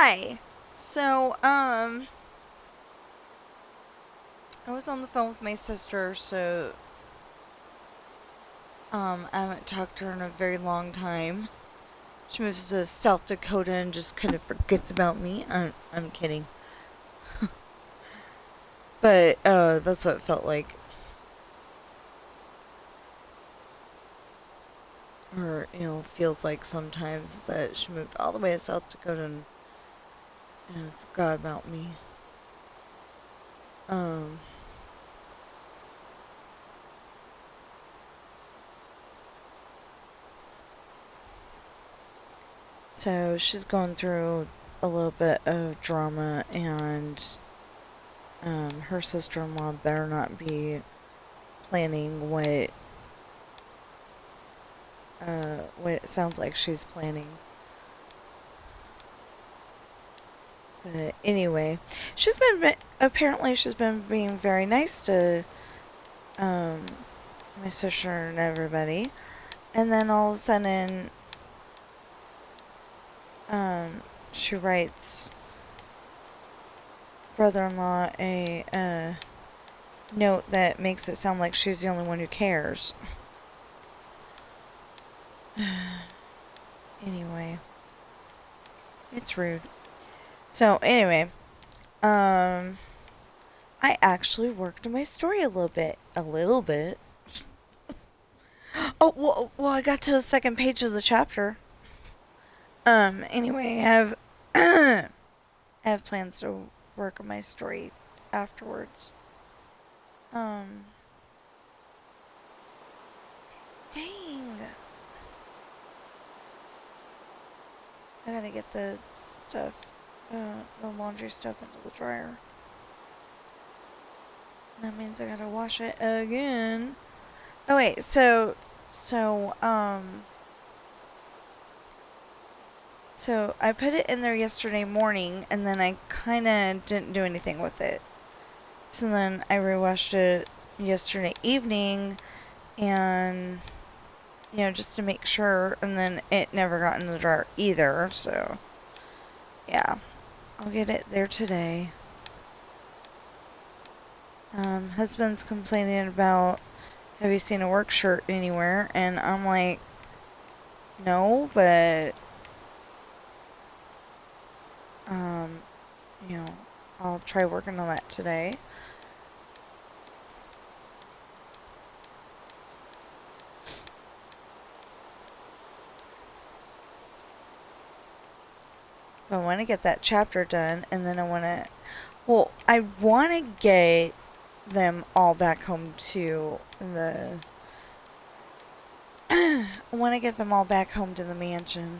Hi. So, I was on the phone with my sister, so, I haven't talked to her in a very long time. She moves to South Dakota and just kind of forgets about me. I'm kidding. But, that's what it felt like. Or, feels like sometimes that she moved all the way to South Dakota and forgot about me. Um, so she's going through a little bit of drama, and her sister-in-law better not be planning what it sounds like she's planning. But anyway, apparently she's been being very nice to um, my sister and everybody, and then all of a sudden, she writes brother-in-law a note that makes it sound like she's the only one who cares. Anyway, it's rude. So anyway, I actually worked on my story a little bit. A little bit. Oh, well, I got to the second page of the chapter. Anyway, I have plans to work on my story afterwards. Um, Dang. I gotta get the stuff, the laundry stuff into the dryer. That means I gotta wash it again. Oh, wait, so, so I put it in there yesterday morning, and then I kinda didn't do anything with it. So then I rewashed it yesterday evening, and, just to make sure, and then it never got in the dryer either, so, yeah. I'll get it there today. Husband's complaining about, have you seen a work shirt anywhere? And I'm like, no, but, um, you know, I'll try working on that today. But I want to get that chapter done, and then I want to get them all back home to I want to get them all back home to the mansion.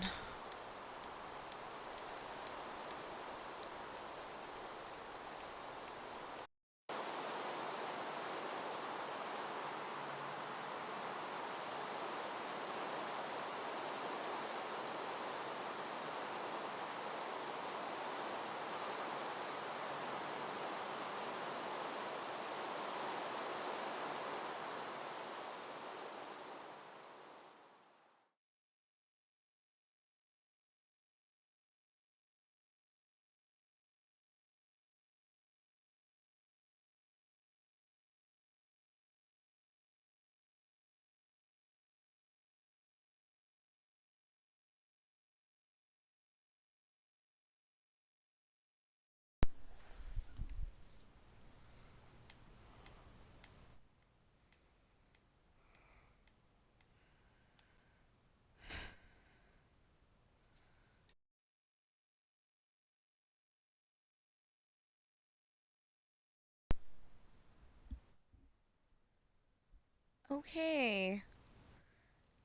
Okay.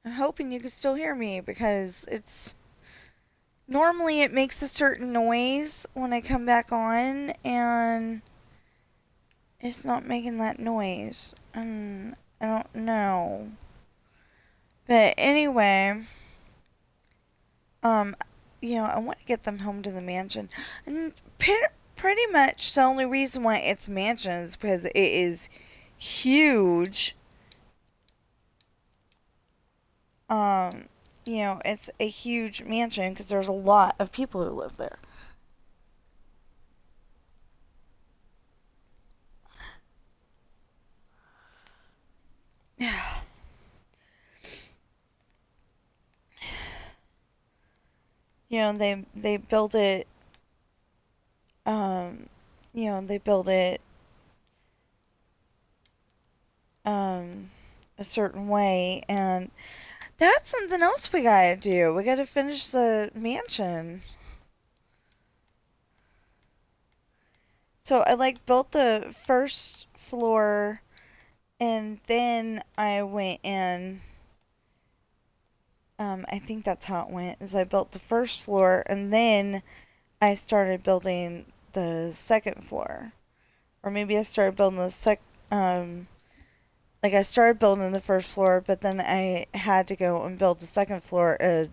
I'm hoping you can still hear me, because normally it makes a certain noise when I come back on, and it's not making that noise. And I don't know. But anyway, um, I want to get them home to the mansion. And pretty much the only reason why it's mansion is because it is huge. Um, it's a huge mansion because there's a lot of people who live there. They build it, um, they build it um, a certain way, and that's something else we gotta do. We gotta finish the mansion. So I like built the first floor, and then I went in. I think that's how it went. Is I built the first floor, and then I started building the second floor, or maybe I started building um, like I started building the first floor, but then I had to go and build the second floor a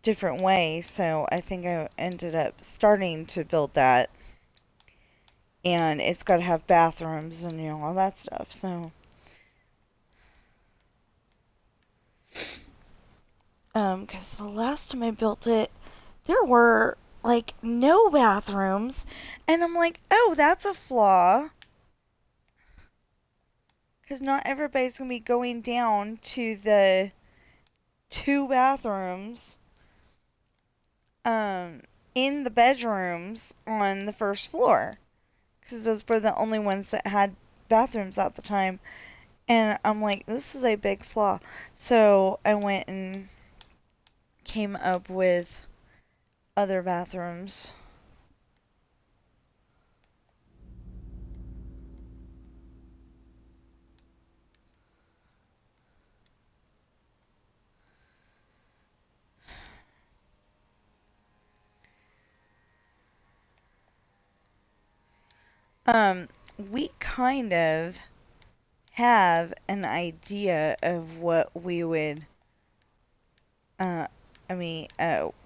different way. So I think I ended up starting to build that, and it's got to have bathrooms and all that stuff. So, 'cause the last time I built it, there were like no bathrooms, and I'm like, oh, that's a flaw. Because not everybody's gonna be going down to the two bathrooms um, in the bedrooms on the first floor. Because those were the only ones that had bathrooms at the time. And I'm like, this is a big flaw. So I went and came up with other bathrooms. Um, we kind of have an idea of what we would uh,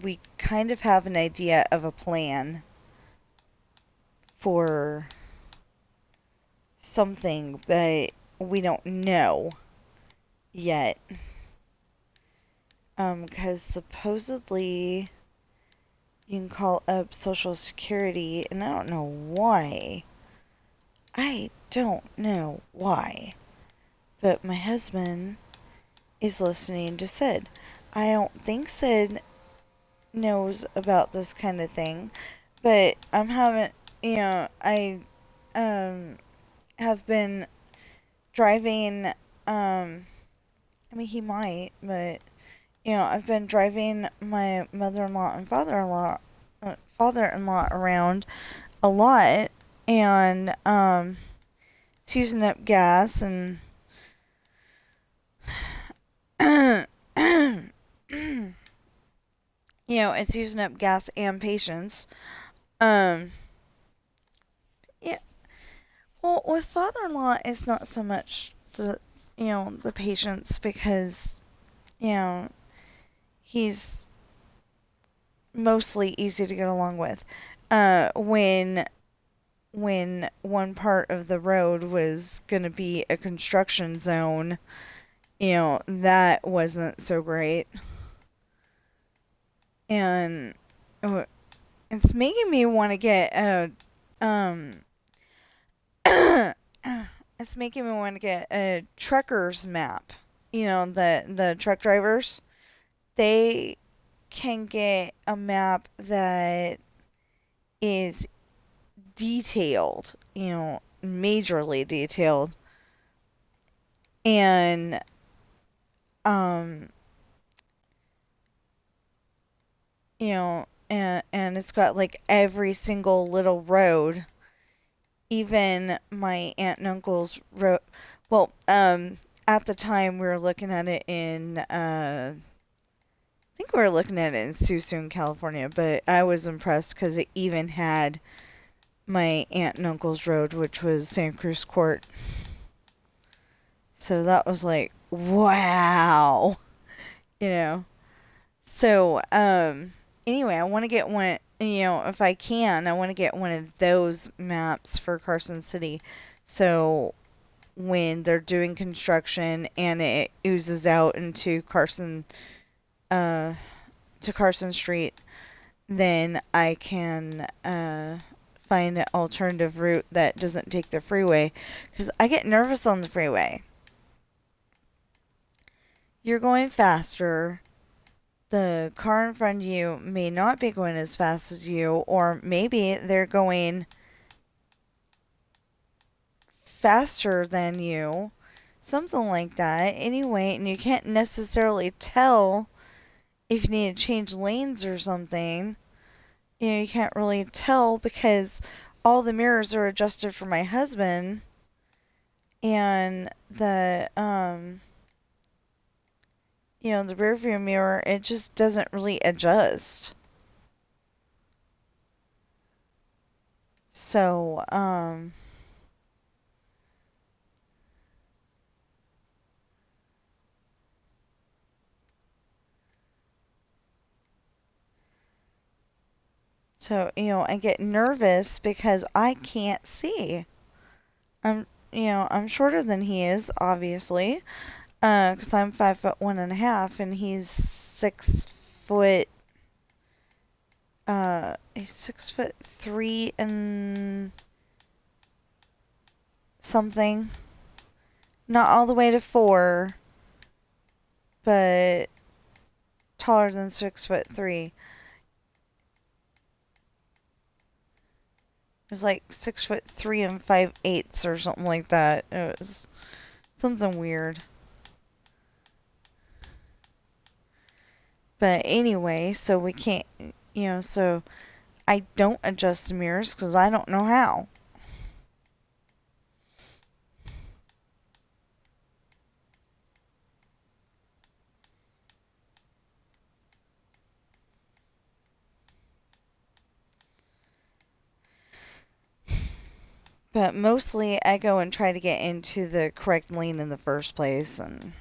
we kind of have an idea of a plan for something, but we don't know yet. 'Cause supposedly you can call up Social Security, and I don't know why. I don't know why. But my husband is listening to Sid. I don't think Sid knows about this kind of thing, but I'm having, I um have been driving. He might, but I've been driving my mother-in-law and father-in-law around a lot, and it's using up gas and it's using up gas and patience. Um, yeah. Well, with father-in-law, it's not so much the patience because you know he's mostly easy to get along with. When one part of the road was gonna be a construction zone, that wasn't so great, and it's making me want to get a um it's making me want to get a trucker's map. The truck drivers, they can get a map that is detailed, majorly detailed, and um and it's got like every single little road, even my aunt and uncle's road. Well, at the time we were looking at it in I think we were looking at it in Suisun, California, but I was impressed because it even had my aunt and uncle's road, which was Santa Cruz Court. So that was like, wow, you know. So, anyway, I want to get one, if I can, I want to get one of those maps for Carson City. So when they're doing construction and it oozes out into to Carson Street, then I can, find an alternative route that doesn't take the freeway. Because I get nervous on the freeway. You're going faster. The car in front of you may not be going as fast as you, or maybe they're going faster than you, something like that. Anyway, and you can't necessarily tell if you need to change lanes or something. You can't really tell because all the mirrors are adjusted for my husband, and the rear view mirror, it just doesn't really adjust. So, I get nervous because I can't see. I'm shorter than he is, obviously, because I'm 5'1.5" and he's 6'3" and something. Not all the way to 4, but taller than 6'3". It was like 6'3" and 5/8 or something like that. It was something weird. But anyway, so we can't, so I don't adjust the mirrors because I don't know how. But mostly I go and try to get into the correct lane in the first place, and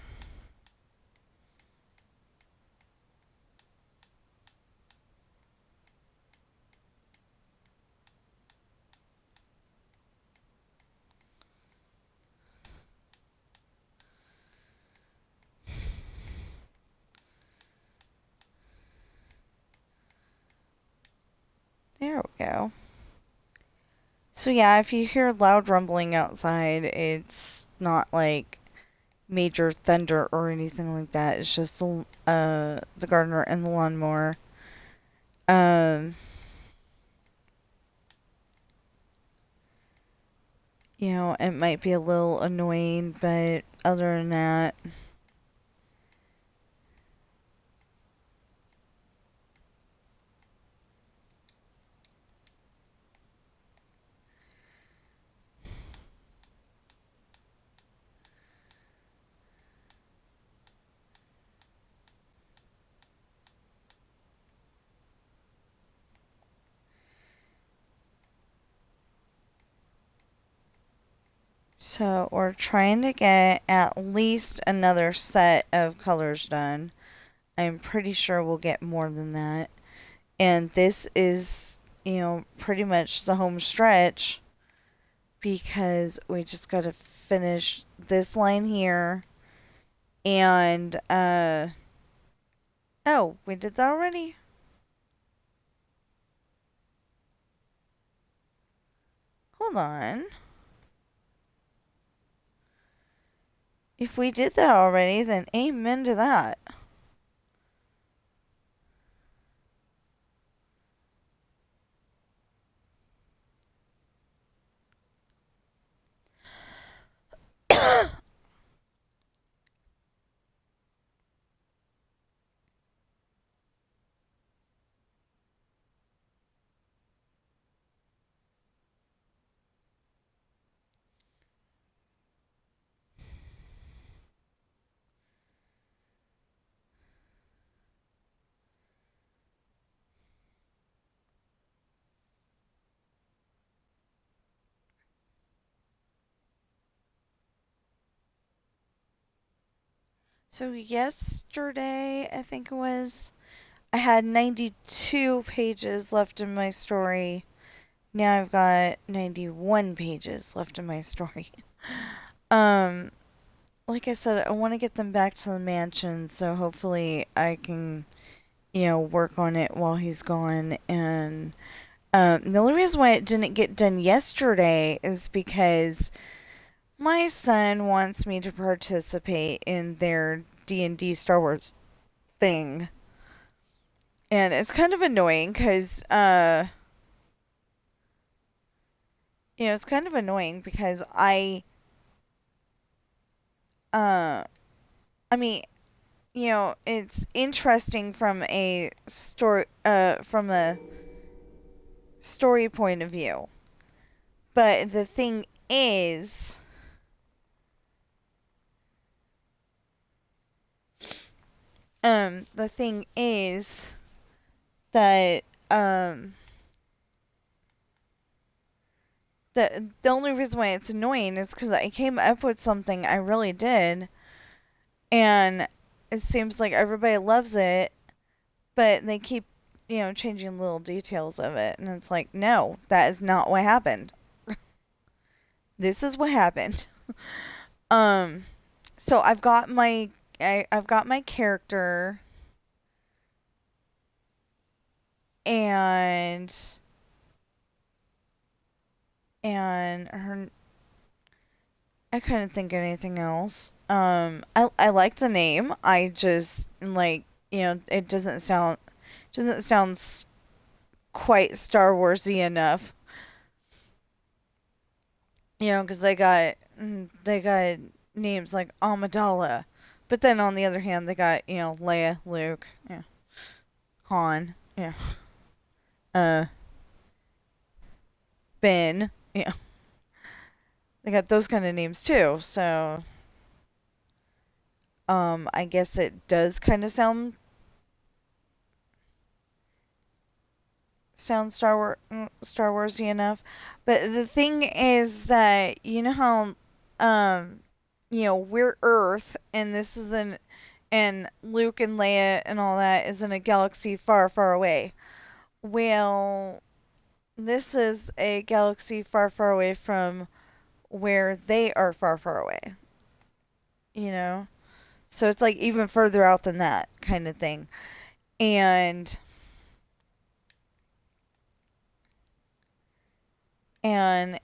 there we go. So yeah, if you hear loud rumbling outside, it's not like major thunder or anything like that. It's just the gardener and the lawnmower. Um, it might be a little annoying, but other than that, so we're trying to get at least another set of colors done. I'm pretty sure we'll get more than that. And this is, pretty much the home stretch because we just got to finish this line here. And, oh, we did that already? Hold on. If we did that already, then amen to that. So yesterday, I think it was, I had 92 pages left in my story. Now I've got 91 pages left in my story. Um, like I said, I want to get them back to the mansion, so hopefully I can, work on it while he's gone. And the only reason why it didn't get done yesterday is because my son wants me to participate in their D&D Star Wars thing. And it's kind of annoying because, it's kind of annoying because uh, I mean, it's interesting from a story point of view. But the thing is that, the only reason why it's annoying is because I came up with something I really did, and it seems like everybody loves it, but they keep, changing little details of it, and it's like, no, that is not what happened. This is what happened. Um, so I've got my character, and her. I couldn't think of anything else. I like the name. I just like, it doesn't sound quite Star Warsy enough. Because they got names like Amidala, but then on the other hand, they got, Leia, Luke, Han, uh, Ben, they got those kind of names too. So, I guess it does kind of sound Star Warsy enough. But the thing is that, how, we're Earth, and this is and Luke and Leia and all that is in a galaxy far, far away. Well, this is a galaxy far, far away from where they are far, far away. You know? So it's like even further out than that kind of thing. And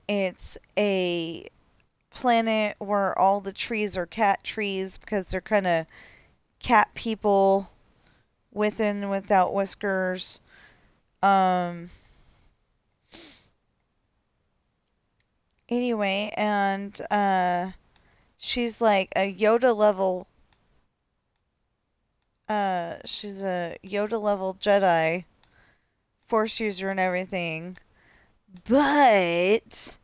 it's a planet where all the trees are cat trees because they're kind of cat people with and without whiskers. Um anyway, and she's like a Yoda level she's a Yoda level Jedi, force user and everything. But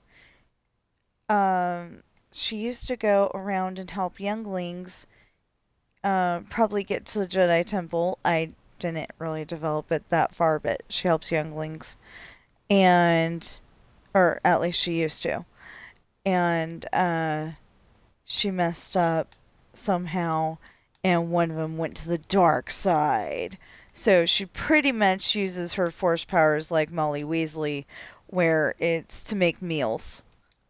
she used to go around and help younglings probably get to the Jedi Temple. I didn't really develop it that far, but she helps younglings. And, or at least she used to. And she messed up somehow, and one of them went to the dark side. So she pretty much uses her force powers like Molly Weasley, where it's to make meals.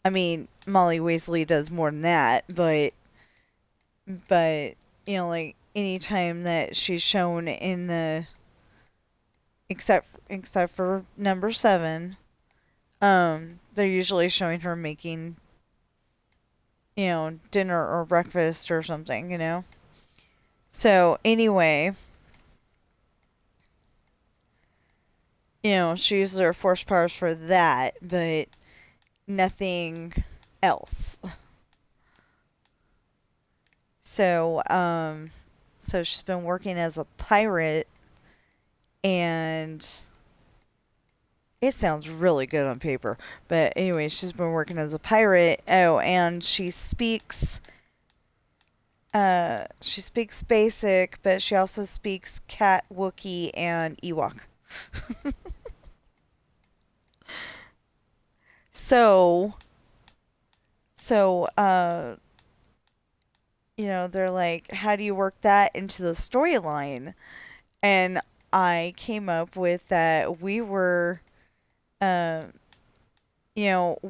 I mean, Molly Weasley does more than that, but like any time that she's shown in the except for number 7, they're usually showing her making dinner or breakfast or something. So anyway, she uses her force powers for that, but nothing else. So, so she's been working as a pirate, and it sounds really good on paper. But anyway, she's been working as a pirate. Oh, and she speaks basic, but she also speaks Cat, Wookiee, and Ewok. So, they're like, how do you work that into the storyline? And I came up with that uh,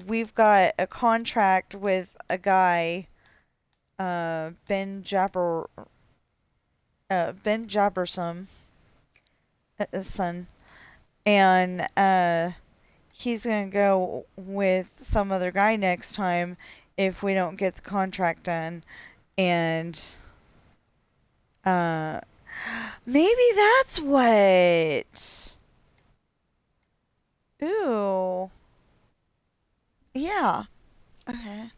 we've got a contract with a guy, Ben Jabbersom, his son, and he's gonna go with some other guy next time if we don't get the contract done. And Maybe that's what. Ooh. Yeah. Okay.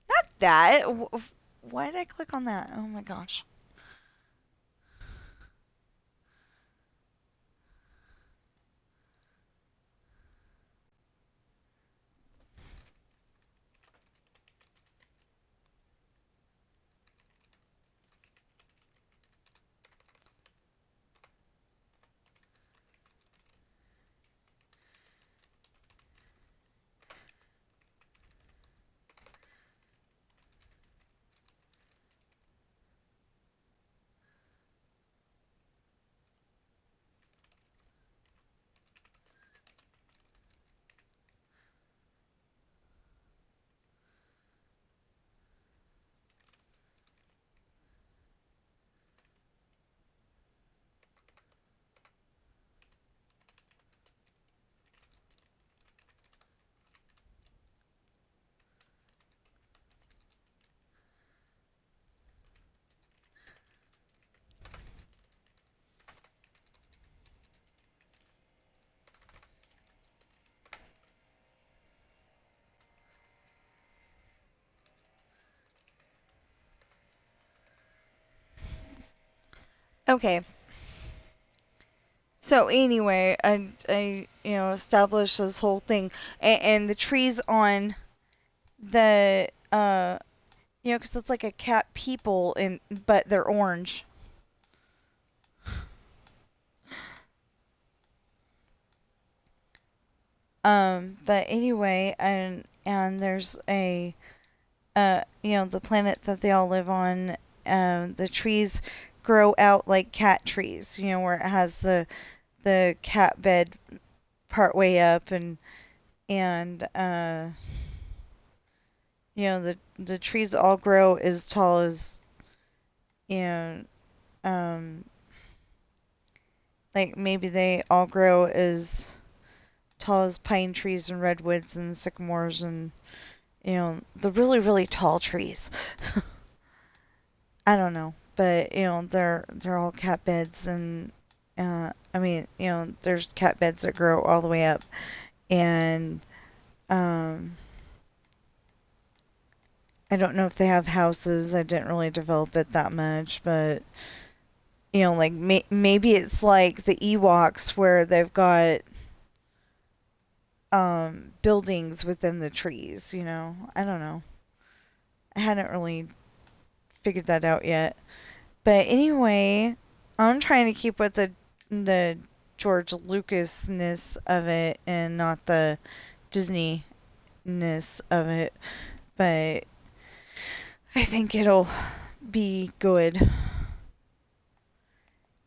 Not that. Why did I click on that? Oh my gosh. Okay. So anyway, I established this whole thing, and the trees on the because it's like a cat people, but they're orange. But anyway, and there's the planet that they all live on. The trees grow out like cat trees. Where it has the cat bed part way up, and the trees all grow as tall as you know um like maybe they all grow as tall as pine trees and redwoods and sycamores and the really really tall trees. I don't know, but they're all cat beds, and I mean there's cat beds that grow all the way up, and um I don't know if they have houses. I didn't really develop it that much, but like maybe it's like the Ewoks where they've got buildings within the trees. I don't know. I hadn't really figured that out yet. But anyway, I'm trying to keep with the George Lucasness of it and not the Disney ness of it. But I think it'll be good.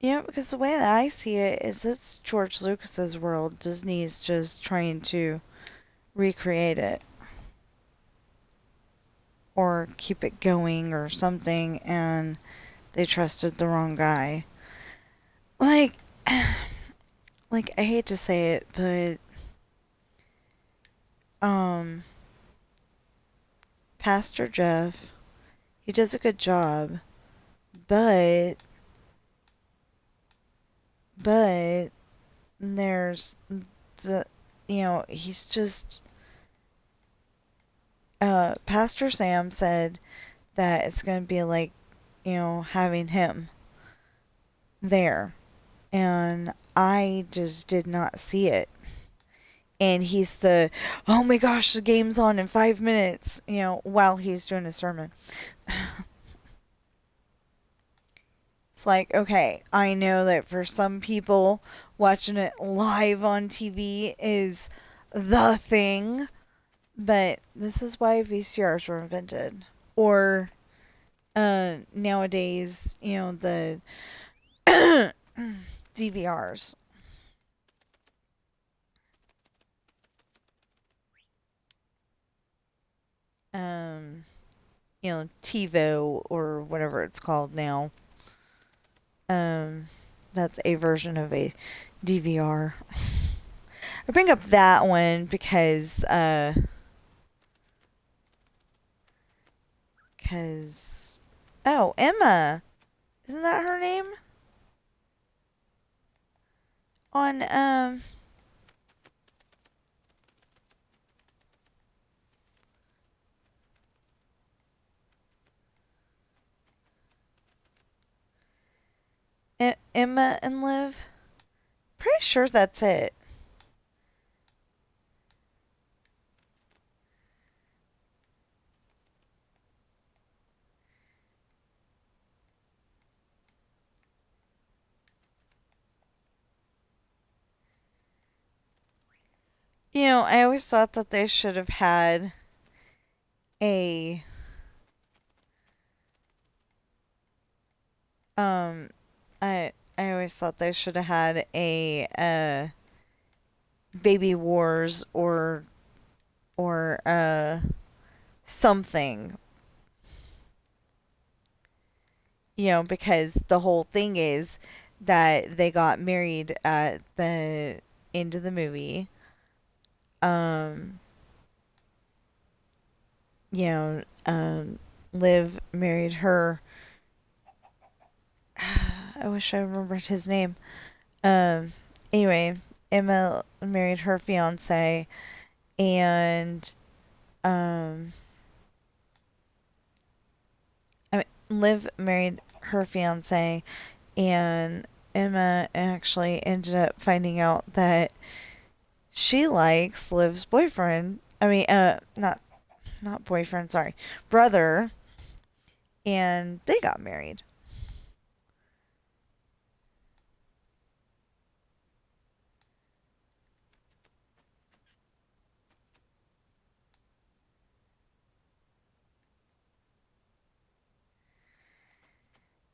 Because the way that I see it is it's George Lucas's world. Disney's just trying to recreate it or keep it going or something, and they trusted the wrong guy. Like, I hate to say it, but um, Pastor Jeff, he does a good job, but there's the he's just Pastor Sam said that it's going to be like having him there, and I just did not see it. And he's oh my gosh, the game's on in 5 minutes, while he's doing a sermon. It's like, okay, I know that for some people, watching it live on TV is the thing, but this is why VCRs were invented. Or, nowadays, the DVRs. Um, TiVo or whatever it's called now. Um, that's a version of a DVR. I bring up that one because because oh, Emma, isn't that her name? On Emma and Liv. Pretty sure that's it. I always thought that they should have had a um I always thought they should have had a baby wars or something. Because the whole thing is that they got married at the end of the movie. Um you know, Liv married her. I wish I remembered his name. Um, anyway, Emma married her fiance, and um, Liv married her fiance, and Emma actually ended up finding out that she likes Liv's boyfriend. I mean, not boyfriend, sorry, brother, and they got married.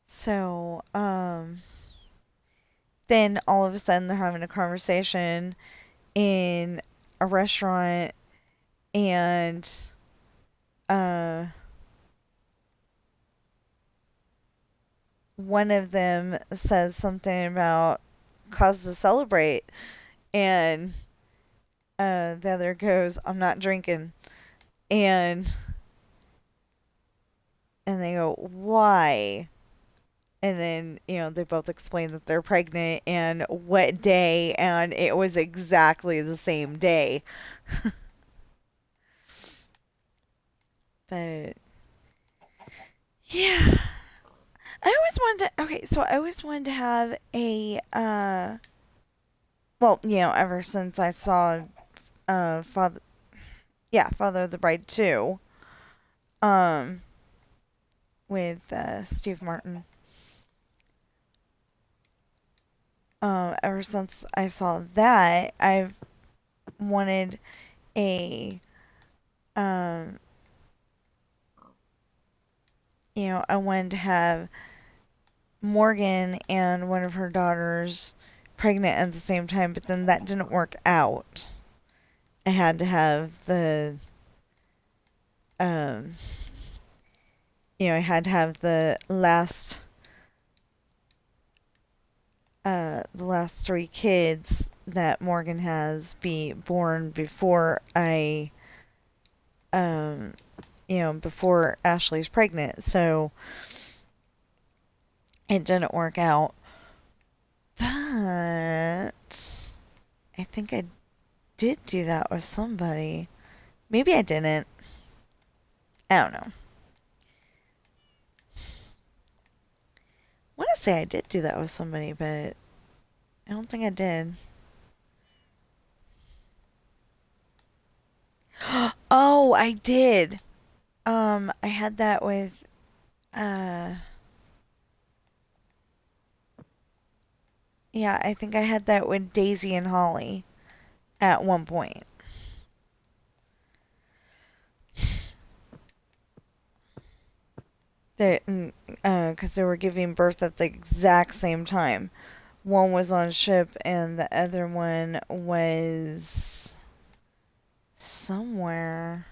So, then all of a sudden they're having a conversation in a restaurant, and uh, one of them says something about cause to celebrate, and the other goes, "I'm not drinking," and they go, "Why?" And then they both explain that they're pregnant and what day, and it was exactly the same day. But yeah, I always wanted to. Okay, so I always wanted to have a well, ever since I saw Father, yeah, Father of the Bride 2, um, with Steve Martin. Ever since I saw that, I've wanted a, um, I wanted to have Morgan and one of her daughters pregnant at the same time, but then that didn't work out. I had to have um, I had to have the last three kids that Morgan has be born before um, before Ashley's pregnant. So it didn't work out. But I think I did do that with somebody. Maybe I didn't. I don't know. I want to say I did do that with somebody, but I don't think I did. Oh, I did. I had that with uh yeah, I think I had that with Daisy and Holly at one point. That because they were giving birth at the exact same time. One was on a ship and the other one was somewhere.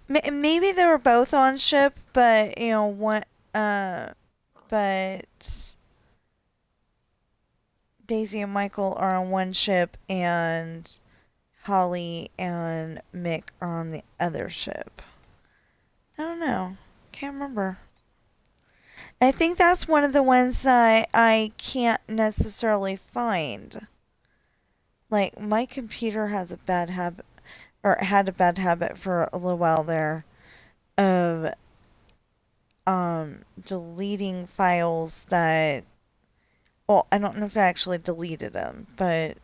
Maybe they were both on ship, but one but Daisy and Michael are on one ship and Holly and Mick are on the other ship. I don't know. Can't remember. I think that's one of the ones that I can't necessarily find. Like, my computer has a bad habit, or had a bad habit for a little while there, of deleting files that, well, I don't know if I actually deleted them, but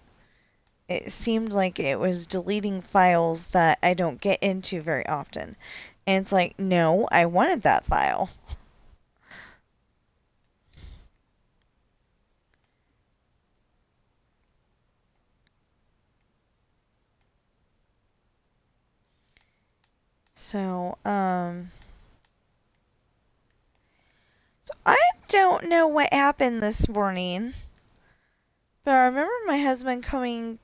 it seemed like it was deleting files that I don't get into very often. And it's like, no, I wanted that file. So, I don't know what happened this morning, but I remember my husband coming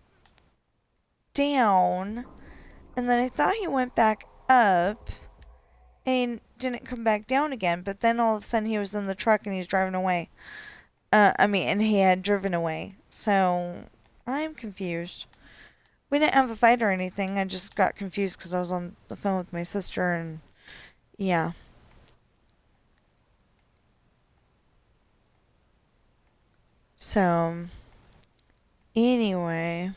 down, and then I thought he went back up and didn't come back down again, but then all of a sudden he was in the truck and he's driving away. And he had driven away. So, I'm confused. We didn't have a fight or anything. I just got confused because I was on the phone with my sister, and yeah. So, anyway.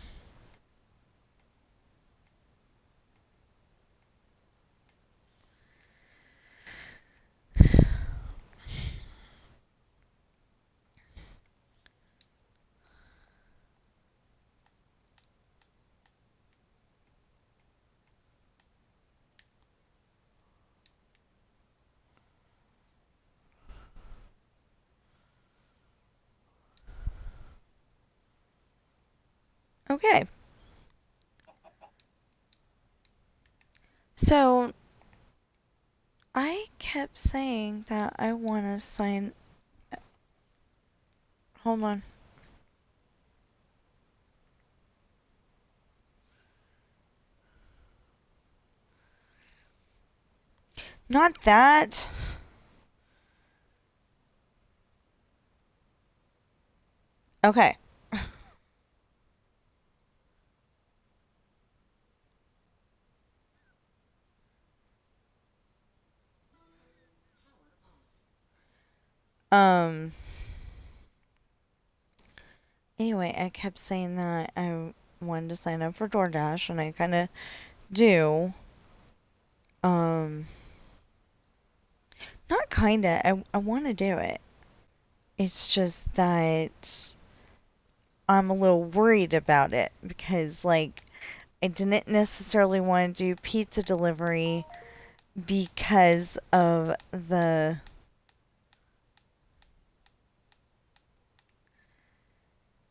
Okay. So, I kept saying that I want to sign. Hold on. Not that. Okay. Um. Anyway, I kept saying that I wanted to sign up for DoorDash, and I kind of do. Um. Not kinda. I want to do it. It's just that I'm a little worried about it because, like, I didn't necessarily want to do pizza delivery because of the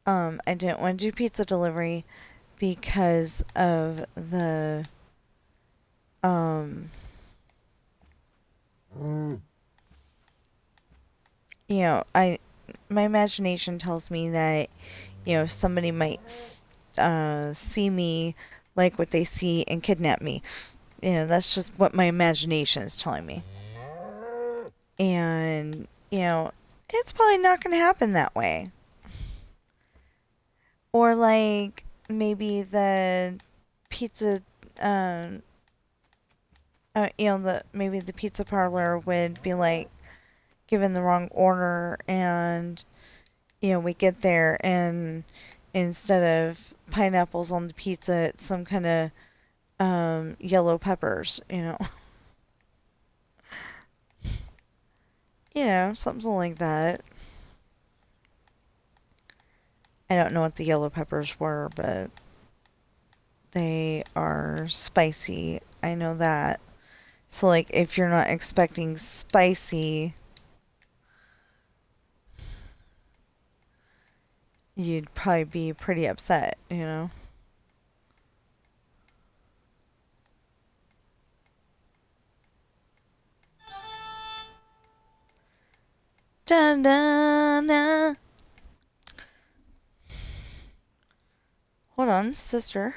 I didn't want to do pizza delivery because of the um I my imagination tells me that somebody might see me like what they see and kidnap me. That's just what my imagination is telling me. And it's probably not going to happen that way. Or like maybe the pizza um the maybe the pizza parlor would be like given the wrong order, and we get there and instead of pineapples on the pizza it's some kind of yellow peppers. Something like that. I don't know what the yellow peppers were, but they are spicy. I know that. So, like, if you're not expecting spicy, you'd probably be pretty upset. Dun dun dun. Hold on, sister.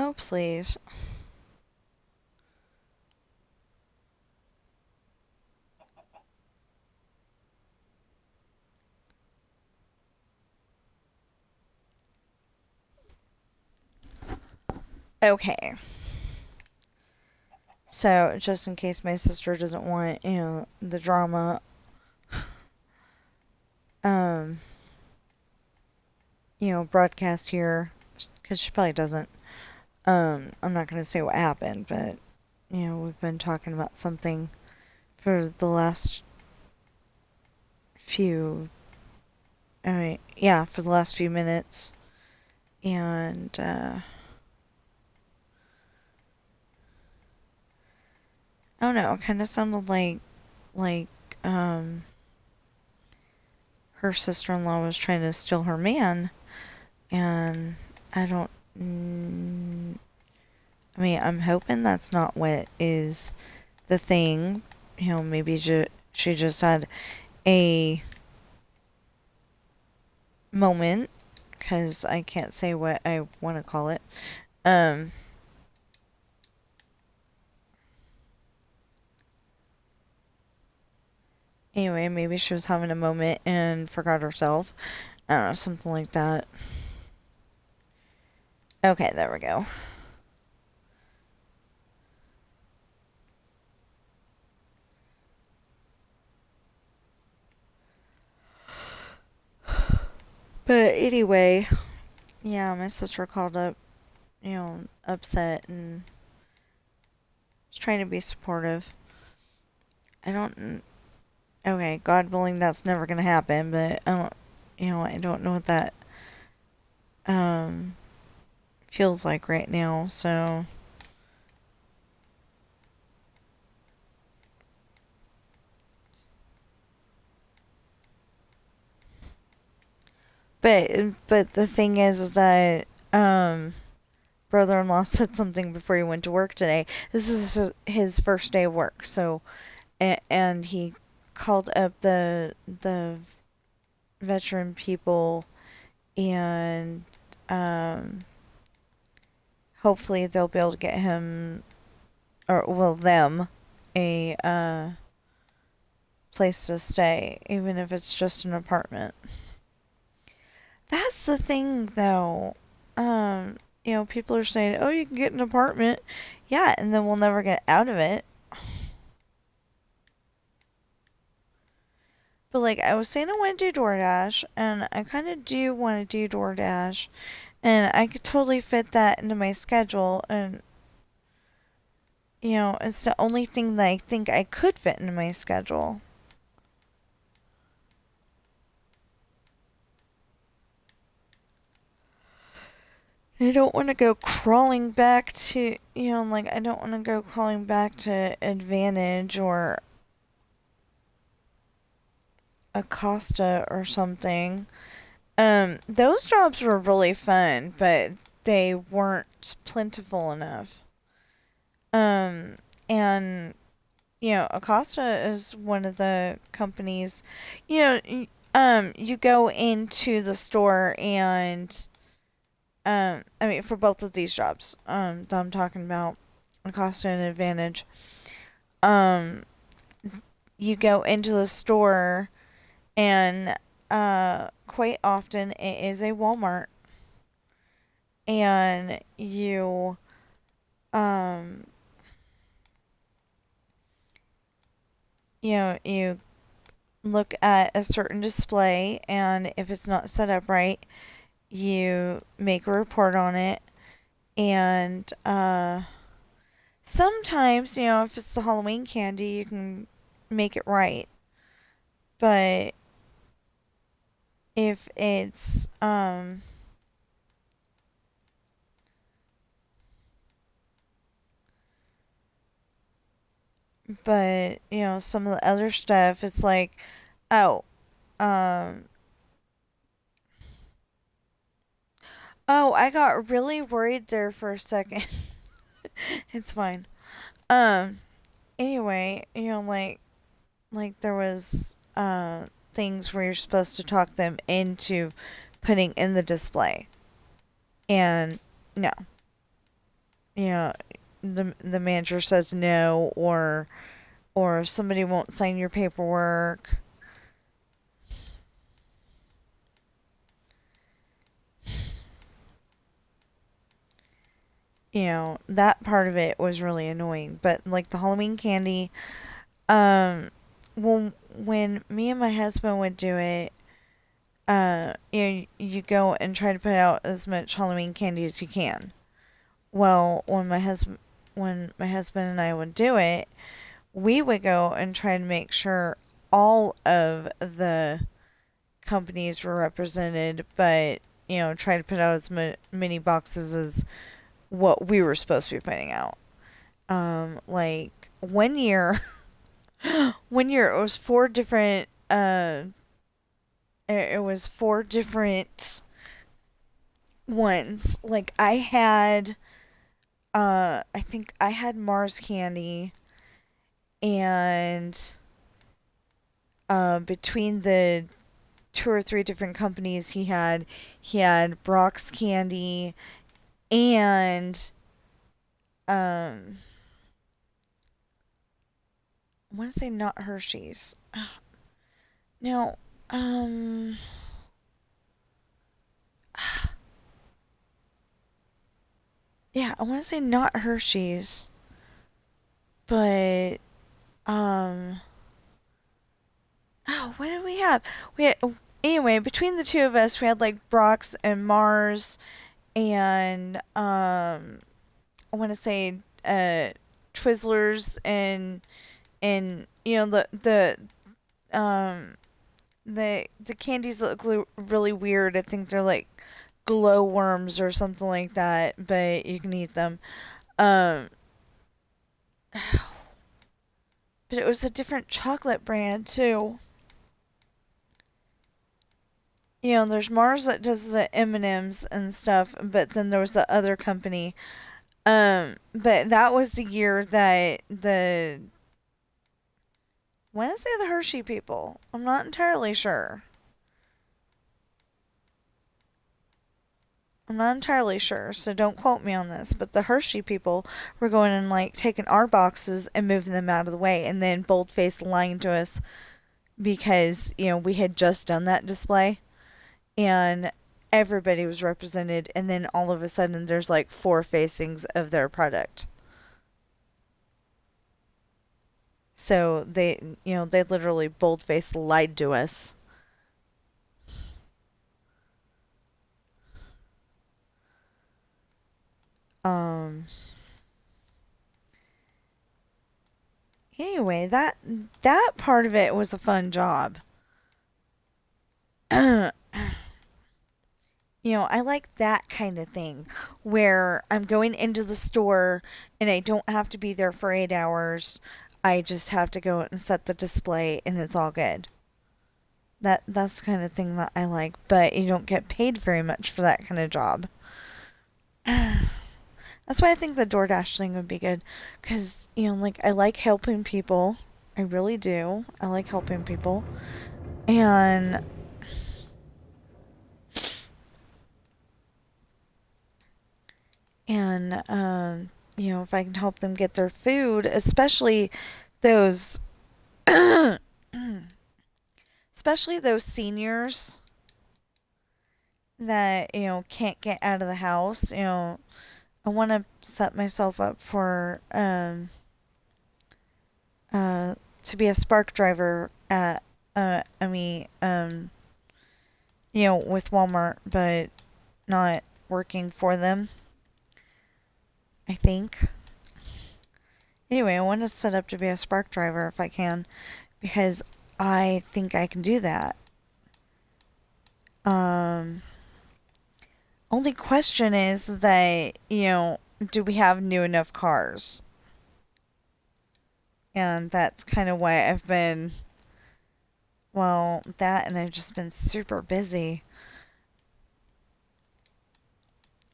Oh, please. Okay. So, just in case my sister doesn't want, the drama, um, broadcast here, because she probably doesn't. I'm not going to say what happened, but, we've been talking about something for the last few, for the last few minutes. And, I don't know, it kind of sounded like, um, her sister-in-law was trying to steal her man, and I don't. I mean, I'm hoping that's not what is the thing. Maybe she just had a moment, because I can't say what I want to call it. Anyway, maybe she was having a moment and forgot herself. I don't know, something like that. Okay, there we go. But anyway, yeah, my sister called up, upset and was trying to be supportive. I don't. Okay, God willing, that's never gonna happen. But I don't. I don't know what that um feels like right now. So. But the thing is that brother-in-law said something before he went to work today. This is his first day of work, so and he called up the veteran people, and hopefully they'll be able to get him, or well, them, a place to stay, even if it's just an apartment. That's the thing, though. People are saying, "Oh, you can get an apartment," yeah, and then we'll never get out of it. But like I was saying, I want to do DoorDash, and I kind of do want to do DoorDash, and I could totally fit that into my schedule, and it's the only thing that I think I could fit into my schedule. I don't want to go crawling back to, I don't want to go crawling back to Advantage or Acosta or something. Those jobs were really fun, but they weren't plentiful enough. Um, and Acosta is one of the companies. You go into the store and I mean for both of these jobs that I'm talking about, Acosta and Advantage. Um, you go into the store and quite often it is a Walmart, and um you look at a certain display, and if it's not set up right, you make a report on it, and sometimes if it's the Halloween candy, you can make it right, but if it's but some of the other stuff, it's like, oh, um oh, I got really worried there for a second. It's fine. um Anyway, like there was things where you're supposed to talk them into putting in the display, and no, you know, the manager says no, or somebody won't sign your paperwork. That part of it was really annoying. But like the Halloween candy, um, when me and my husband would do it, you go and try to put out as much Halloween candy as you can. Well, when my husband and I would do it, we would go and try to make sure all of the companies were represented, but try to put out as many boxes as what we were supposed to be putting out. Like one year, one year it was four different. It was four different ones. Like I think I had Mars candy, and between the two or three different companies he had Brock's candy and um I want to say not Hershey's. No, um yeah, I want to say not Hershey's, but um oh, what did we have? We had, anyway, between the two of us we had like Brock's and Mars and I want to say Twizzlers and um the candies look really weird. I think they're like glow worms or something like that, but you can eat them. Um, but it was a different chocolate brand too. There's Mars that does the M&Ms and stuff, but then there was the other company. But that was the year that I want to say the Hershey people. I'm not entirely sure. I'm not entirely sure, so don't quote me on this, but the Hershey people were going and like taking our boxes and moving them out of the way and then bold-faced lying to us because, we had just done that display and everybody was represented, and then all of a sudden there's like four facings of their product. So they literally bold-faced lied to us. Um anyway, that part of it was a fun job. I like that kind of thing where I'm going into the store and I don't have to be there for 8 hours. I just have to go and set the display and it's all good. That's the kind of thing that I like, but you don't get paid very much for that kind of job. That's why I think the DoorDash thing would be good because, like I like helping people. I really do. I like helping people. And if I can help them get their food, those especially those seniors that can't get out of the house, I want to set myself up for to be a spark driver at with Walmart, but not working for them, I think. Anyway, I want to set up to be a spark driver if I can because I think I can do that. Only question is that, do we have new enough cars? And that's kind of why that and I've just been super busy.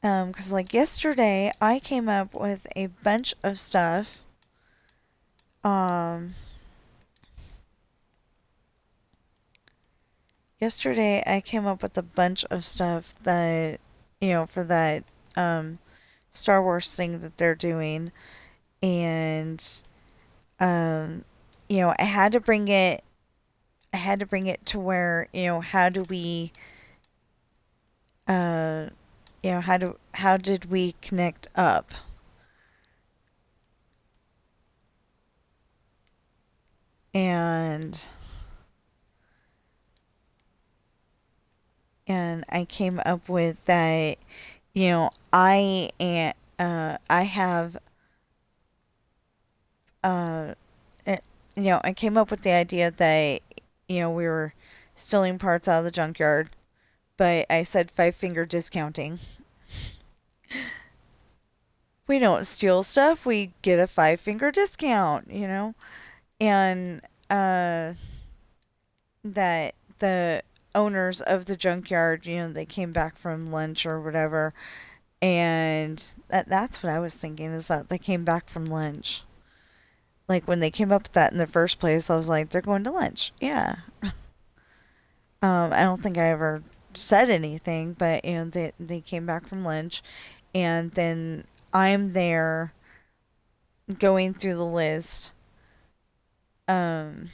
Because like yesterday, I came up with a bunch of stuff. Yesterday I came up with a bunch of stuff that, for that, Star Wars thing that they're doing. And, um, I had to bring it, to where, how do we, uh, how did we connect up? And, I came up with that, I have, uh, it, I came up with the idea that, we were stealing parts out of the junkyard, but I said 5 finger discounting. We don't steal stuff, we get a 5 finger discount, and, that the owners of the junkyard, they came back from lunch or whatever, and that's what I was thinking, is that they came back from lunch. Like, when they came up with that in the first place, I was like, they're going to lunch. Yeah. I don't think I ever said anything, but, they came back from lunch, and then I'm there going through the list. Um,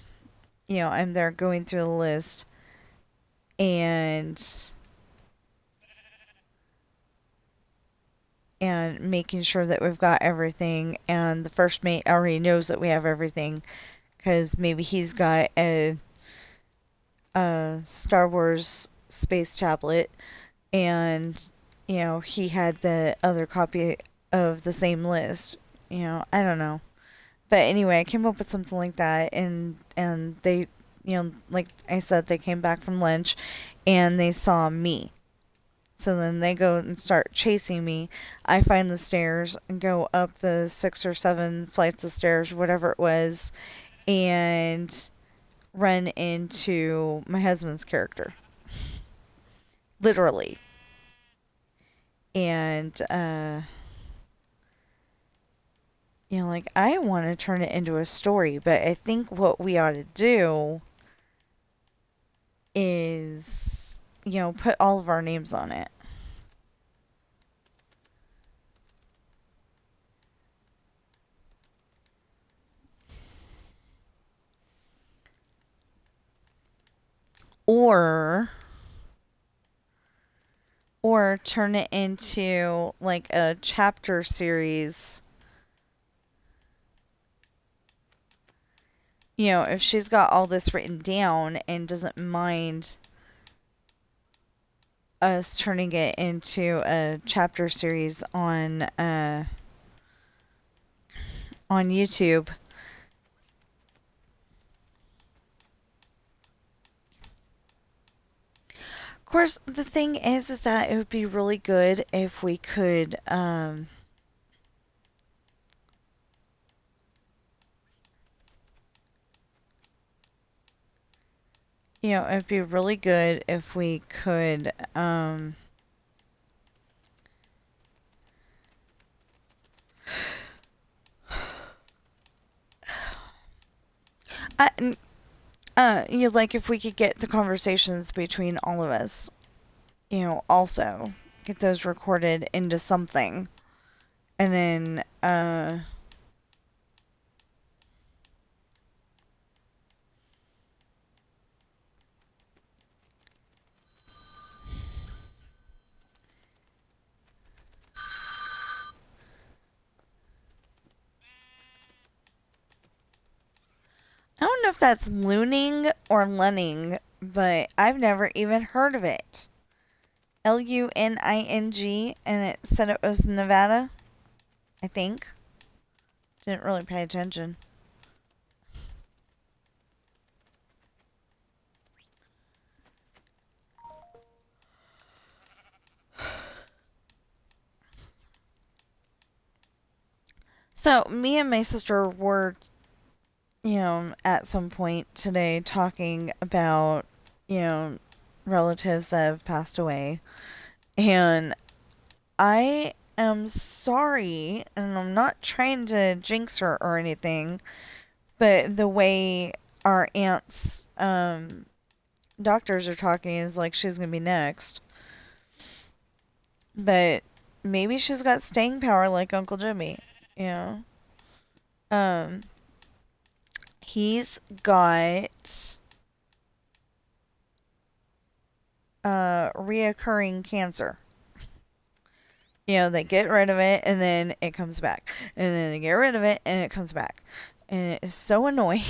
I'm there going through the list, and making sure that we've got everything, and the first mate already knows that we have everything, because maybe he's got a Star Wars space tablet, and he had the other copy of the same list. I don't know, but anyway, I came up with something like that, and they, like I said, they came back from lunch, and they saw me. So then they go and start chasing me. I find the stairs and go up the 6 or 7 flights of stairs, whatever it was, and run into my husband's character. Literally. And, like, I want to turn it into a story, but I think what we ought to do is, put all of our names on it. Or turn it into like a chapter series. If she's got all this written down and doesn't mind us turning it into a chapter series on YouTube. Of course, the thing is that it would be really good if we could, it'd be really good if we could, like if we could get the conversations between all of us, also get those recorded into something, and then, I don't know if that's looning or lunning, but I've never even heard of it. Luning, and it said it was Nevada, I think. Didn't really pay attention. So, me and my sister were, at some point today talking about, relatives that have passed away. And I am sorry, and I'm not trying to jinx her or anything, but the way our aunt's doctors are talking is like she's going to be next. But maybe she's got staying power like Uncle Jimmy. You know, um, he's got reoccurring cancer. They get rid of it and then it comes back, and then they get rid of it and it comes back, and it is so annoying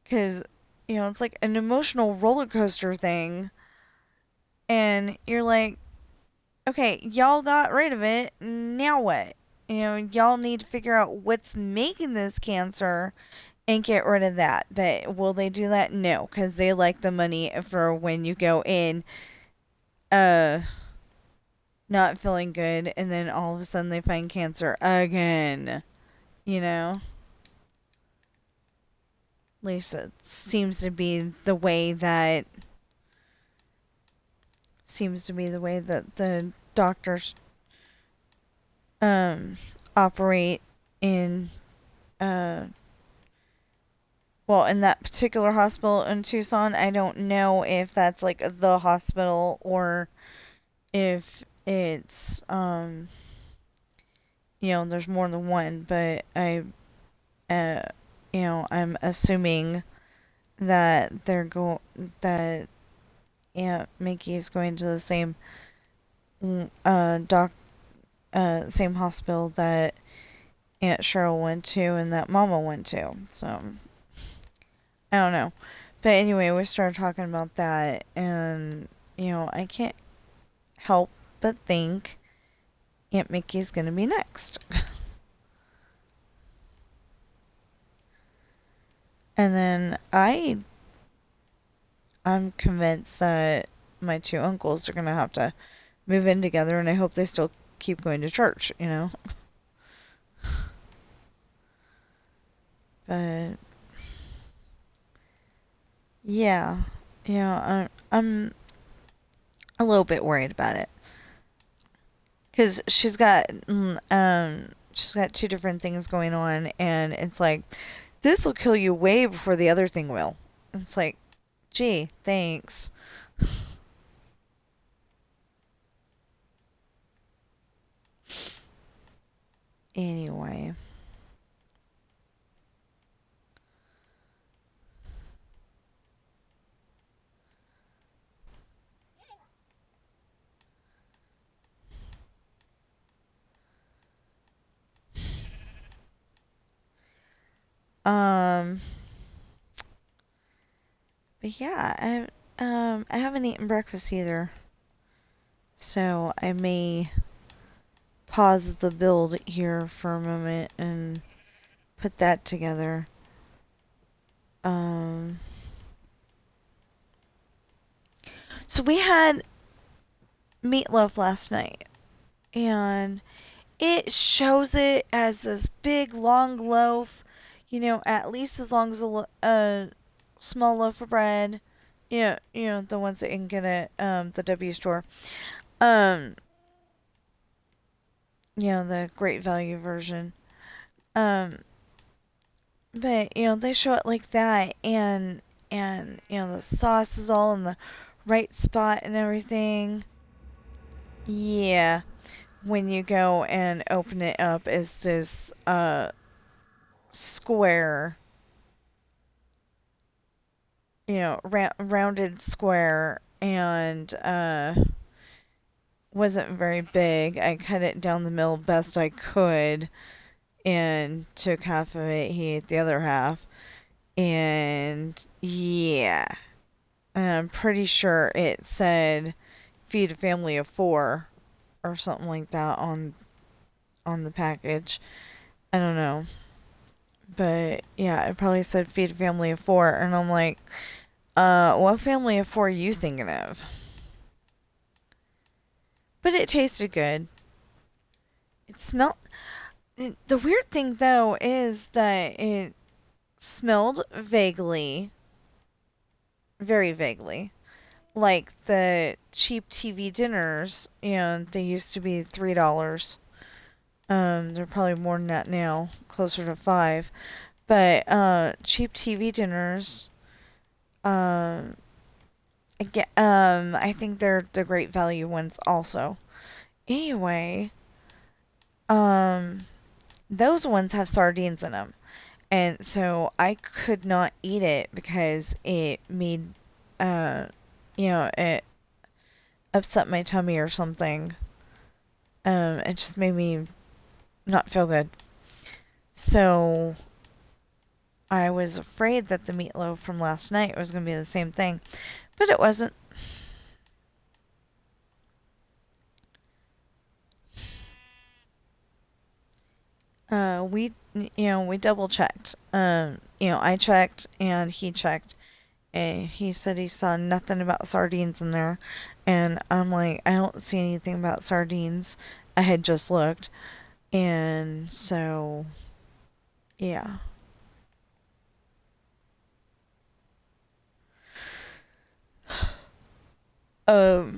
because it's like an emotional roller coaster thing, and you're like, okay, y'all got rid of it, now what? Y'all need to figure out what's making this cancer and get rid of that. But will they do that? No, because they like the money for when you go in, not feeling good, and then all of a sudden they find cancer again. You know? At least it seems to be the way that the doctors operate in uh in that particular hospital in Tucson. I don't know if that's like the hospital or if it's there's more than one, but uh I'm assuming that that Aunt Mickey is going to the same doc same hospital that Aunt Cheryl went to and that Mama went to. So I don't know. But anyway, we started talking about that, and I can't help but think Aunt Mickey's gonna be next. And then I'm convinced that my two uncles are gonna have to move in together, and I hope they still keep going to church. But yeah, I'm a little bit worried about it because she's got two different things going on, and it's like this will kill you way before the other thing will. It's like, gee, thanks. Anyway. Um, but yeah, I haven't eaten breakfast either, so I may pause the build here for a moment and put that together. Um, so we had meatloaf last night, and it shows it as this big long loaf, at least as long as a small loaf of bread. Yeah, the ones that you can get at the W store. Um, the great value version. Um, but they show it like that, and the sauce is all in the right spot and everything. Yeah, when you go and open it up, it's this square, rounded square, and wasn't very big. I cut it down the middle best I could and took half of it. He ate the other half. And yeah, I'm pretty sure it said feed a family of 4 or something like that on the package. I don't know. But yeah, it probably said feed a family of 4, and I'm like, what family of 4 are you thinking of? But it tasted good. It smelled. The weird thing though is that it smelled vaguely, very vaguely, like the cheap TV dinners, and they used to be $3. They're probably more than that now, closer to 5. But cheap TV dinners, um, I think they're the great value ones also. Anyway, um, those ones have sardines in them. And so I could not eat it because it made, uh, it upset my tummy or something. It just made me not feel good. So I was afraid that the meatloaf from last night was going to be the same thing, but it wasn't. We double checked. I checked and he checked, and he said he saw nothing about sardines in there. And I'm like, I don't see anything about sardines. I had just looked. And so, yeah. Um,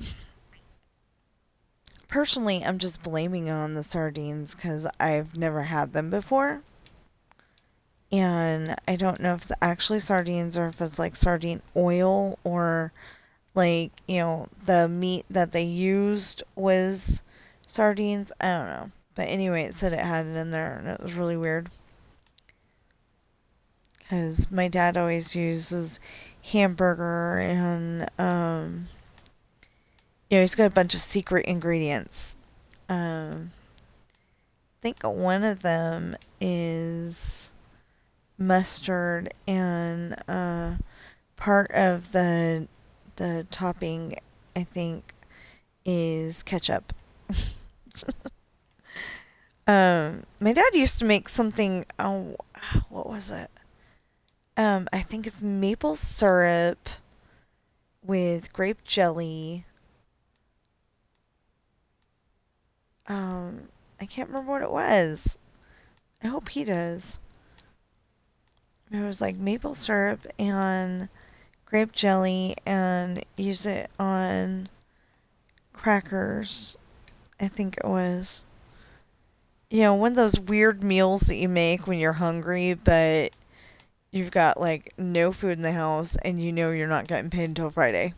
Personally, I'm just blaming it on the sardines because I've never had them before. And I don't know if it's actually sardines or if it's like sardine oil or like, the meat that they used was sardines. I don't know. But anyway, it said it had it in there and it was really weird. Because my dad always uses hamburger and, he's got a bunch of secret ingredients. I think one of them is mustard and, part of the topping, I think, is ketchup. My dad used to make something. Oh, what was it? I think it's maple syrup with grape jelly. I can't remember what it was. I hope he does. It was like maple syrup and grape jelly, and use it on crackers. I think it was. One of those weird meals that you make when you're hungry, but you've got like no food in the house and you're not getting paid until Friday.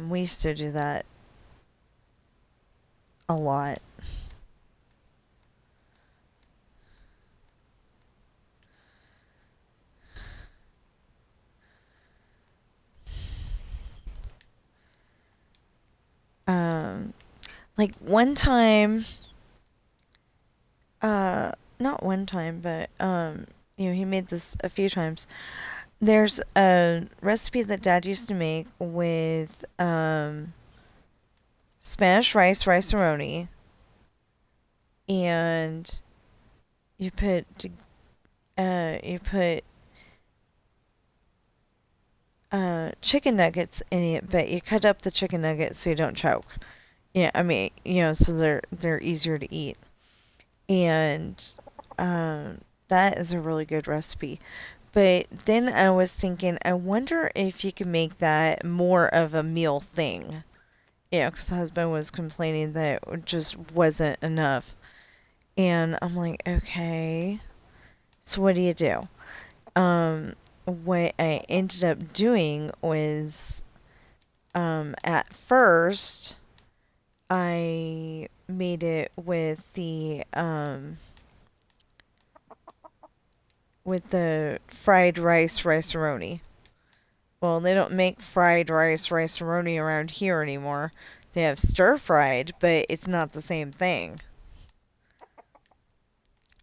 We used to do that a lot. Um, like one time, not one time, but he made this a few times. There's a recipe that Dad used to make with Spanish rice-a-roni, and you put you put chicken nuggets in it, but you cut up the chicken nuggets so you don't choke. Yeah, I mean, so they're easier to eat, and that is a really good recipe. But then I was thinking, I wonder if you can make that more of a meal thing. Because the husband was complaining that it just wasn't enough. And I'm like, okay, so what do you do? What I ended up doing was, at first, I made it with the fried rice-a-roni. Well, they don't make fried rice-a-roni around here anymore. They have stir-fried, but it's not the same thing.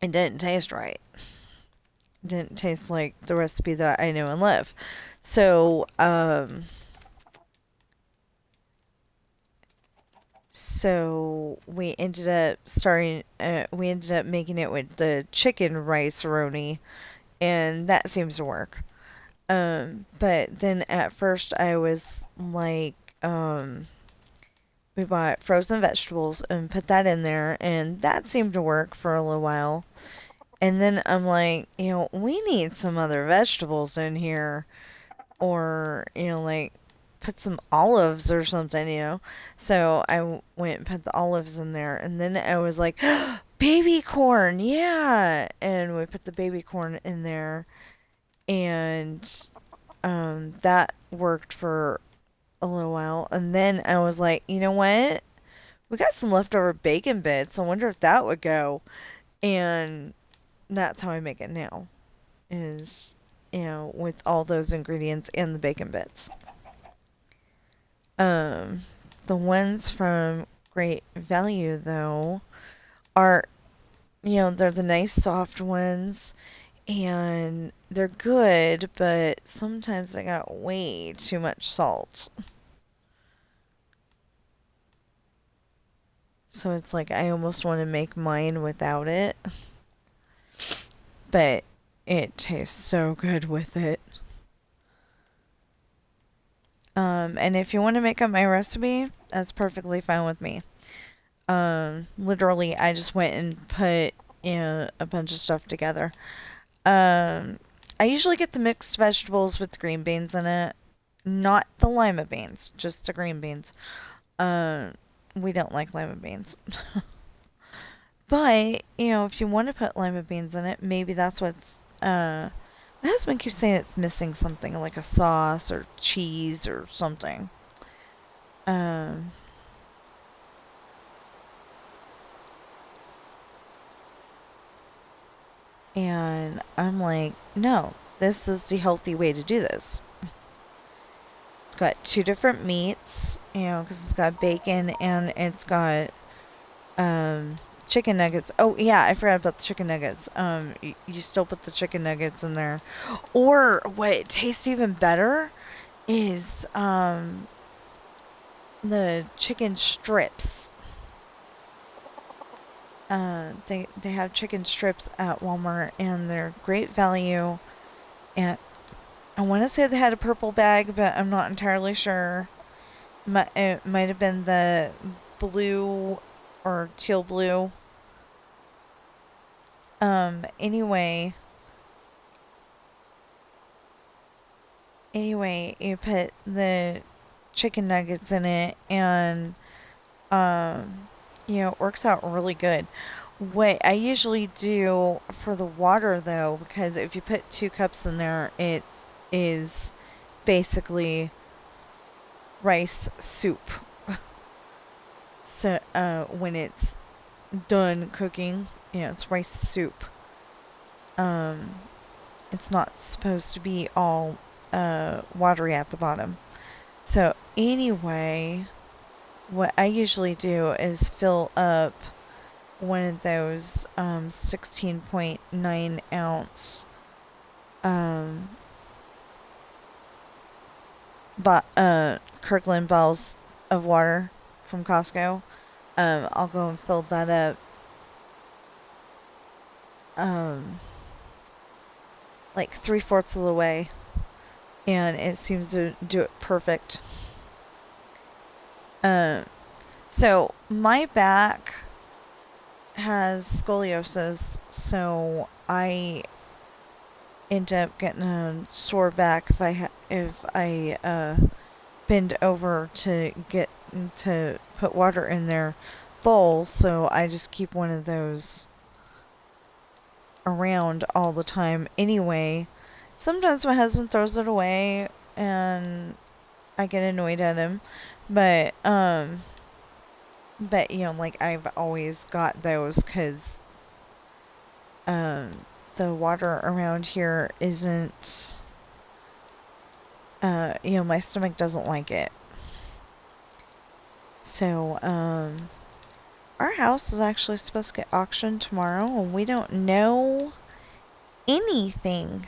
It didn't taste right. It didn't taste like the recipe that I know and love. So, we ended up making it with the chicken rice-a-roni, and that seems to work. But then at first I was like, we bought frozen vegetables and put that in there, and that seemed to work for a little while. And then I'm like, we need some other vegetables in here, or, like, put some olives or something. So I went and put the olives in there, and then I was like, Baby corn, yeah. And we put the baby corn in there, and that worked for a little while. And then I was like, you know what? We got some leftover bacon bits. I wonder if that would go. And that's how I make it now. Is, with all those ingredients and the bacon bits. Um, the ones from Great Value though are, they're the nice soft ones and they're good, but sometimes I got way too much salt. So it's like I almost want to make mine without it. But it tastes so good with it. And if you want to make up my recipe, that's perfectly fine with me. Literally, I just went and put, a bunch of stuff together. I usually get the mixed vegetables with the green beans in it. Not the lima beans, just the green beans. We don't like lima beans. But, if you want to put lima beans in it, maybe that's what's, my husband keeps saying it's missing something, like a sauce or cheese or something. And I'm like, no, this is the healthy way to do this. It's got 2 different meats, because it's got bacon and it's got chicken nuggets. Oh, yeah, I forgot about the chicken nuggets. You still put the chicken nuggets in there. Or what tastes even better is the chicken strips. They have chicken strips at Walmart and they're great value. And I want to say they had a purple bag, but I'm not entirely sure. It might have been the blue or teal blue. Anyway, you put the chicken nuggets in it and, it works out really good. What I usually do for the water though, because if you put 2 cups in there, it is basically rice soup. So, when it's done cooking, it's rice soup. It's not supposed to be all, watery at the bottom. So, anyway, what I usually do is fill up one of those, 16.9 ounce, Kirkland bottles of water from Costco. I'll go and fill that up. Like 3/4 of the way, and it seems to do it perfect. So my back has scoliosis, so I end up getting a sore back if I bend over to put water in their bowl. So I just keep one of those around all the time anyway. Sometimes my husband throws it away and I get annoyed at him, but like I've always got those because the water around here isn't, my stomach doesn't like it. So our house is actually supposed to get auctioned tomorrow, and we don't know anything.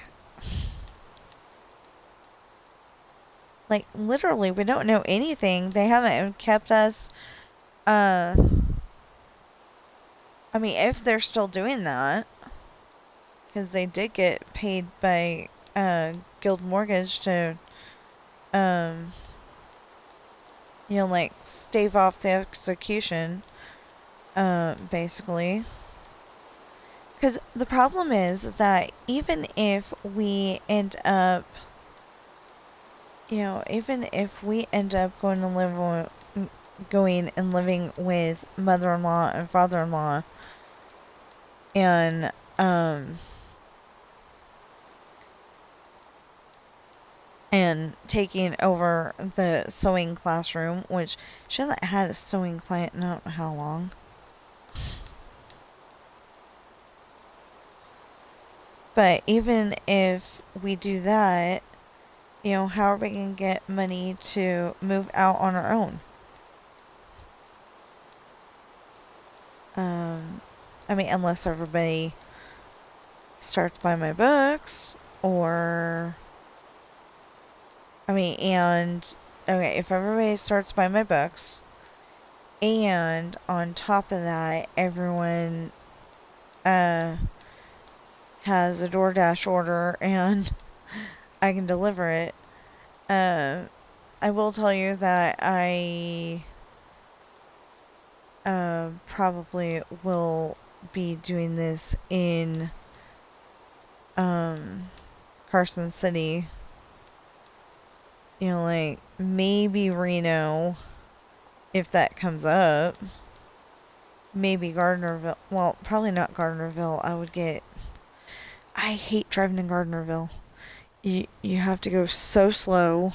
Like, literally, we don't know anything. They haven't kept us, I mean, if they're still doing that, because they did get paid by, Guild Mortgage to, like, stave off the execution, basically. Because the problem is that even if we end up, going and living with mother-in-law and father-in-law, and and taking over the sewing classroom, which she hasn't had a sewing client in I don't know how long. But even if we do that, how are we going to get money to move out on our own? I mean, unless everybody starts buying my books, or, I mean, and, okay, if everybody starts buying my books, and on top of that, everyone, has a DoorDash order and I can deliver it, I will tell you that I probably will be doing this in Carson City. Like maybe Reno, if that comes up. Maybe Gardnerville. Well, probably not Gardnerville. I hate driving in Gardnerville. You have to go so slow.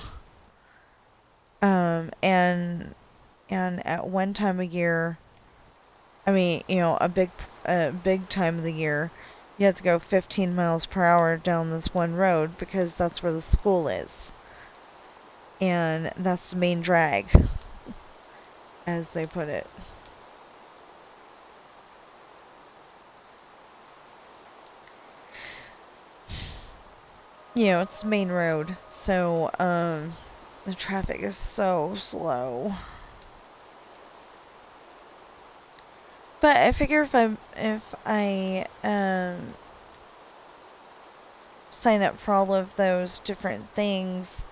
And at one time of year, I mean, a big time of the year, you have to go 15 miles per hour down this one road because that's where the school is. And that's the main drag, as they put it. It's the main road, so, the traffic is so slow. But I figure if I sign up for all of those different things,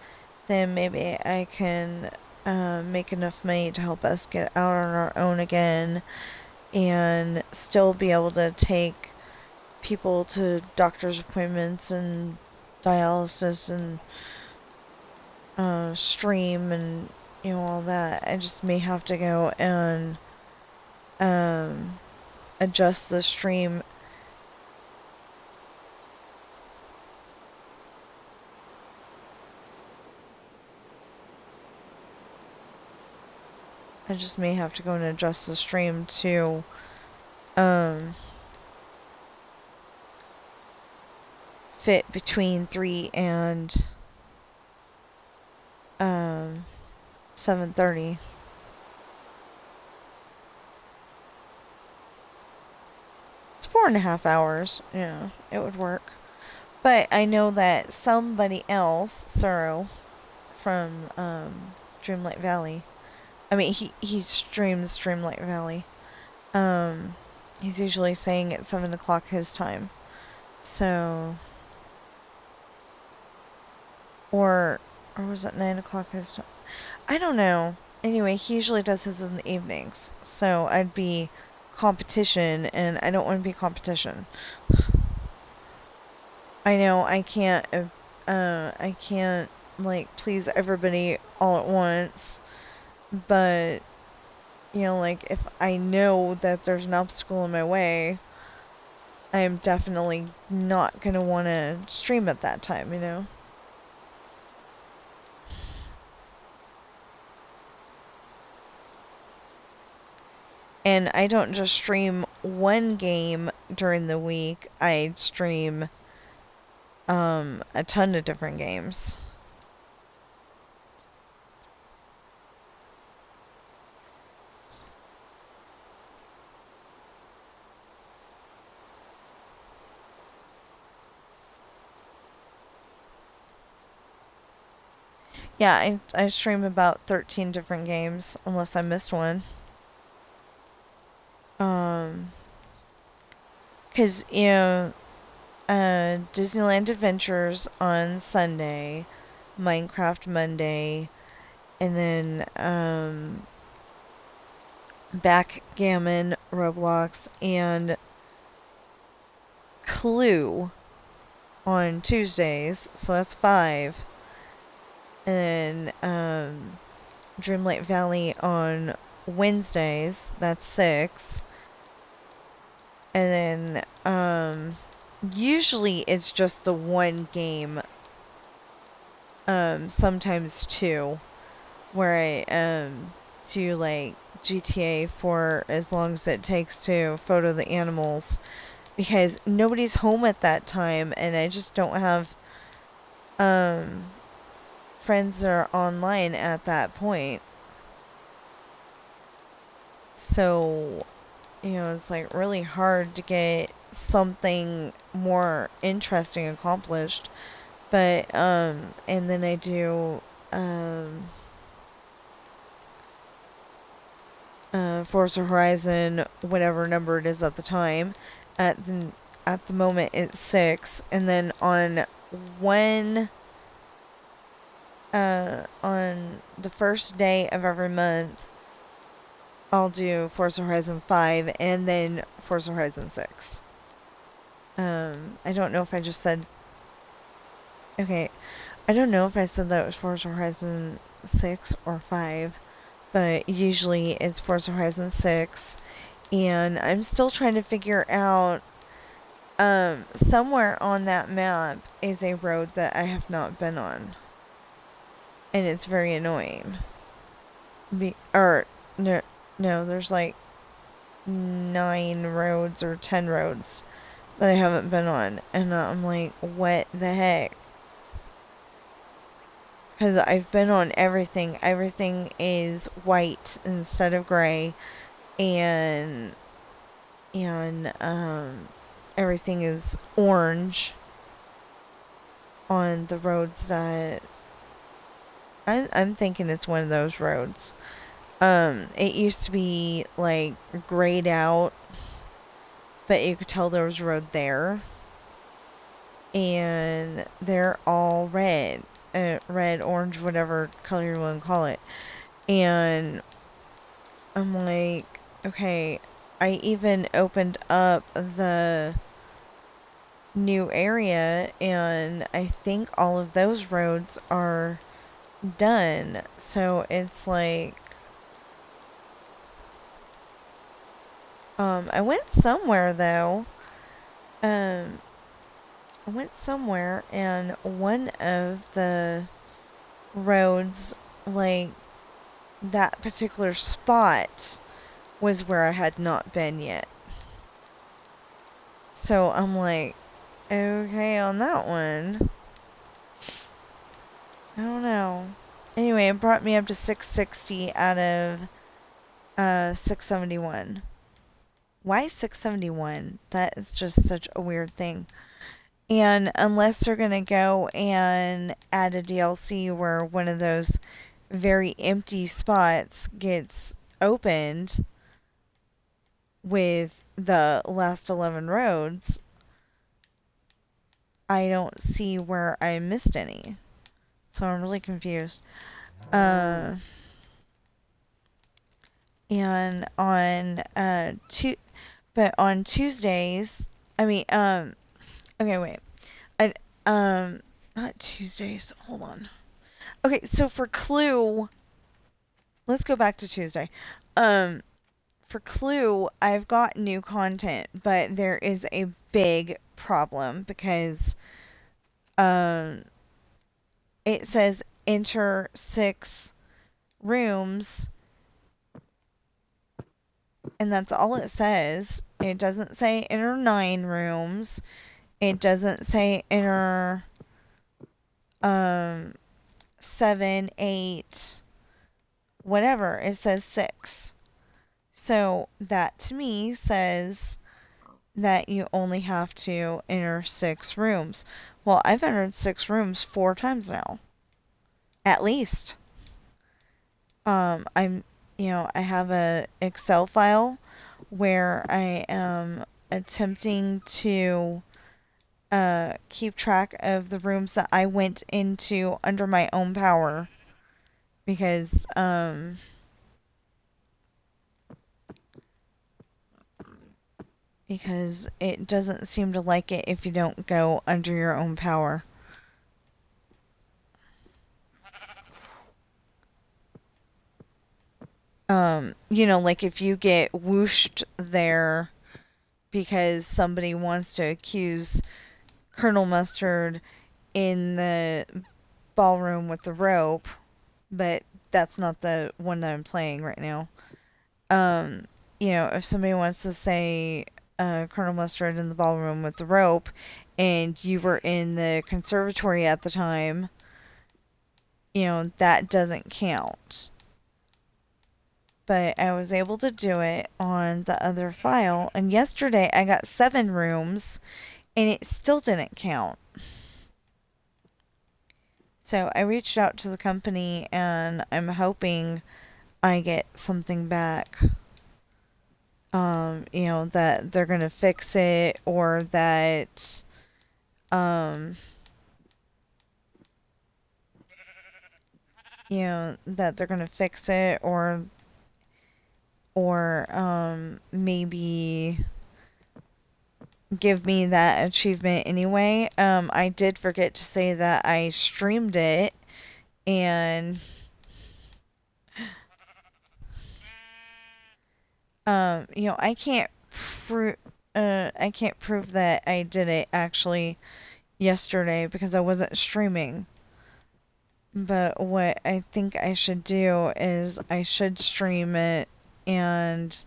then maybe I can make enough money to help us get out on our own again and still be able to take people to doctor's appointments and dialysis and stream and all that. I just may have to go and adjust the stream. I just may have to go and adjust the stream to fit between 3 and 7:30. It's 4.5 hours. Yeah, it would work. But I know that somebody else, Suro, from Dreamlight Valley. I mean, he streams Dreamlight Valley. He's usually saying at 7 o'clock his time. So, or was it 9 o'clock his time? I don't know. Anyway, he usually does his in the evenings. So I'd be competition, and I don't want to be competition. I know I can't, like, please everybody all at once. But, like, if I know that there's an obstacle in my way, I'm definitely not going to want to stream at that time, And I don't just stream one game during the week. I stream a ton of different games. Yeah, I stream about 13 different games, unless I missed one. Because, Disneyland Adventures on Sunday, Minecraft Monday, and then, Backgammon, Roblox, and Clue on Tuesdays, so that's 5. And then, Dreamlight Valley on Wednesdays, that's 6. And then usually it's just the one game, sometimes two, where I do like GTA for as long as it takes to photo the animals, because nobody's home at that time and I just don't have um friends that are online at that point. So, it's like really hard to get something more interesting accomplished. But and then I do Forza Horizon, whatever number it is at the time. At the moment it's 6, and then one on the first day of every month I'll do Forza Horizon 5 and then Forza Horizon 6. I don't know if I just said, okay, I don't know if I said that it was Forza Horizon 6 or 5, but usually it's Forza Horizon 6, and I'm still trying to figure out, somewhere on that map is a road that I have not been on, and it's very annoying. No, no, there's like 9 roads or 10 roads that I haven't been on, and I'm like, what the heck? Because I've been on everything. Everything is white instead of gray, and everything is orange on the roads that I'm thinking it's one of those roads. It used to be like grayed out, but you could tell there was a road there, and they're all red, red, orange, whatever color you want to call it. And I'm like, okay, I even opened up the new area, and I think all of those roads are done. So it's like, I went somewhere though. I went somewhere, and one of the roads, like that particular spot, was where I had not been yet. So I'm like, okay, on that one, I don't know. Anyway, it brought me up to 660 out of 671. Why 671? That is just such a weird thing. And unless they're going to go and add a DLC where one of those very empty spots gets opened with the last 11 roads, I don't see where I missed any. So I'm really confused. And on Tuesdays, I mean, okay, wait. I, not Tuesdays, hold on. Okay, so for Clue, let's go back to Tuesday. For Clue, I've got new content, but there is a big problem because, it says enter 6 rooms, and that's all it says. It doesn't say enter 9 rooms. It doesn't say enter 7, 8, whatever. It says 6. So that to me says that you only have to enter 6 rooms. Well, I've entered 6 rooms 4 times now. At least. I have a Excel file where I am attempting to keep track of the rooms that I went into under my own power, because it doesn't seem to like it if you don't go under your own power. Like if you get whooshed there because somebody wants to accuse Colonel Mustard in the ballroom with the rope, but that's not the one that I'm playing right now. Um, if somebody wants to say Colonel Mustard in the ballroom with the rope, and you were in the conservatory at the time, that doesn't count. But I was able to do it on the other file, and yesterday I got 7 rooms, and it still didn't count. So I reached out to the company, and I'm hoping I get something back. That they're going to fix it, or that, that they're going to fix it, or maybe give me that achievement anyway. I did forget to say that I streamed it, and I can't prove that I did it actually yesterday because I wasn't streaming. But what I think I should do is I should stream it, and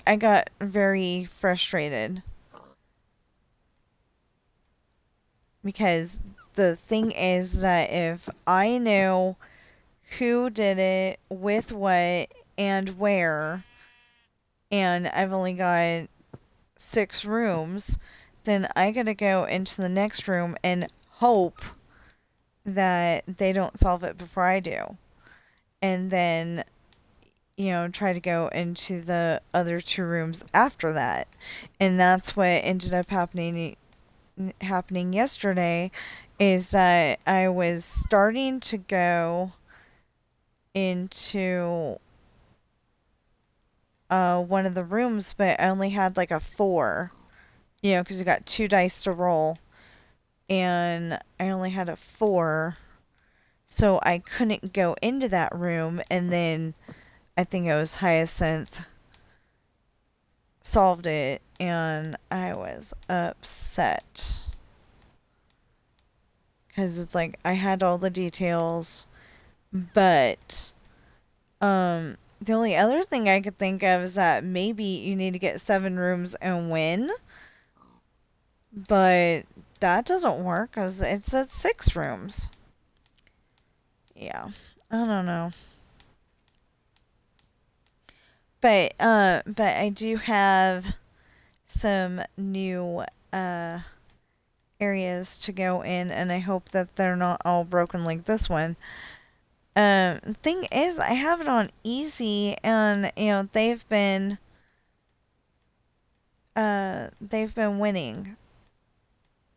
I got very frustrated because the thing is that if I knew who did it, with what, and where, and I've only got 6 rooms, then I gotta go into the next room and hope that they don't solve it before I do. And then, try to go into the other 2 rooms after that. And that's what ended up happening yesterday, is that I was starting to go into one of the rooms, but I only had like a 4, because you got 2 dice to roll, and I only had a 4, so I couldn't go into that room. And then I think it was Hyacinth solved it, and I was upset because it's like I had all the details, but the only other thing I could think of is that maybe you need to get 7 rooms and win, but that doesn't work because it's at 6 rooms. Yeah, I don't know. But I do have some new areas to go in, and I hope that they're not all broken like this one. Thing is, I have it on easy, and they've been winning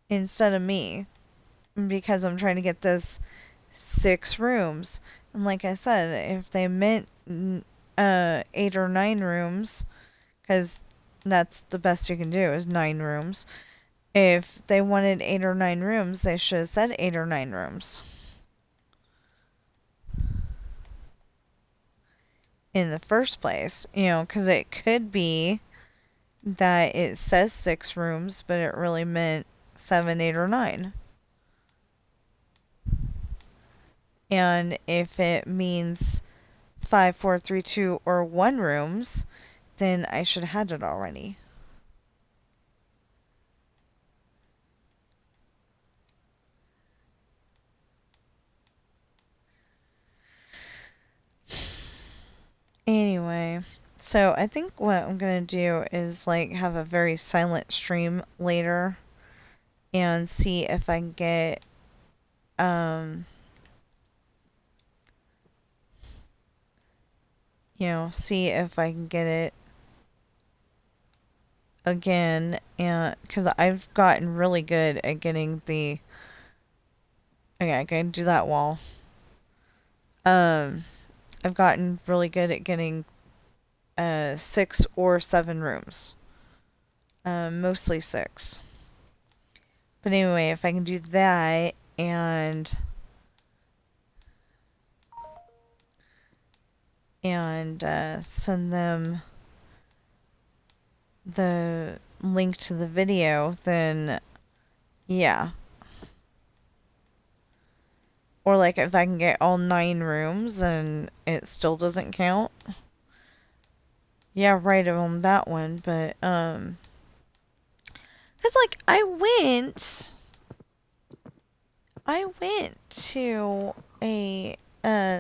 instead of me, because I'm trying to get this 6 rooms. And like I said, if they meant 8 or 9 rooms, because that's the best you can do is 9 rooms. If they wanted 8 or 9 rooms, they should have said 8 or 9 rooms in the first place, because it could be that it says 6 rooms, but it really meant 7, 8, or 9. And if it means 5, 4, 3, 2, or 1 rooms, then I should have had it already. Anyway, so I think what I'm gonna do is have a very silent stream later and see if I can get see if I can get it again, and because I've gotten really good at getting the. Okay, I can do that wall. I've gotten really good at getting 6 or 7 rooms. Mostly 6. But anyway, if I can do that and send them the link to the video, then yeah. Or like if I can get all 9 rooms and it still doesn't count. Yeah, right on that one, but cuz like I went to a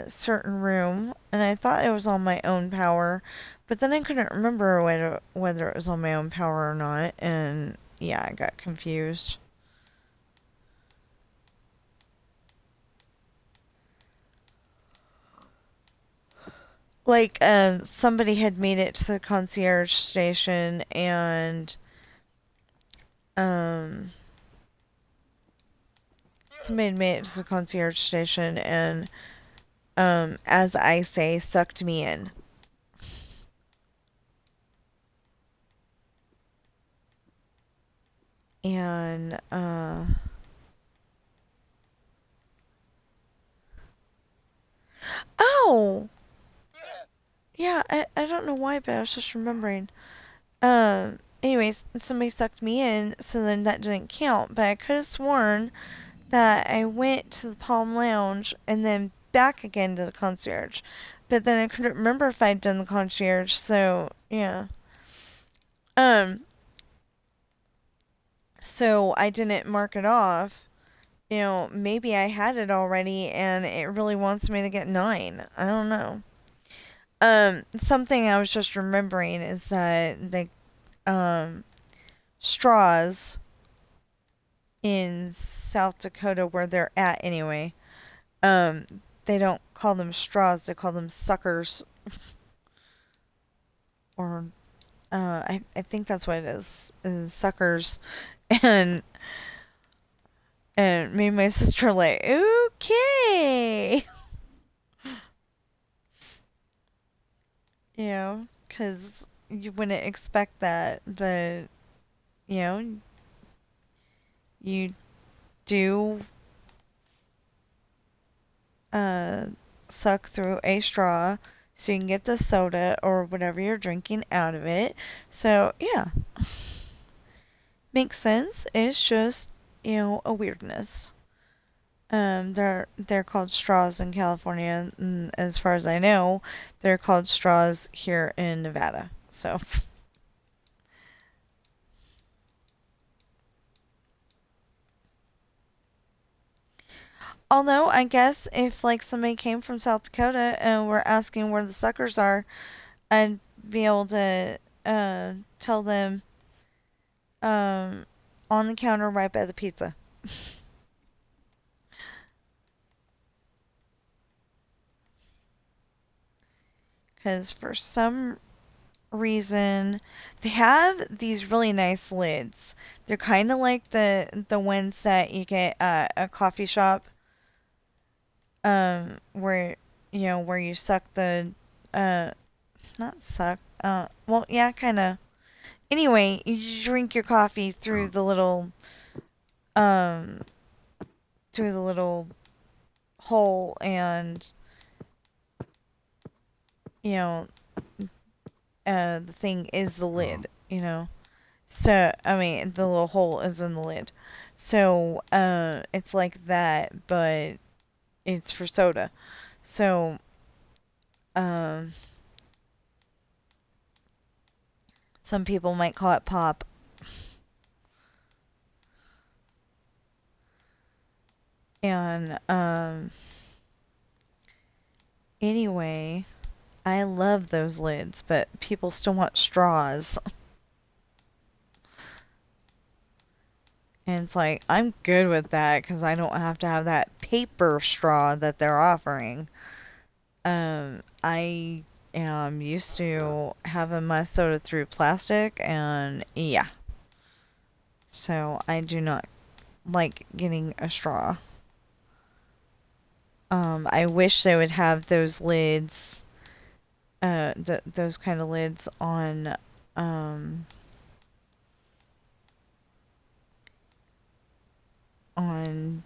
certain room and I thought it was on my own power, but then I couldn't remember whether it was on my own power or not, and yeah, I got confused. Like somebody had made it to the concierge station and um somebody had made it to the concierge station and as I say, sucked me in. And oh, yeah, I don't know why, but I was just remembering. Anyways, somebody sucked me in, so then that didn't count. But I could have sworn that I went to the Palm Lounge and then back again to the concierge. But then I couldn't remember if I'd done the concierge, so yeah. Um, so I didn't mark it off. You know, maybe I had it already and it really wants me to get 9. I don't know. Something I was just remembering is that the straws in South Dakota where they're at anyway, um, they don't call them straws, they call them suckers. Or I think that's what it is suckers. And me and my sister like, okay. You know, because you wouldn't expect that, but you know, you do uh, suck through a straw so you can get the soda or whatever you're drinking out of it. So, yeah. Makes sense. It's just, a weirdness. They're called straws in California, and as far as I know, they're called straws here in Nevada. So, although I guess if like somebody came from South Dakota and were asking where the suckers are, I'd be able to tell them um, on the counter right by the pizza. Because for some reason, they have these really nice lids. They're kind of like the ones that you get at a coffee shop, where where you suck the uh not suck well yeah kind of. Anyway, you drink your coffee um through the little hole, and you know the thing is the lid. So I mean the little hole is in the lid. So it's like that, but it's for soda. So um some people might call it pop. And anyway, I love those lids, but people still want straws. And it's like, I'm good with that because I don't have to have that paper straw that they're offering. I am used to having my soda through plastic, and yeah. So I do not like getting a straw. I wish they would have those lids, those kind of lids um, on,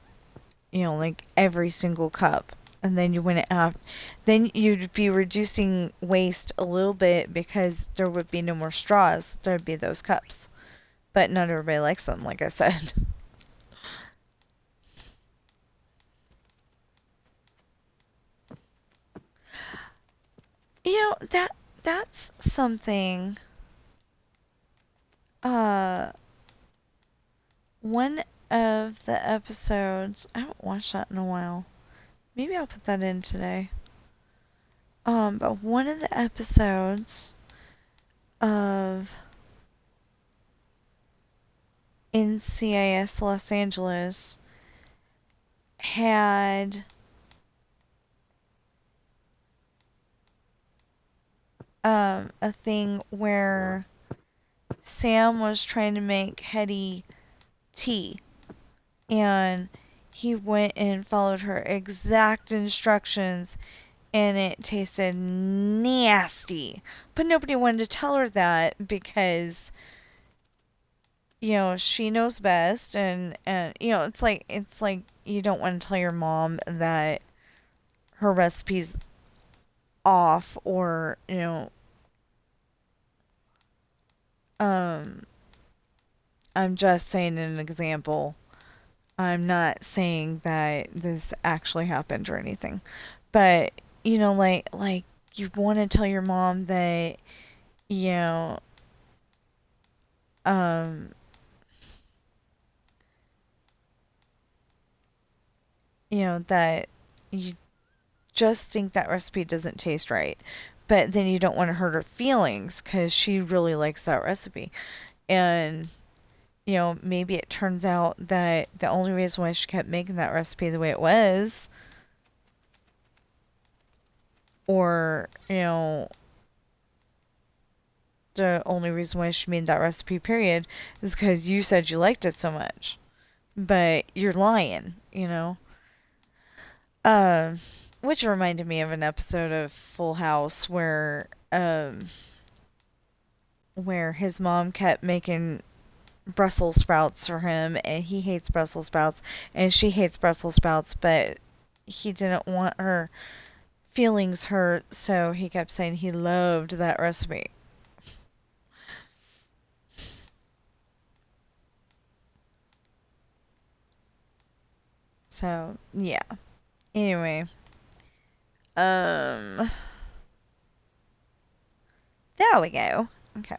like every single cup. And then you wouldn't have, then you'd be reducing waste a little bit because there would be no more straws. There'd be those cups. But not everybody likes them, like I said. That's something. Uh, one of the episodes, I haven't watched that in a while. Maybe I'll put that in today. But one of the episodes of NCIS Los Angeles had a thing where Sam was trying to make Hetty tea, and he went and followed her exact instructions, and it tasted nasty. But nobody wanted to tell her that because, she knows best, and it's like you don't want to tell your mom that her recipe's off, or um I'm just saying an example. I'm not saying that this actually happened or anything. But, like you want to tell your mom that, you know, um, that you just think that recipe doesn't taste right. But then you don't want to hurt her feelings because she really likes that recipe. And, maybe it turns out that the only reason why she kept making that recipe the way it was, or, the only reason why she made that recipe, period, is because you said you liked it so much. But you're lying. Um, which reminded me of an episode of Full House where his mom kept making Brussels sprouts for him, and he hates Brussels sprouts, and she hates Brussels sprouts, but he didn't want her feelings hurt, so he kept saying he loved that recipe. So, yeah. Anyway, um, there we go. Okay.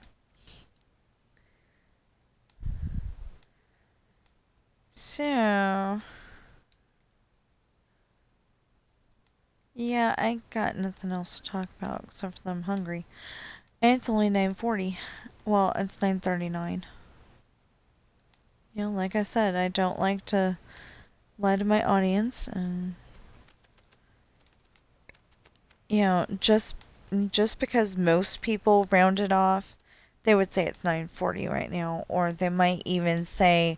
So, yeah, I got nothing else to talk about except for that I'm hungry. And it's only 9:40. Well, it's 9:39. Like I said, I don't like to lie to my audience, and just because most people round it off, they would say it's 9:40 right now, or they might even say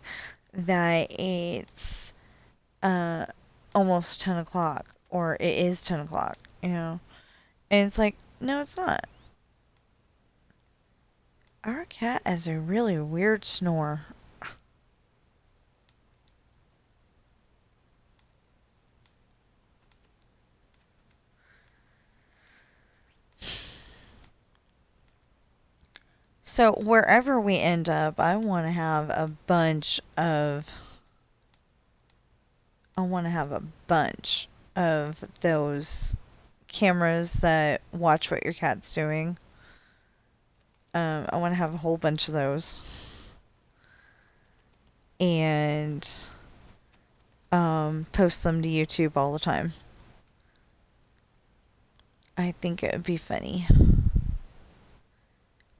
that it's uh almost 10 o'clock, or it is 10 o'clock. And it's like, no, it's not. Our cat has a really weird snore. So wherever we end up, I want to have a bunch of those cameras that watch what your cat's doing. I want to have a whole bunch of those, and post them to YouTube all the time. I think it would be funny.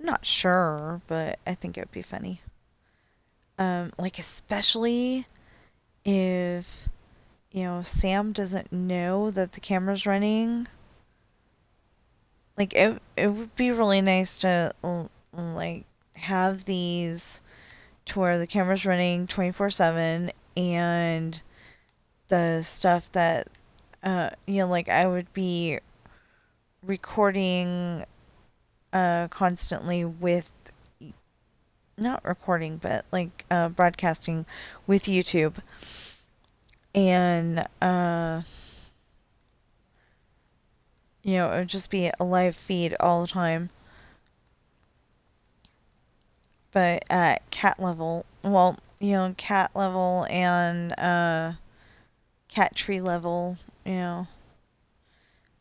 I'm not sure, but I think it would be funny. Like especially if Sam doesn't know that the camera's running. Like it would be really nice to like have these to where the camera's running 24/7, and the stuff that like I would be recording constantly with, not recording, but like broadcasting with YouTube, and it would just be a live feed all the time. But at cat level, well, cat level and cat tree level, I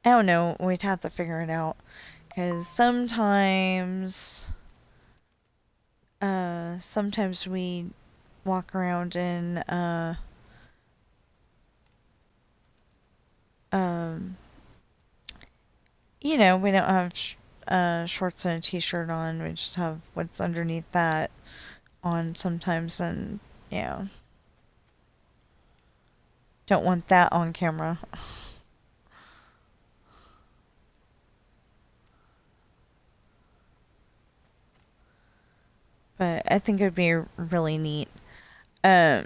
don't know. We'd have to figure it out. Because sometimes we walk around in, um, we don't have shorts and a t-shirt on. We just have what's underneath that on sometimes, and yeah, don't want that on camera. But I think it would be really neat. Um,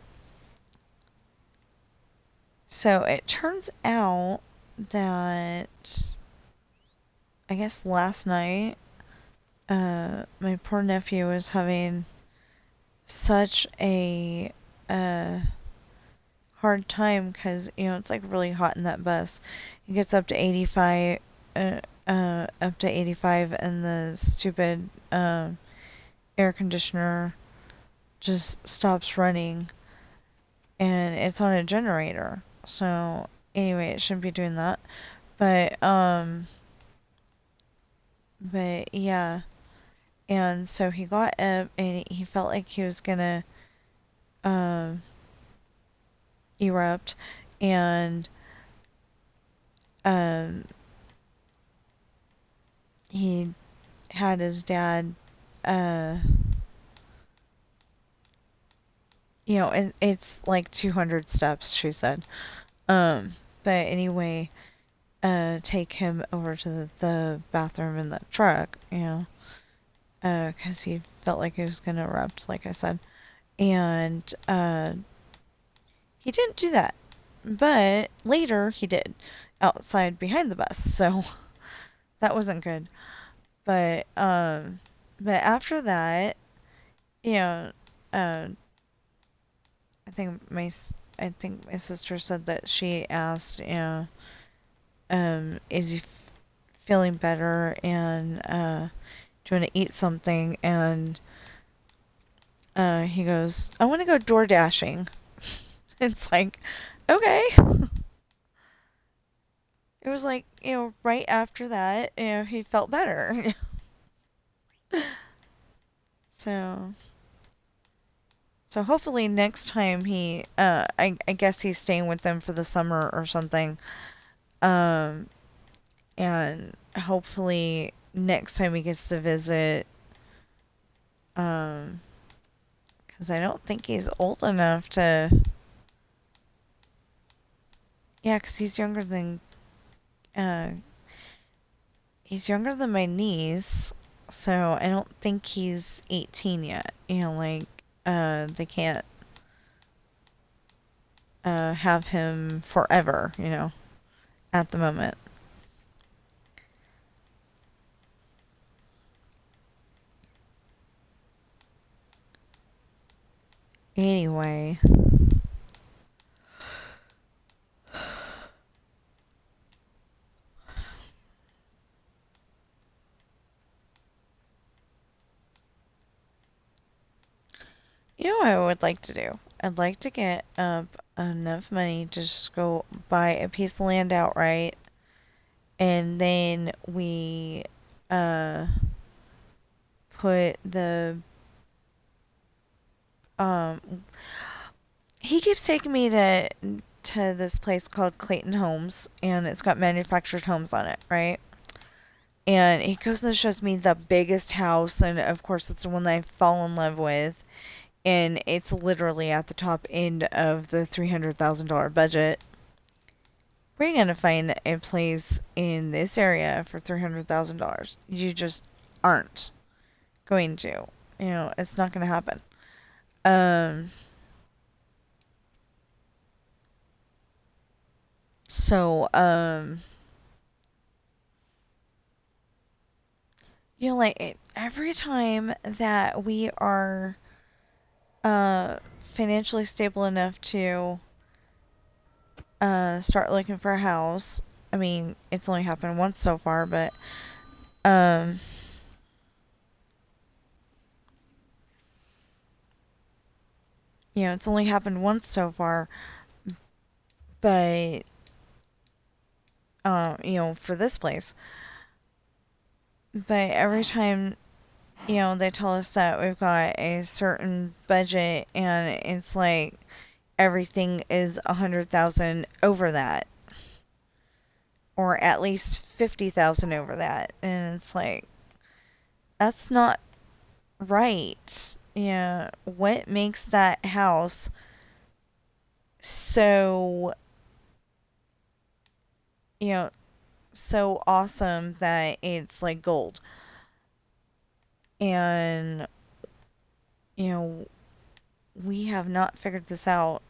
so it turns out that I guess last night, my poor nephew was having such a hard time because it's like really hot in that bus. It gets up to 85, and the stupid air conditioner just stops running, and it's on a generator. So anyway, it shouldn't be doing that. But yeah, and so he got up and he felt like he was gonna um erupt, and um he had his dad uh it's like 200 steps, she said. But anyway, take him over to the bathroom in the truck, because he felt like he was gonna erupt, like I said. And he didn't do that, but later he did, outside behind the bus. So that wasn't good. But after that, you know, uh, I think my sister said that she asked, is he feeling better, and do you want to eat something? And he goes, I want to go door dashing. It's like, okay. It was like, right after that, he felt better. So, so hopefully next time I guess he's staying with them for the summer or something. Um, and hopefully next time he gets to visit, um, because I don't think he's old enough to, yeah, because uh, he's younger than my niece, so I don't think he's 18 yet. They can't have him forever, at the moment. Anyway, what I would like to do? I'd like to get up enough money to just go buy a piece of land outright, and then we uh, put the um. He keeps taking me to this place called Clayton Homes, and it's got manufactured homes on it, right? And he goes and shows me the biggest house, and of course it's the one that I fall in love with, and it's literally at the top end of the $300,000 budget. We're gonna find a place in this area for $300,000. You just aren't going to. It's not gonna happen. Um. So like every time that we are financially stable enough to start looking for a house, I mean, it's only happened once so far, but um, it's only happened once so far, but for this place. But every time, they tell us that we've got a certain budget and it's like everything is 100,000 over that, or at least 50,000 over that. And it's like, that's not right. Yeah. What makes that house so, you know, so awesome that it's like gold? And, you know, we have not figured this out.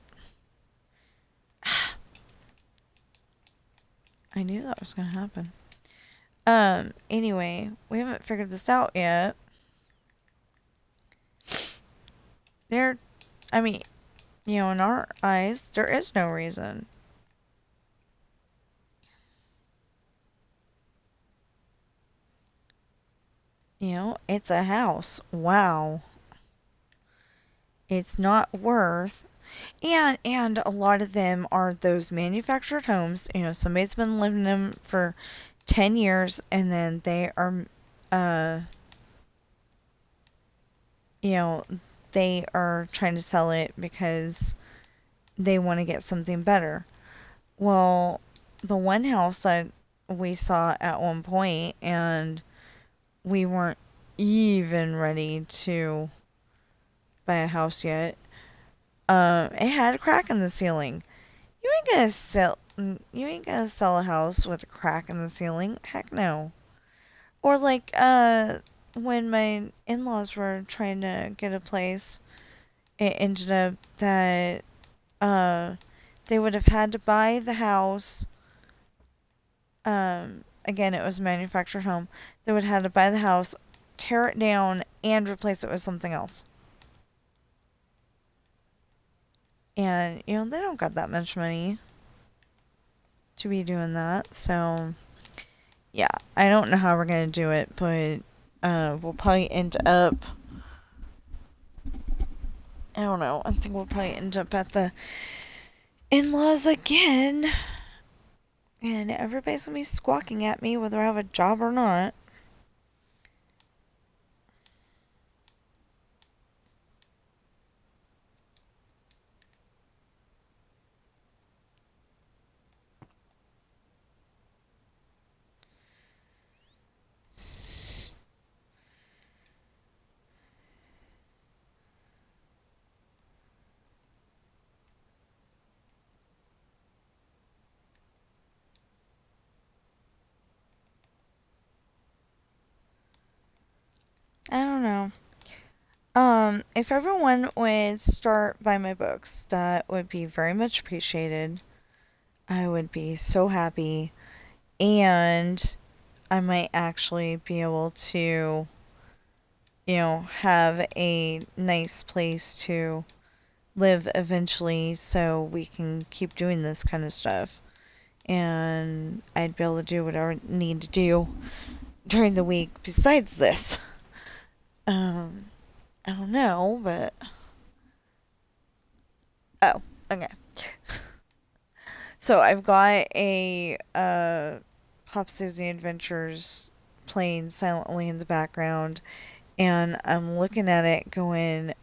I knew that was going to happen. Anyway, we haven't figured this out yet. There, I mean, in our eyes, there is no reason. It's a house. Wow. It's not worth. And a lot of them are those manufactured homes. Somebody's been living in them for 10 years and then they are uh you know, they are trying to sell it because they want to get something better. Well, the one house that we saw at one point, and we weren't even ready to buy a house yet. It had a crack in the ceiling. You ain't gonna sell a house with a crack in the ceiling. Heck no. Or like when my in-laws were trying to get a place, it ended up that uh they would have had to buy the house. Again, it was a manufactured home. They would have had to buy the house, tear it down, and replace it with something else. And they don't got that much money to be doing that. So yeah, I don't know how we're gonna do it, but we'll probably end up. I don't know. I think we'll probably end up at the in-laws again, and everybody's gonna be squawking at me whether I have a job or not. I don't know. If everyone would start buying my books, that would be very much appreciated. I would be so happy, and I might actually be able to, have a nice place to live eventually so we can keep doing this kind of stuff. And I'd be able to do whatever I need to do during the week besides this. Um, I don't know, but. Oh, okay. So I've got a Pop Disney Adventures playing silently in the background, and I'm looking at it going,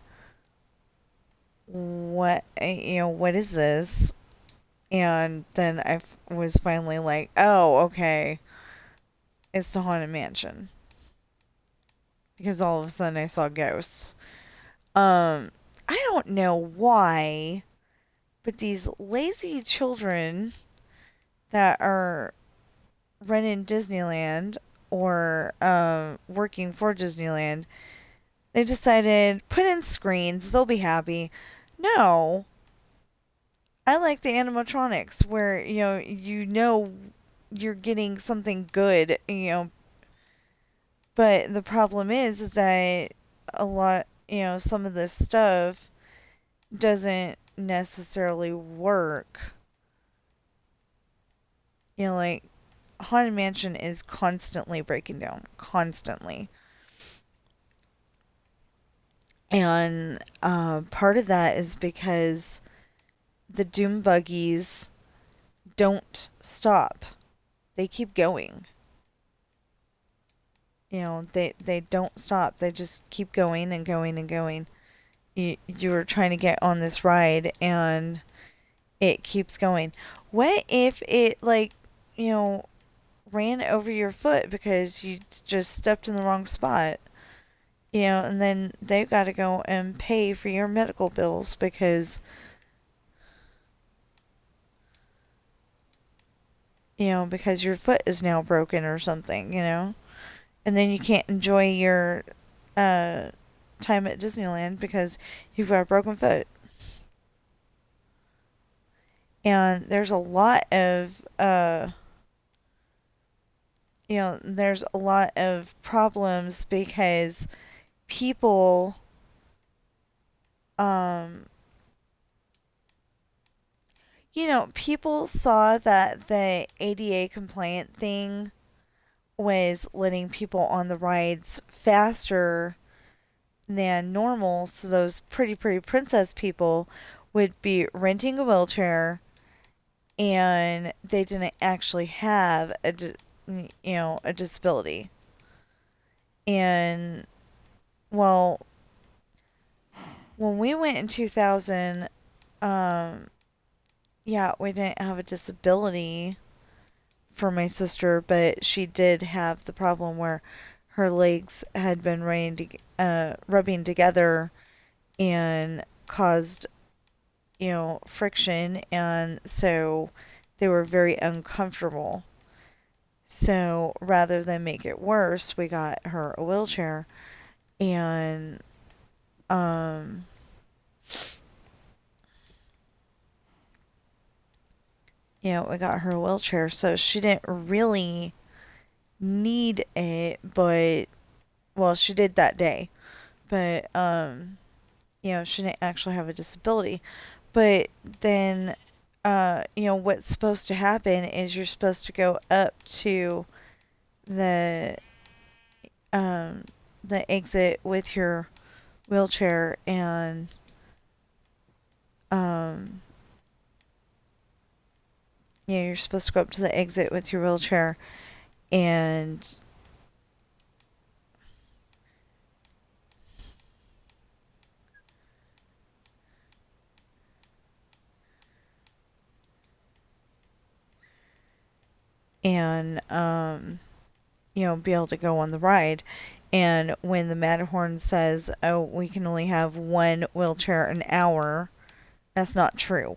what is this? And then was finally like, oh, okay, it's the Haunted Mansion. Because all of a sudden I saw ghosts. I don't know why, but these lazy children that are running Disneyland or working for Disneyland, they decided put in screens, they'll be happy. No, I like the animatronics where you're getting something good, but the problem is that a lot, some of this stuff doesn't necessarily work Like, Haunted Mansion is constantly breaking down. Constantly. And part of that is because the doom buggies don't stop. They keep going. They don't stop. They just keep going and going and going. You were trying to get on this ride and it keeps going. What if it, like, you know, ran over your foot because you just stepped in the wrong spot? And then they've got to go and pay for your medical bills because your foot is now broken or something. And then you can't enjoy your uh, time at Disneyland because you've got a broken foot. And there's a lot of there's a lot of problems because people um people saw that the ADA compliant thing was letting people on the rides faster than normal, so those pretty princess people would be renting a wheelchair and they didn't actually have a disability. And well, when we went in 2000, yeah, we didn't have a disability for my sister, but she did have the problem where her legs had been rubbing together and caused, friction, and so they were very uncomfortable. So rather than make it worse, we got her a wheelchair, and um, we got her a wheelchair, so she didn't really need it, but well, she did that day, but she didn't actually have a disability. But then, what's supposed to happen is you're supposed to go up to the um the exit with your wheelchair, and um you're supposed to go up to the exit with your wheelchair, and and be able to go on the ride. And when the Matterhorn says, "Oh, we can only have one wheelchair an hour," that's not true.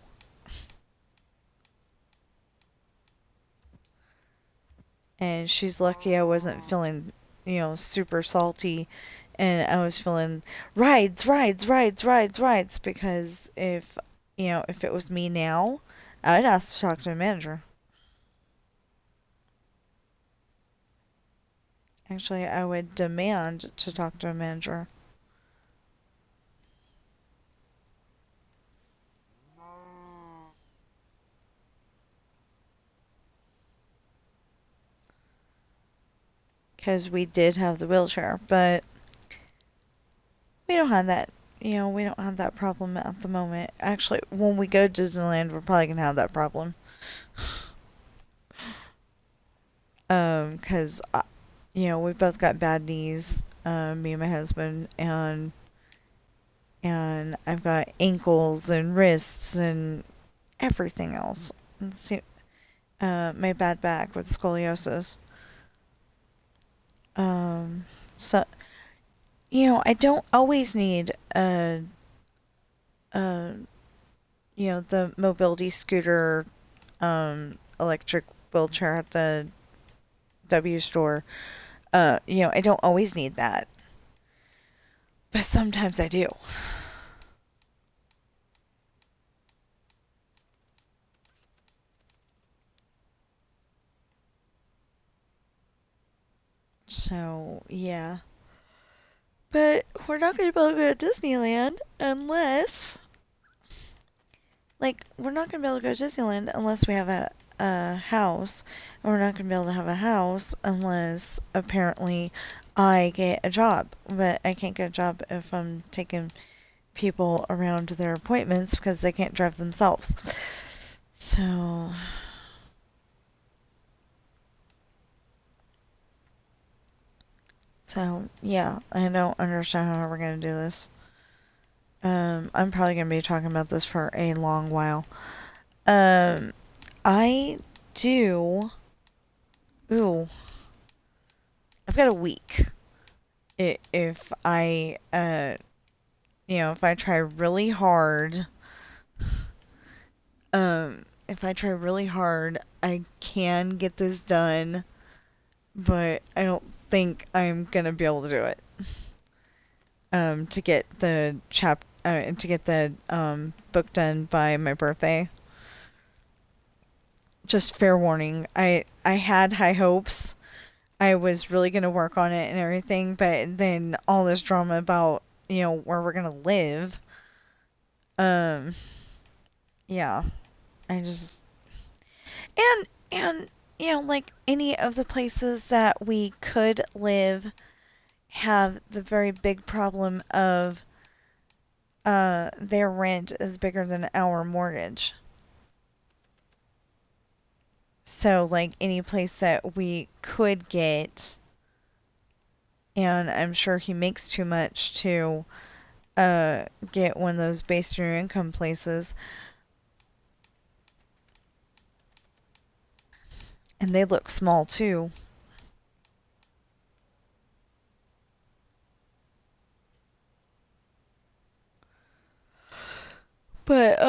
And she's lucky I wasn't feeling, super salty, and I was feeling rides, rides, rides, rides, rides, because if it was me now, I'd ask to talk to a manager. Actually, I would demand to talk to a manager. Because we did have the wheelchair, but we don't have that. We don't have that problem at the moment. Actually, when we go to Disneyland, we're probably gonna have that problem. Because we both got bad knees. Me and my husband, and I've got ankles and wrists and everything else. Let's see, my bad back with scoliosis. Um, so I don't always need a the mobility scooter, electric wheelchair at the W store. I don't always need that, but sometimes I do. So, yeah. But we're not going to be able to go to Disneyland unless, we're not going to be able to go to Disneyland unless we have a house, and we're not going to be able to have a house unless apparently I get a job. But I can't get a job if I'm taking people around to their appointments because they can't drive themselves. So, yeah, I don't understand how we're going to do this. I'm probably going to be talking about this for a long while. Um, I do. Ooh, I've got a week. If I, if I try really hard, I can get this done, but I don't think I'm gonna be able to do it. To get the book done by my birthday. Just fair warning. I had high hopes. I was really gonna work on it and everything, but then all this drama about where we're gonna live. Um, yeah, I just and like any of the places that we could live have the very big problem of their rent is bigger than our mortgage. So like any place that we could get, and I'm sure he makes too much to get one of those based on your income places. And they look small too. But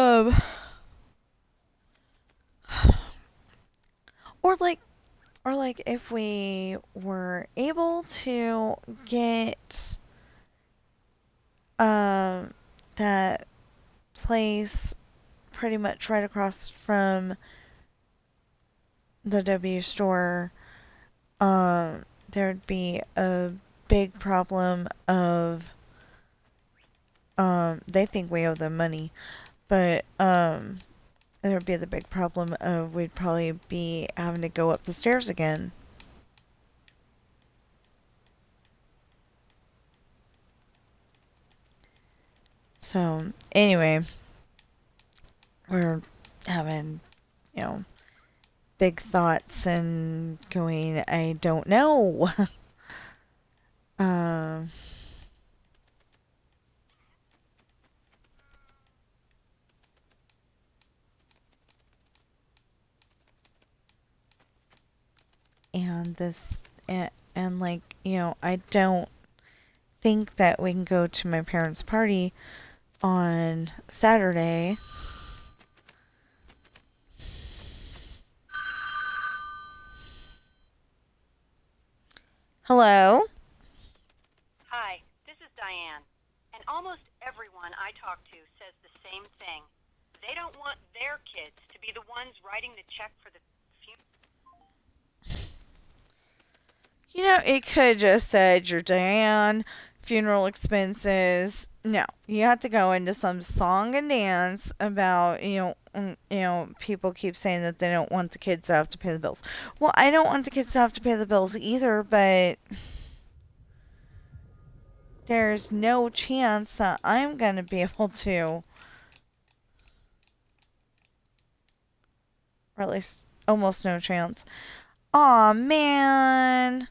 or like if we were able to get that place pretty much right across from the W store, there'd be a big problem of they think we owe them money, but there would be the big problem of we'd probably be having to go up the stairs again. So anyway, we're having, big thoughts and going, I don't know. um, and this, and like, I don't think that we can go to my parents' party on Saturday. Hello? Hi, this is Diane, and almost everyone I talk to says the same thing. They don't want their kids to be the ones writing the check for the funeral. It could just said your Diane funeral expenses. No, you have to go into some song and dance about people keep saying that they don't want the kids to have to pay the bills. Well, I don't want the kids to have to pay the bills either, but there's no chance that I'm gonna be able to, or at least almost no chance. Aw, man.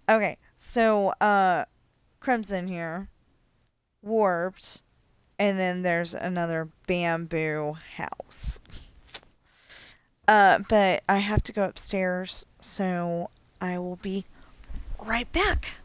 Okay, so Crimson here, Warped, and then there's another bamboo house. But I have to go upstairs, so I will be right back.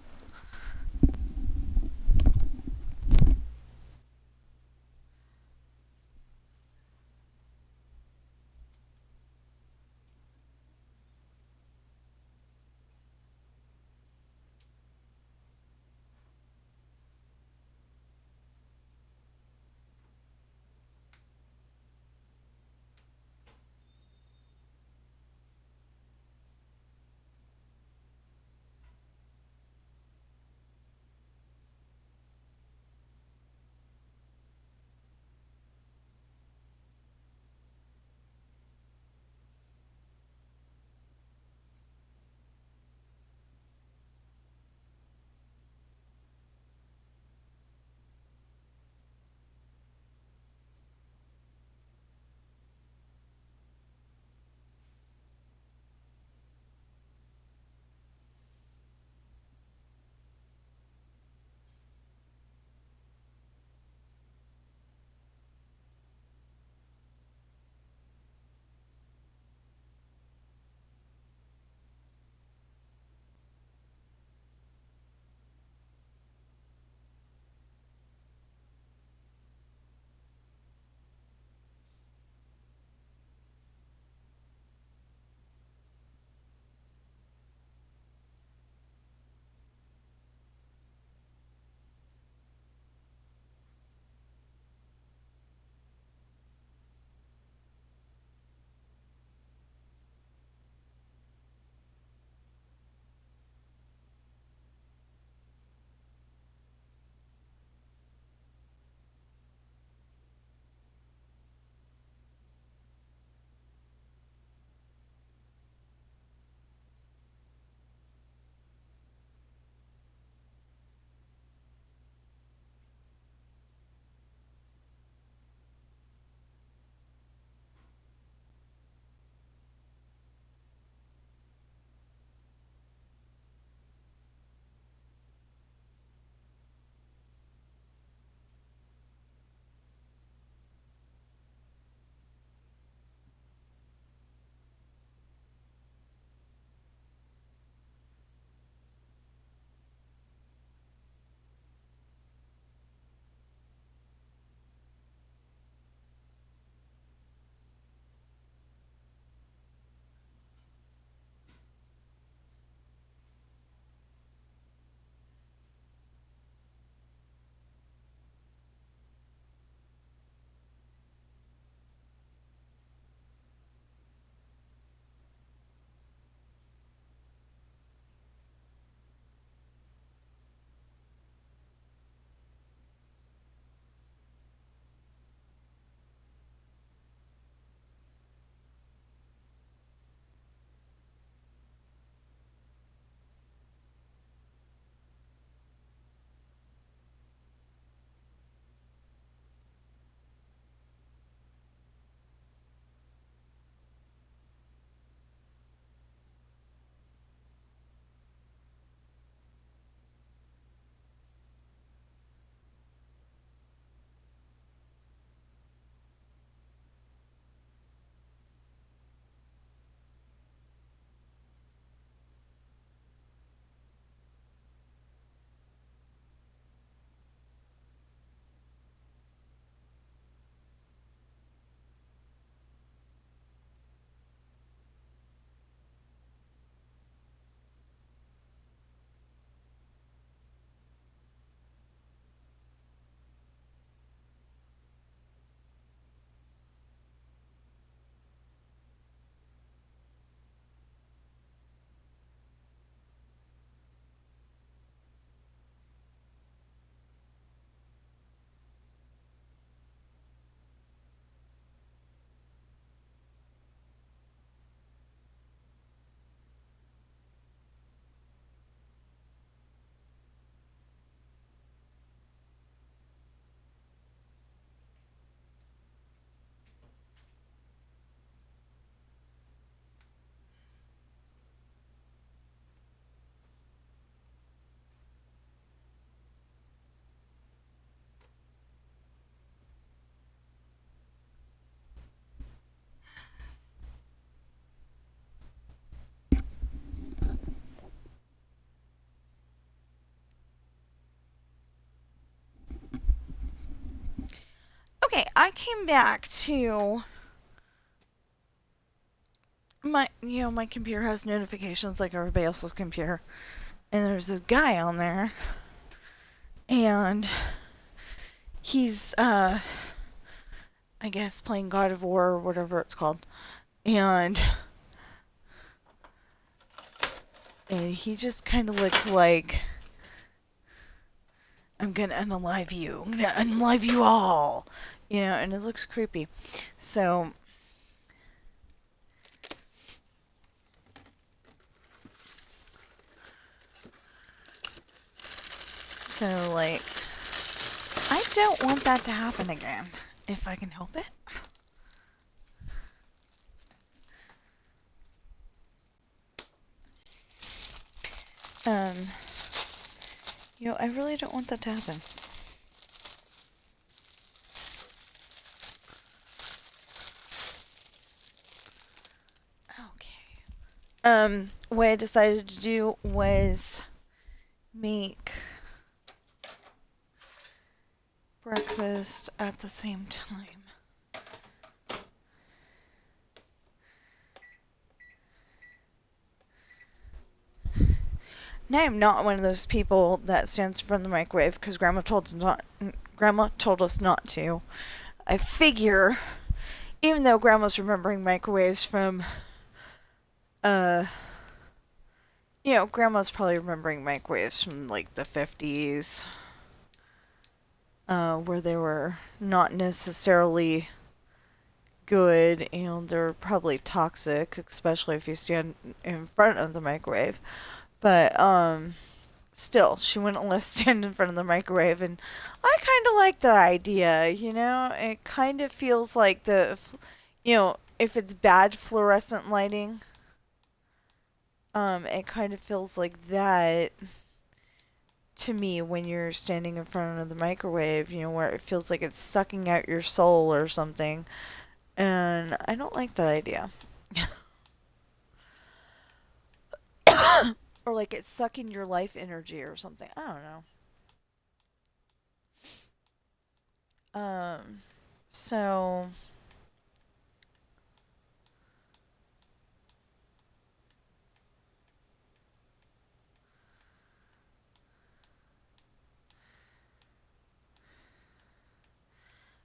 I came back to my computer has notifications like everybody else's computer. And there's a guy on there. And he's, I guess, playing God of War or whatever it's called. And he just kind of looked like, I'm gonna unalive you. I'm gonna unalive you all. And it looks creepy. So, like, I don't want that to happen again, if I can help it. I really don't want that to happen. Okay. What I decided to do was make breakfast at the same time. Now I'm not one of those people that stands in front of the microwave because Grandma told us not to. I figure, even though Grandma's remembering microwaves from, Grandma's probably remembering microwaves from like the 50s, where they were not necessarily good and they're probably toxic, especially if you stand in front of the microwave. But, still, she wouldn't let us stand in front of the microwave, and I kind of like the idea, It kind of feels like if it's bad fluorescent lighting, it kind of feels like that to me when you're standing in front of the microwave, where it feels like it's sucking out your soul or something, and I don't like that idea. Or like it's sucking your life energy or something. I don't know. So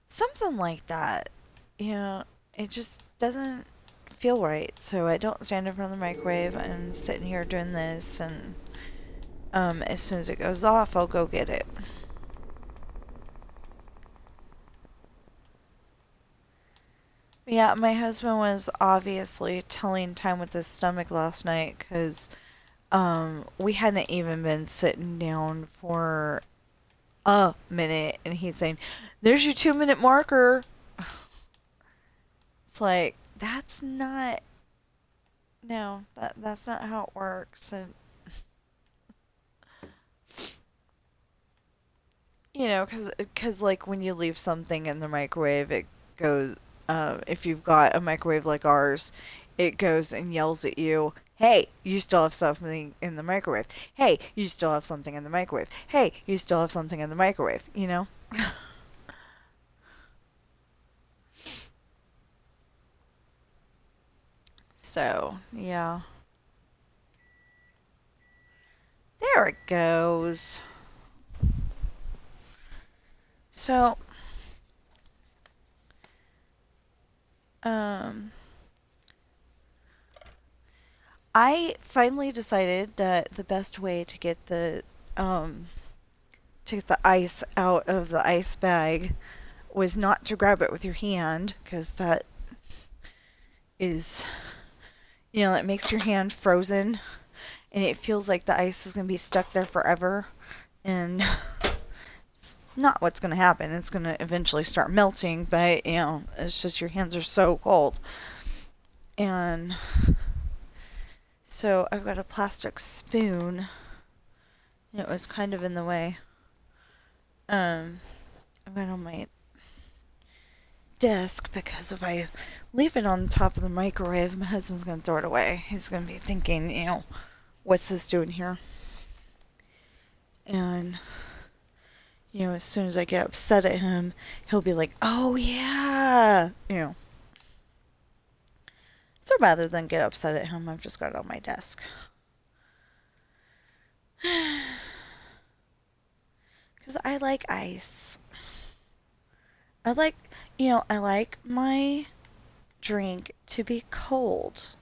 something like that. It just doesn't feel right. So I don't stand in front of the microwave. I'm sitting here doing this, and as soon as it goes off, I'll go get it. Yeah, my husband was obviously telling time with his stomach last night because we hadn't even been sitting down for a minute, and he's saying, "There's your 2-minute marker." It's like that's not. No, that's not how it works, and because like when you leave something in the microwave, it goes. If you've got a microwave like ours, it goes and yells at you. Hey, you still have something in the microwave. Hey, you still have something in the microwave. Hey, you still have something in the microwave. So, yeah. There it goes. So, um, I finally decided that the best way um, to get the ice out of the ice bag was not to grab it with your hand, because that is, it makes your hand frozen, and it feels like the ice is going to be stuck there forever, and it's not what's going to happen. It's going to eventually start melting, but, it's just your hands are so cold. And so I've got a plastic spoon. It was kind of in the way. I've got it on my desk because if I leave it on the top of the microwave, my husband's going to throw it away. He's going to be thinking, what's this doing here? And, as soon as I get upset at him, he'll be like, "Oh yeah," So rather than get upset at him, I've just got it on my desk. Because I like ice. I like, I like my drink to be cold.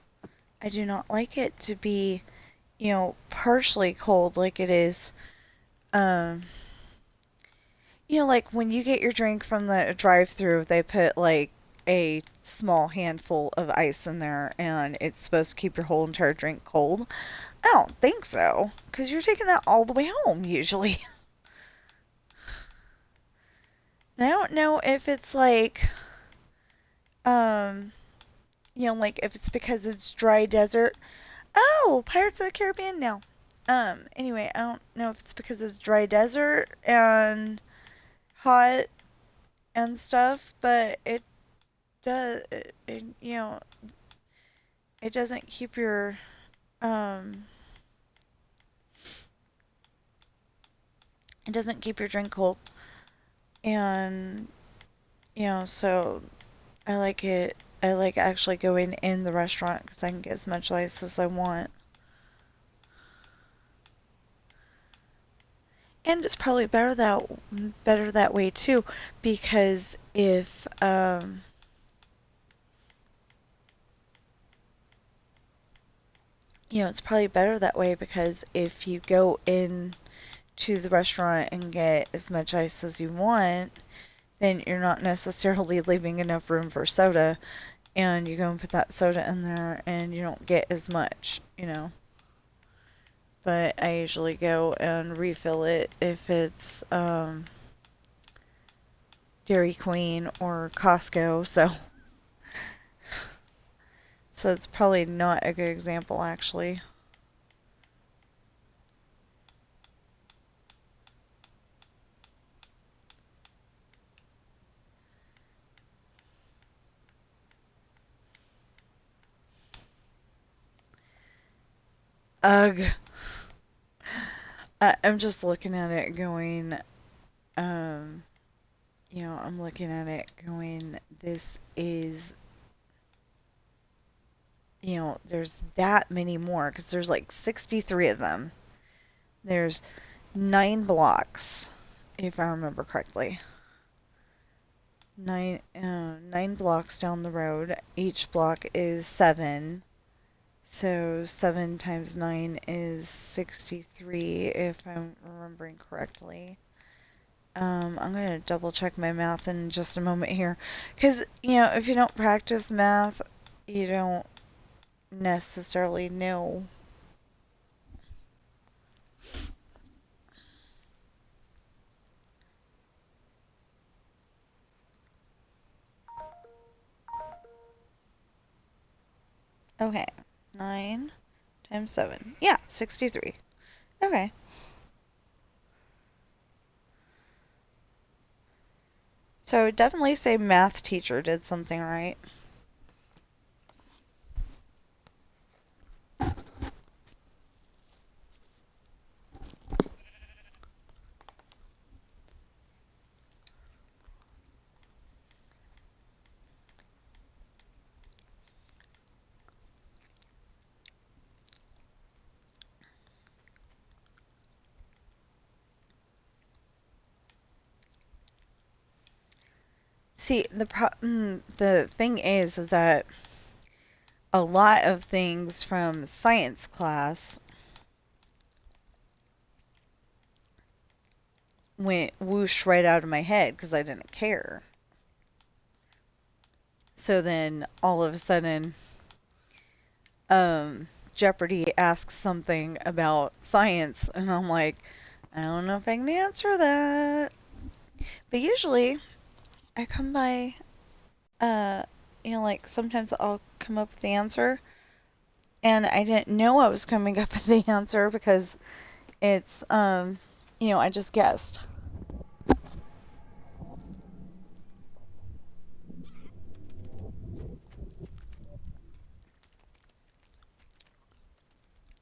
I do not like it to be, partially cold like it is. Um, like when you get your drink from the drive-through, they put like a small handful of ice in there and it's supposed to keep your whole entire drink cold. I don't think so, because you're taking that all the way home usually. And I don't know if it's like, um, like if it's because it's dry desert. Oh, Pirates of the Caribbean now. Anyway, I don't know if it's because it's dry desert and hot and stuff, but does, it doesn't keep your, um, it doesn't keep your drink cold. And, so I like it. I like actually going in the restaurant because I can get as much ice as I want. And it's probably better that way too, because if it's probably better that way because if you go in to the restaurant and get as much ice as you want, then you're not necessarily leaving enough room for soda, and you go and put that soda in there and you don't get as much. But I usually go and refill it if it's Dairy Queen or Costco, so it's probably not a good example actually. Ugh. I'm just looking at it going, um, I'm looking at it going, this is, there's that many more because there's like 63 of them. There's 9 blocks, if I remember correctly. 9 blocks down the road. Each block is 7. So 7 times 9 is 63, if I'm remembering correctly. I'm going to double check my math in just a moment here. Because, if you don't practice math, you don't necessarily know. Okay. 9 times 7. Yeah, 63. Okay. So I would definitely say math teacher did something right. See, the thing is that a lot of things from science class went whoosh right out of my head because I didn't care. So then all of a sudden, Jeopardy asks something about science, and I'm like, I don't know if I can answer that. But usually, I come by, uh, like sometimes I'll come up with the answer, and I didn't know I was coming up with the answer because it's, I just guessed.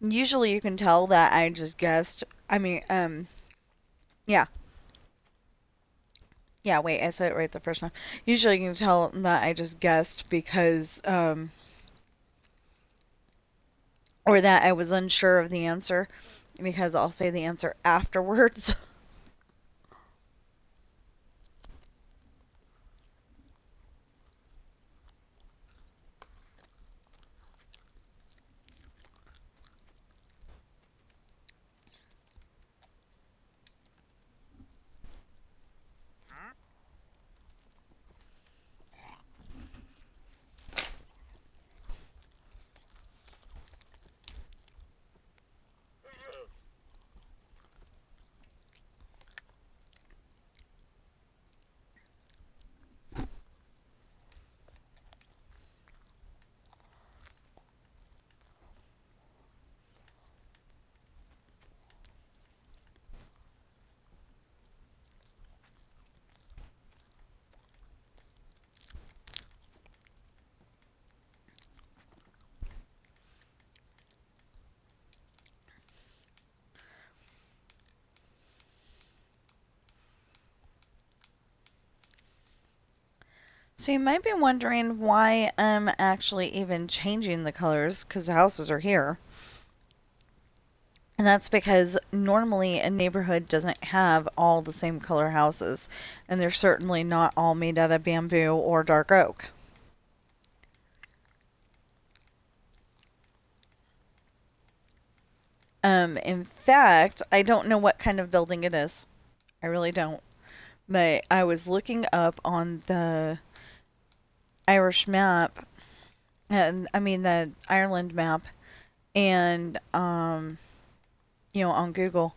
Usually, you can tell that I just guessed. I mean, yeah. Yeah, wait, I said it right the first time. Usually you can tell that I just guessed because, or that I was unsure of the answer because I'll say the answer afterwards. So you might be wondering why I'm actually even changing the colors because the houses are here. And that's because normally a neighborhood doesn't have all the same color houses, and they're certainly not all made out of bamboo or dark oak. In fact, I don't know what kind of building it is. I really don't. But I was looking up on the Irish map, and I mean the Ireland map, and on Google,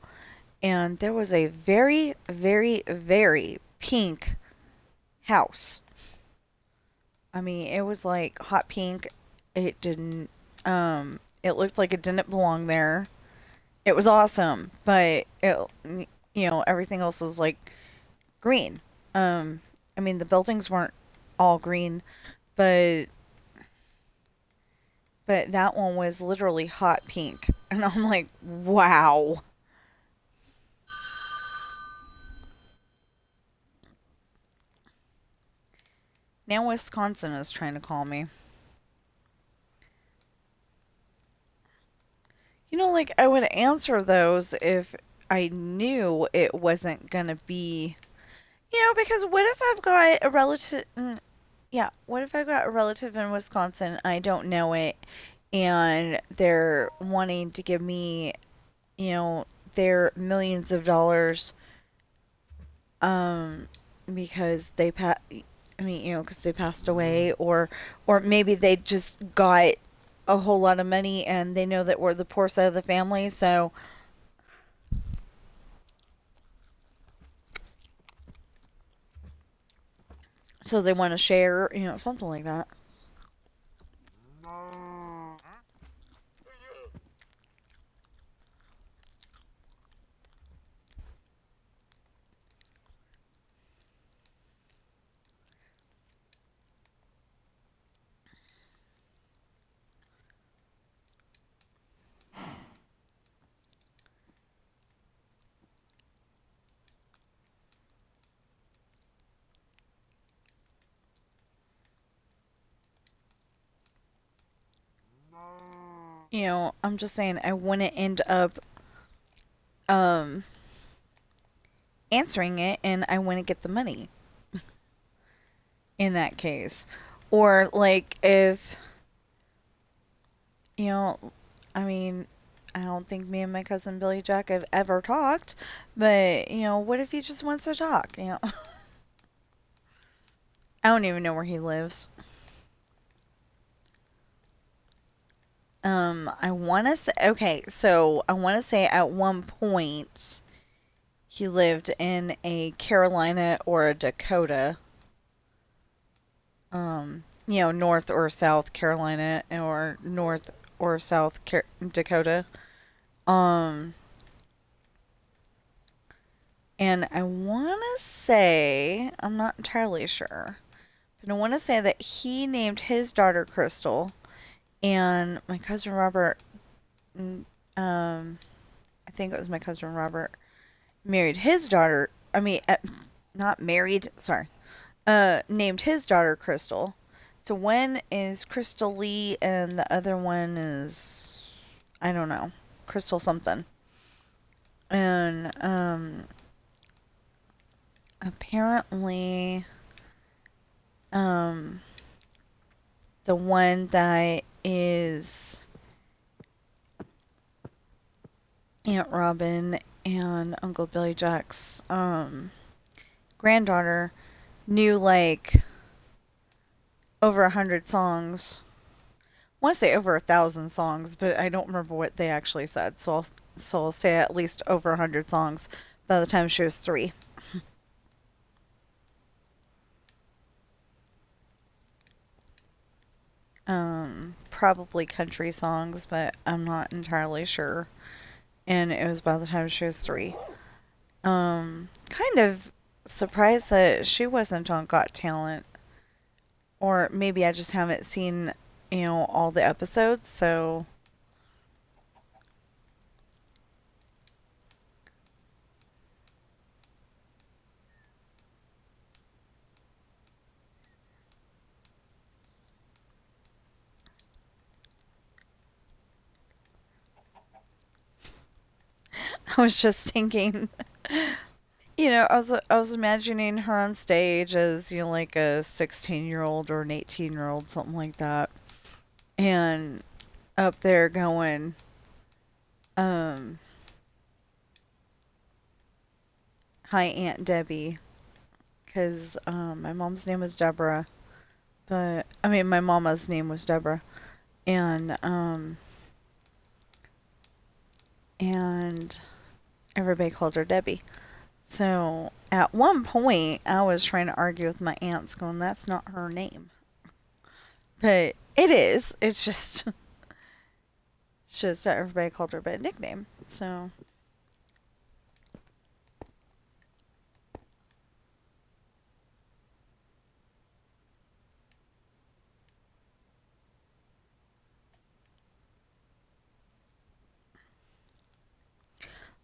and there was a very, very, very pink house. I mean, it was like hot pink. It didn't, it looked like it didn't belong there. It was awesome, but everything else was like green. Um, I mean, the buildings weren't all green, but that one was literally hot pink. And I'm like, wow. Now Wisconsin is trying to call me. Like I would answer those if I knew it wasn't going to be, because what if I've got a relative, yeah, what if I've got a relative in Wisconsin, I don't know it, and they're wanting to give me, their millions of dollars, um, because because they passed away, or maybe they just got a whole lot of money and they know that we're the poor side of the family, so they want to share, something like that. I'm just saying I wouldn't end up um answering it and I wouldn't get the money in that case. Or like if you know I mean I don't think me and my cousin Billy Jack have ever talked, but what if he just wants to talk? I don't even know where he lives. I want to say, okay, so I want to say at one point he lived in a Carolina or a Dakota, North or South Carolina or North or Dakota. Um, and I want to say, I'm not entirely sure, but I want to say that he named his daughter Crystal, and my cousin Robert, I think it was my cousin Robert, married his daughter. I mean, not married, sorry, named his daughter Crystal. So one is Crystal Lee, and the other one is, I don't know, Crystal something. And apparently, um, the one that is Aunt Robin and Uncle Billy Jack's granddaughter knew like over 100 songs. I want to say over 1,000 songs, but I don't remember what they actually said. So I'll say at least over 100 songs by the time she was 3. Probably country songs, but I'm not entirely sure. And it was by the time she was 3. Kind of surprised that she wasn't on Got Talent, or maybe I just haven't seen, all the episodes. So I was just thinking, I was imagining her on stage as like a 16-year-old or an 18-year-old, something like that, and up there going, um, "Hi, Aunt Debbie," because my mom's name was Deborah, but I mean my mama's name was Deborah, and and everybody called her Debbie. So at one point, I was trying to argue with my aunts, going, "That's not her name," but it is. It's just it's just that everybody called her by a nickname. So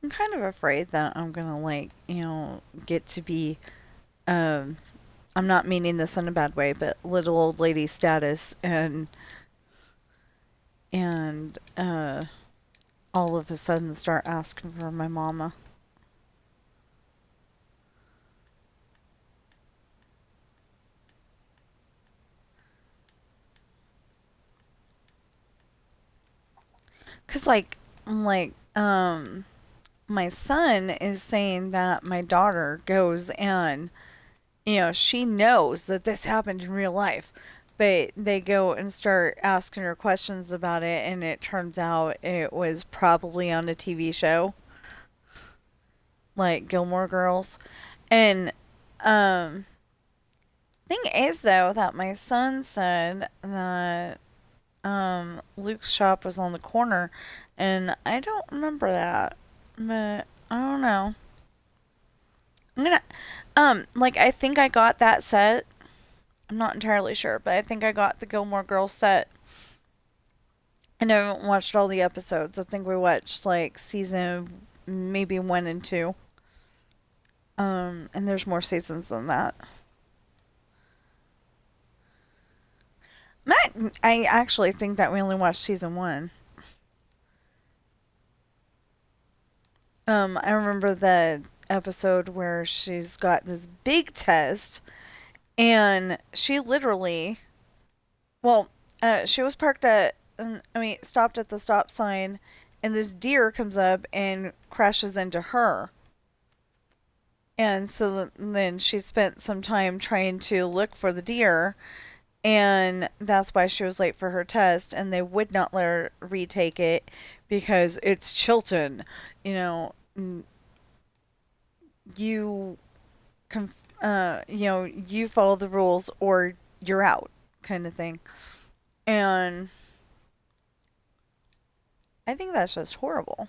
I'm kind of afraid that I'm gonna like get to be um I'm not meaning this in a bad way, but little old lady status, and all of a sudden start asking for my mama. Cause my son is saying that my daughter goes and she knows that this happened in real life, but they go and start asking her questions about it, and it turns out it was probably on a TV show like Gilmore Girls. And um thing is though that my son said that Luke's shop was on the corner, and I don't remember that, but I don't know. I'm gonna like I think I got that set. I'm not entirely sure, but I think I got the Gilmore Girls set. And I haven't watched all the episodes. I think we watched like season maybe 1 and 2. And there's more seasons than that. I actually think that we only watched season 1. I remember the episode where she's got this big test, and she literally, well, she was parked at, stopped at the stop sign, and this deer comes up and crashes into her. And so then she spent some time trying to look for the deer, and that's why she was late for her test, and they would not let her retake it because it's Chilton. You know, you you follow the rules or you're out, kind of thing. And I think that's just horrible.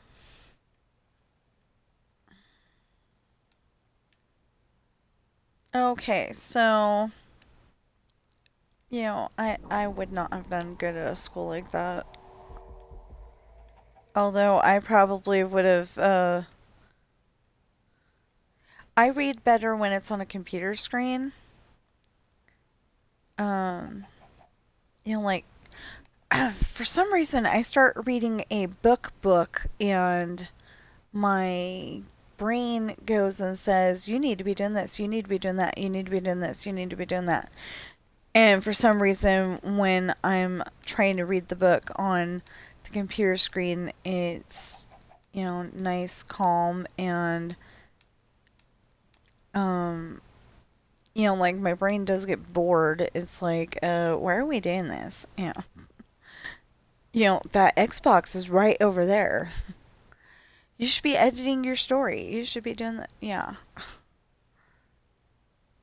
Okay, so I would not have done good at a school like that. Although I probably would have I read better when it's on a computer screen. Um, like for some reason I start reading a book and my brain goes and says, you need to be doing this, you need to be doing that, you need to be doing this, you need to be doing that. And for some reason, when I'm trying to read the book on the computer screen, it's, nice, calm, and, um, like my brain does get bored. It's like, why are we doing this? That Xbox is right over there. You should be editing your story. You should be doing that. Yeah.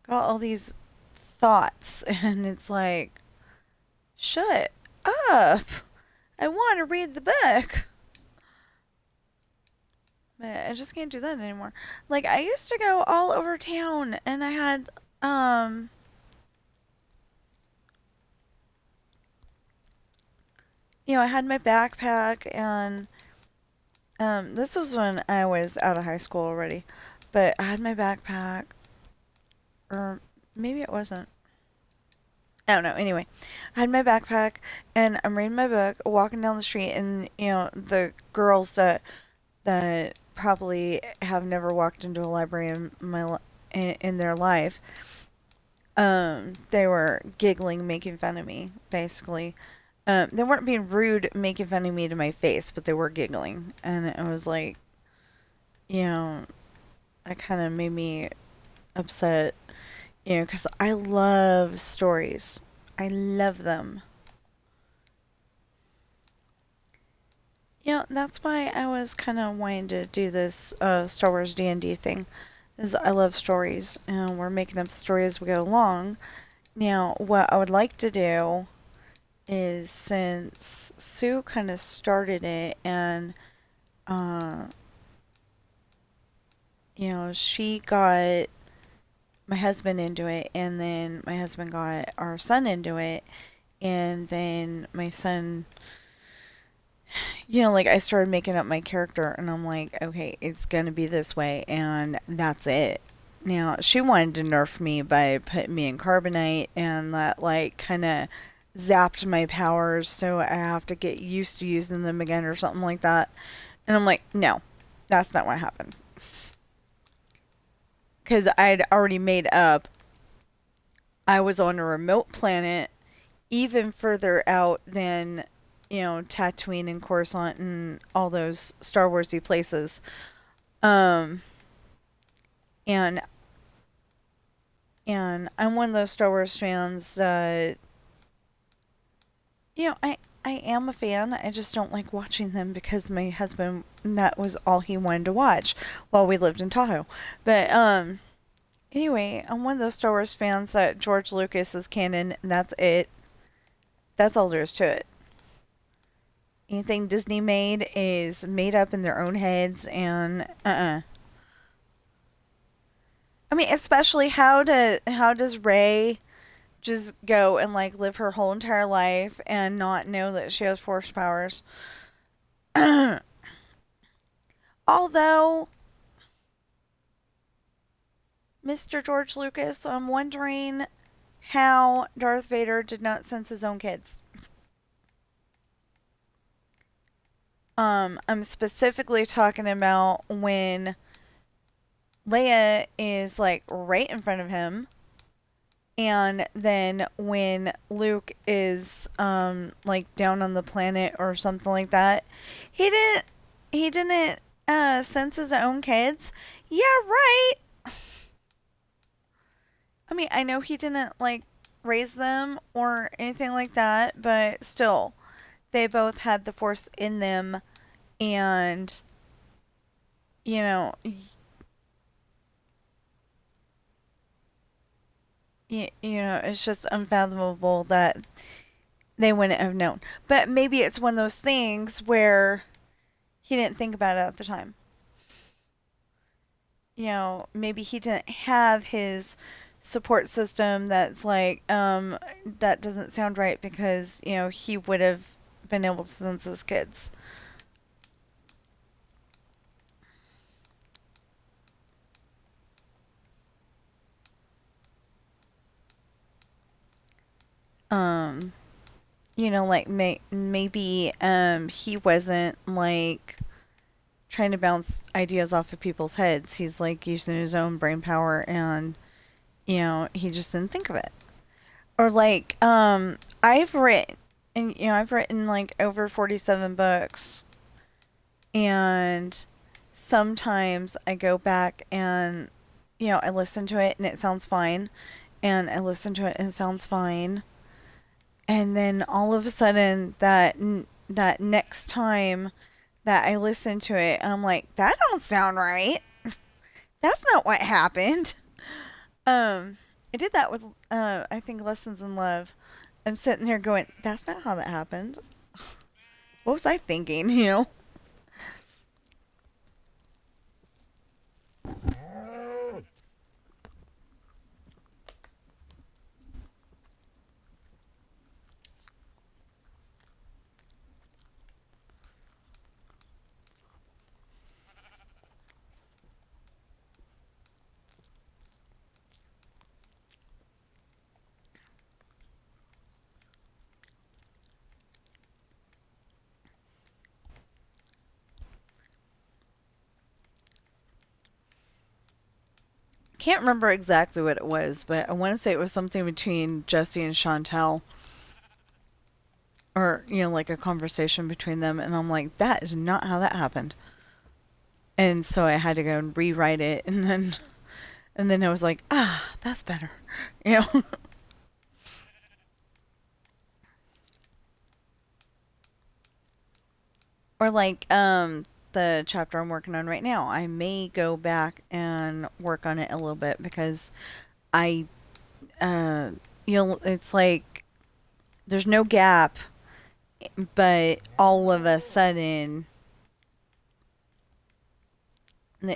Got all these thoughts, and it's like, shut up. I want to read the book. But I just can't do that anymore. Like, I used to go all over town, and I had, I had my backpack, and, this was when I was out of high school already. But I had my backpack, or maybe it wasn't. I don't know. Anyway, I had my backpack, and I'm reading my book, walking down the street, and, the girls that probably have never walked into a library in their life, they were giggling, making fun of me, basically. They weren't being rude, making fun of me to my face, but they were giggling, and it was like, you know, that kind of made me upset, because I love stories. I love them. That's why I was kind of wanting to do this Star Wars D&D thing, is I love stories, and we're making up the story as we go along. Now, what I would like to do is, since Sue kind of started it, and uh, she got my husband into it, and then my husband got our son into it, and then my son, like, I started making up my character, and I'm like, okay, it's gonna be this way, and that's it. Now, she wanted to nerf me by putting me in carbonite, and that, like, kind of zapped my powers, so I have to get used to using them again or something like that. And I'm like, no, that's not what happened. Because I'd already made up I was on a remote planet even further out than, Tatooine and Coruscant and all those Star Warsy places. Um, and I'm one of those Star Wars fans that, I am a fan. I just don't like watching them because my husband, that was all he wanted to watch while we lived in Tahoe. But anyway, I'm one of those Star Wars fans that George Lucas is canon, and that's it. That's all there is to it. Anything Disney made is made up in their own heads, and I mean, especially how does Rey just go and, like, live her whole entire life and not know that she has force powers? Although, Mr. George Lucas, I'm wondering how Darth Vader did not sense his own kids. I'm specifically talking about when Leia is, like, right in front of him, and then when Luke is like down on the planet or something like that, he didn't sense his own kids. Yeah, right. I mean, I know he didn't, like, raise them or anything like that, but still, they both had the Force in them, and you know, it's just unfathomable that they wouldn't have known. But maybe it's one of those things where he didn't think about it at the time. Maybe he didn't have his support system that's like, that doesn't sound right, because, he would have been able to sense his kids. Um, like maybe he wasn't like trying to bounce ideas off of people's heads. He's like using his own brain power and he just didn't think of it. Or like I've written like over 47 books, and sometimes I go back and I listen to it and it sounds fine, and I listen to it and it sounds fine, and then all of a sudden that next time that I listen to it, I'm like, that don't sound right. That's not what happened. Um, I did that with I think Lessons in Love. I'm sitting here going, that's not how that happened. What was I thinking? Can't remember exactly what it was, but I want to say it was something between Jesse and Chantel, or like a conversation between them, and I'm like, that is not how that happened. And so I had to go and rewrite it, and then I was like, that's better. you know or like the chapter I'm working on right now, I may go back and work on it a little bit, because I uh it's like there's no gap, but all of a sudden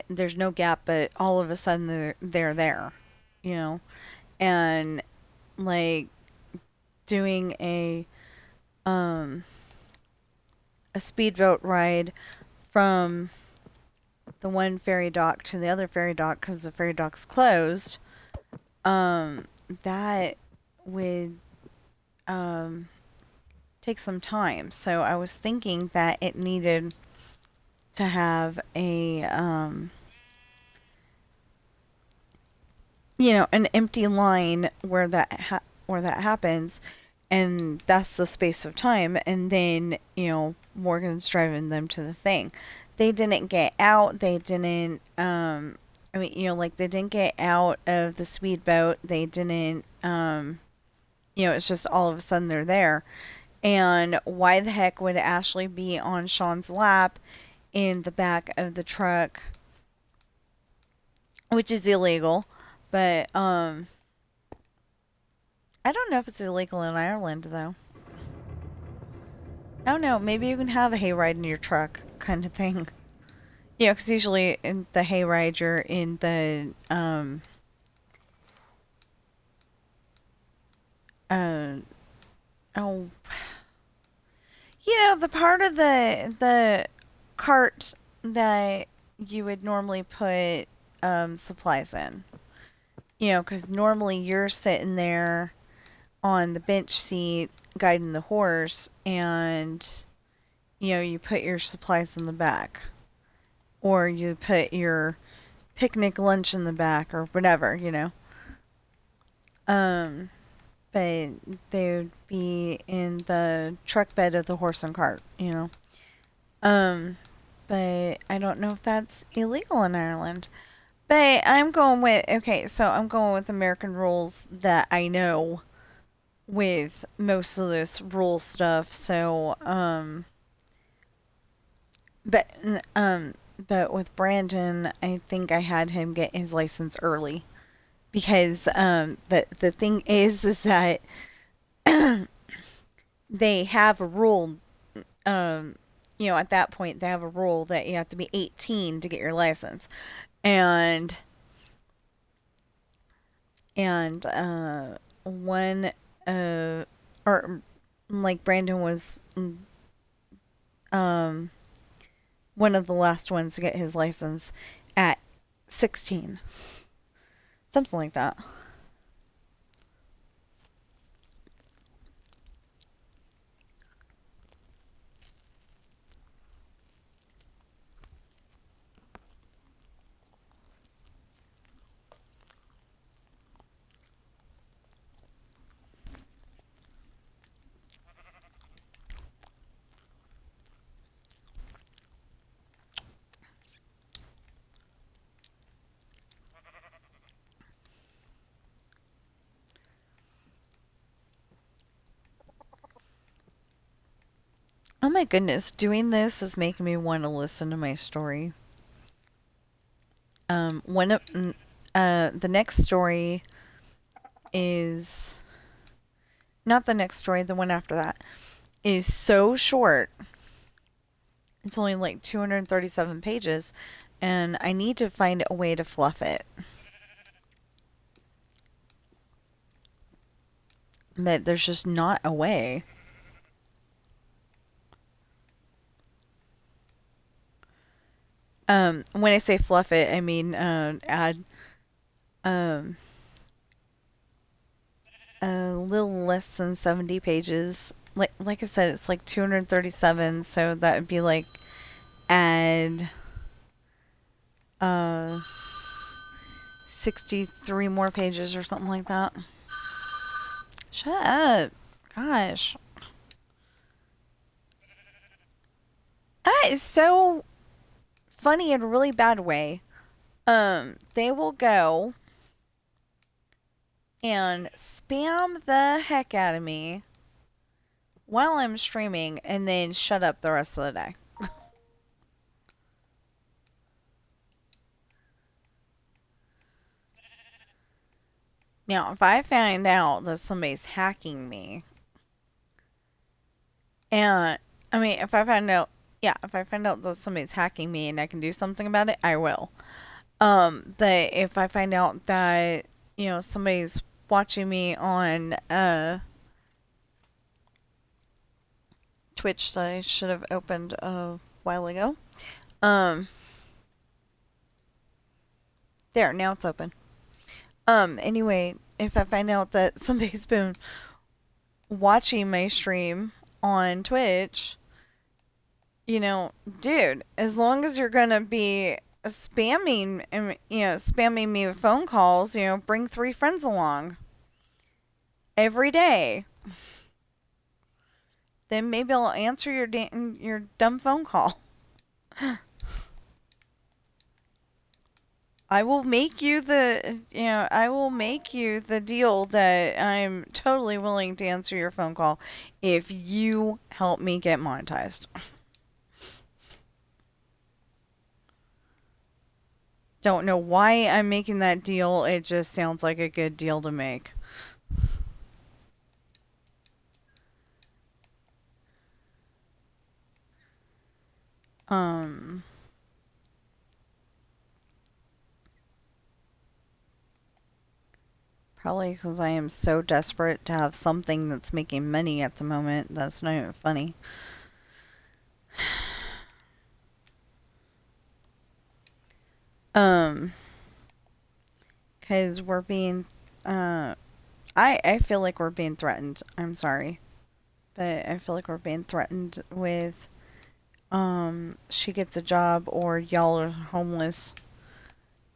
there's no gap, but all of a sudden they're there, you know, and like doing um a speedboat ride from the one ferry dock to the other ferry dock, because the ferry dock's closed. That would um take some time, so I was thinking that it needed to have a an empty line where that happens, and that's the space of time, and then Morgan's driving them to the thing. They didn't get out. They didn't. I mean, like they didn't get out of the speedboat. They didn't. It's just all of a sudden they're there. And why the heck would Ashley be on Sean's lap in the back of the truck, which is illegal? But I don't know if it's illegal in Ireland, though. I don't know. Maybe you can have a hayride in your truck, kind of thing. Yeah, because usually in the hayride, you're in the uh oh, the part of the cart that you would normally put supplies in. Because normally you're sitting there on the bench seat guiding the horse, and you put your supplies in the back, or you put your picnic lunch in the back, or whatever. um but they would be in the truck bed of the horse and cart. um but I don't know if that's illegal in Ireland. But I'm going with American rules that I know with most of this rule stuff. So, but um, but with Brandon, I think I had him get his license early, because the thing is that they have a rule. Um, at that point they have a rule that you have to be 18 to get your license, and one or like Brandon was um one of the last ones to get his license at 16. Something like that. Oh my goodness, doing this is making me want to listen to my story. One of the next story is not the next story, the one after that is so short. It's only like 237 pages, and I need to find a way to fluff it. But there's just not a way. When I say fluff it, I mean add um, a little less than 70 pages. Like I said, it's like 237, so that would be like add 63 more pages or something like that. Shut up. Gosh. That is so funny in a really bad way. They will go and spam the heck out of me while I'm streaming and then shut up the rest of the day. Now, if I find out that somebody's hacking me, and I mean, if I find out, yeah, if I find out that somebody's hacking me and I can do something about it, I will. That if I find out that, somebody's watching me on, Twitch that I should have opened a while ago. There, now it's open. Anyway, if I find out that somebody's been watching my stream on Twitch, dude, as long as you're gonna be spamming and spamming me with phone calls, bring 3 friends along every day. Then maybe I'll answer your dumb phone call. I will make you the deal that I'm totally willing to answer your phone call if you help me get monetized. Don't know why I'm making that deal. It just sounds like a good deal to make. Probably because I am so desperate to have something that's making money at the moment. That's not even funny. Because we're being, I feel like we're being threatened. I'm sorry. But I feel like we're being threatened with, she gets a job or y'all are homeless.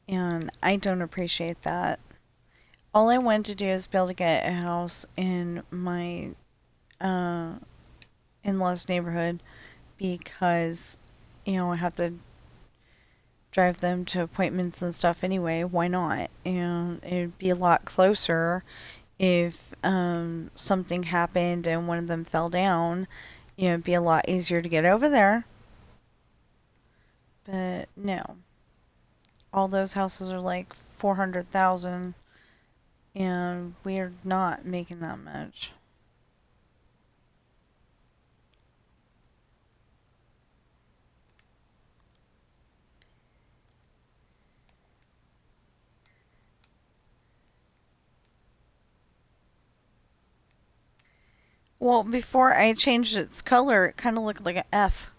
And I don't appreciate that. All I want to do is be able to get a house in my in-laws neighborhood because, I have to drive them to appointments and stuff anyway. Why not? And it'd be a lot closer if something happened and one of them fell down. It'd be a lot easier to get over there. But no. All those houses are like 400,000 and we're not making that much. Well, before I changed its color, it kind of looked like an F.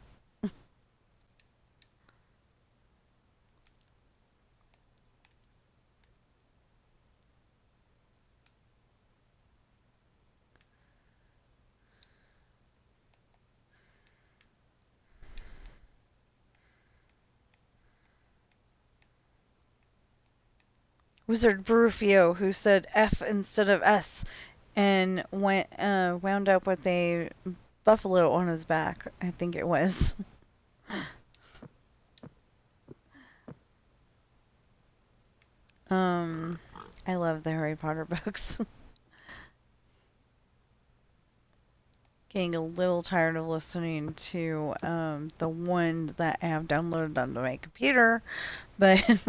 Wizard Barufio, who said F instead of S, and wound up with a buffalo on his back. I think it was. I love the Harry Potter books. getting a little tired of listening to the one that I have downloaded onto my computer, but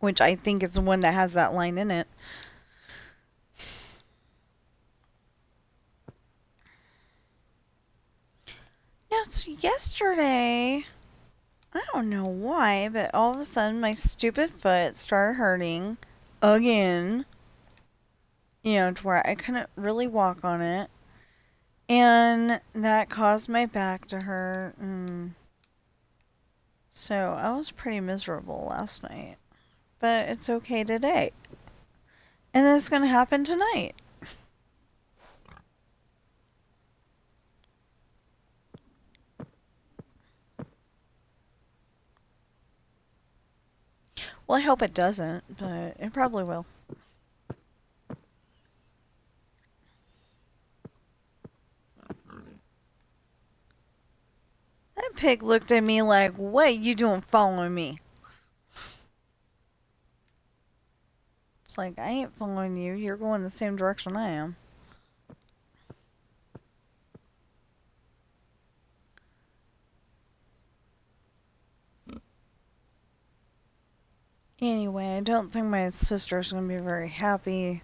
which I think is the one that has that line in it. Now, so yesterday, I don't know why, but all of a sudden my stupid foot started hurting again. To where I couldn't really walk on it. And that caused my back to hurt. And so I was pretty miserable last night. But it's okay today. And then it's going to happen tonight. Well, I hope it doesn't, but it probably will. That pig looked at me like, what you doing following me? It's like, I ain't following you. You're going the same direction I am. Anyway, I don't think my sister's going to be very happy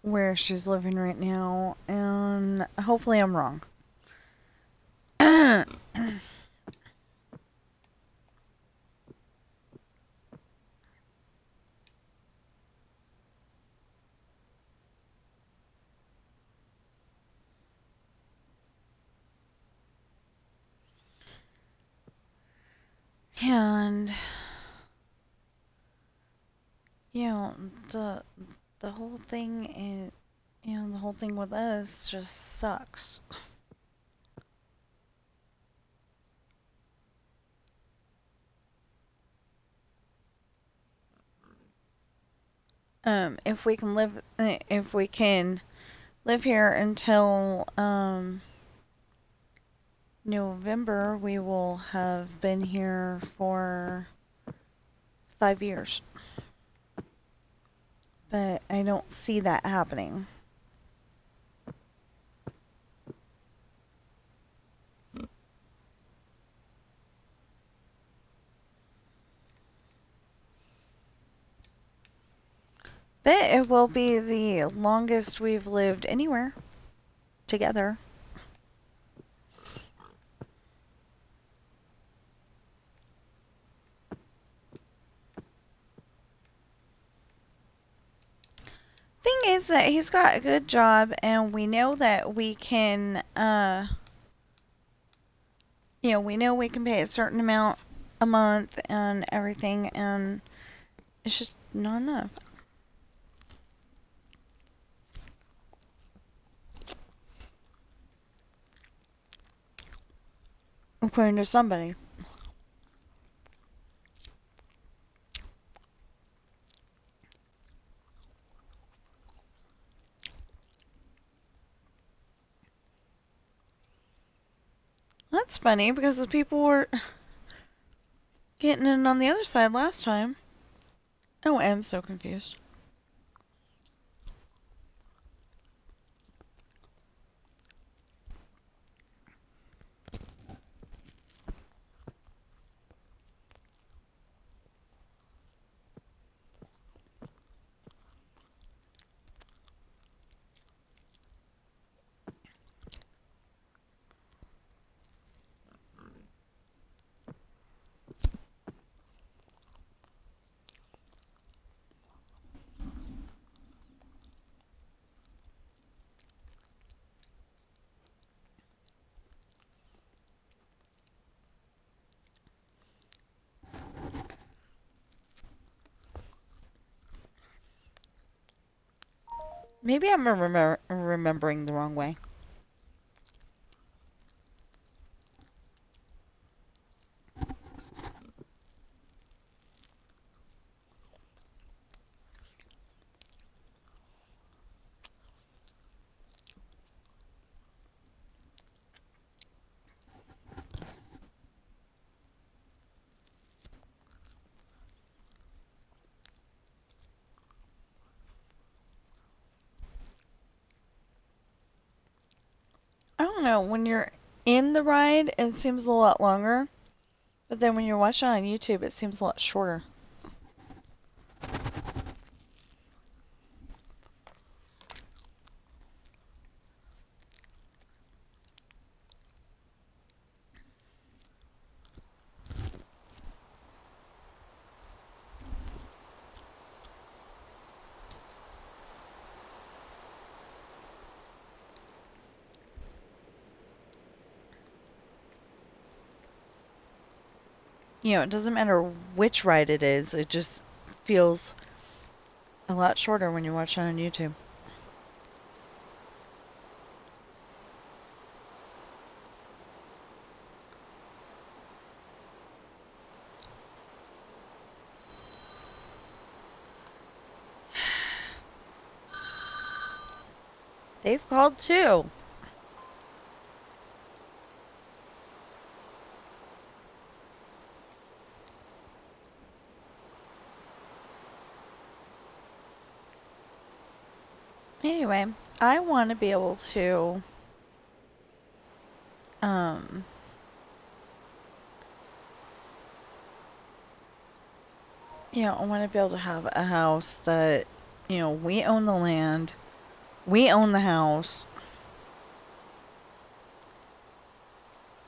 where she's living right now, and hopefully I'm wrong. And you know the the whole thing is the whole thing with us just sucks. If we can live here until November, we will have been here for 5 years. But I don't see that happening. But it will be the longest we've lived anywhere together. Thing is that he's got a good job, and we know that we can, we know we can pay a certain amount a month and everything, and it's just not enough. According to somebody. That's funny because the people were getting in on the other side last time. Oh, I'm so confused. Maybe I'm remembering the wrong way. don't know, when you're in the ride, it seems a lot longer. But then when you're watching on YouTube, it seems a lot shorter. It doesn't matter which ride it is, it just feels a lot shorter when you're watching on YouTube. They've called too. Anyway, I want to be able to, um, I want to be able to have a house that, we own the land, we own the house,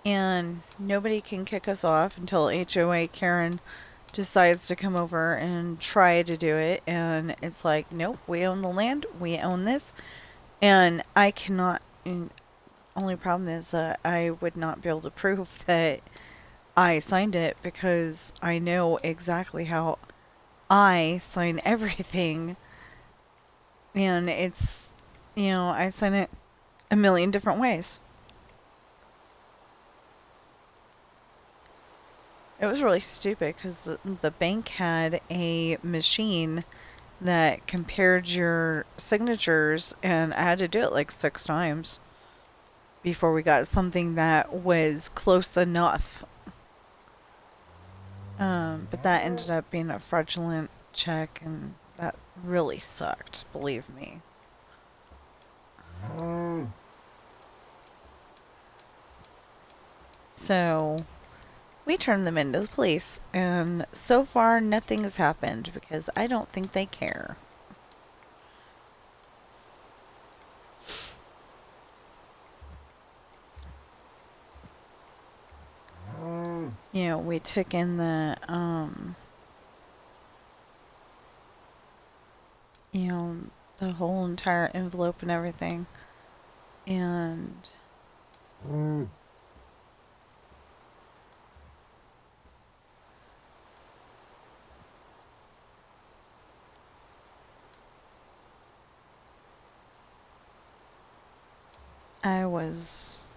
and nobody can kick us off until HOA Karen decides to come over and try to do it. And it's like, nope, we own the land, we own this, and I cannot. And only problem is that I would not be able to prove that I signed it because I know exactly how I sign everything. And it's, I sign it a million different ways. It was really stupid because the bank had a machine that compared your signatures, and I had to do it like 6 times before we got something that was close enough. But that ended up being a fraudulent check, and that really sucked, believe me. So we turned them into the police, and so far nothing has happened because I don't think they care. We took in the whole entire envelope and everything, and I was,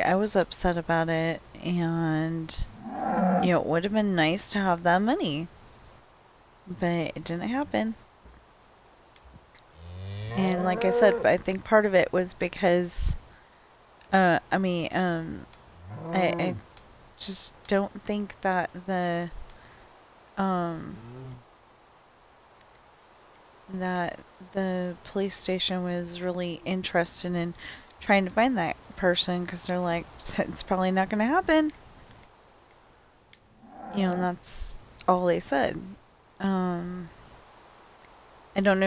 I was upset about it, and, it would have been nice to have that money, but it didn't happen. And like I said, I think part of it was because, I just don't think that um, the police station was really interested in trying to find that person because they're like, it's probably not going to happen. And that's all they said. I don't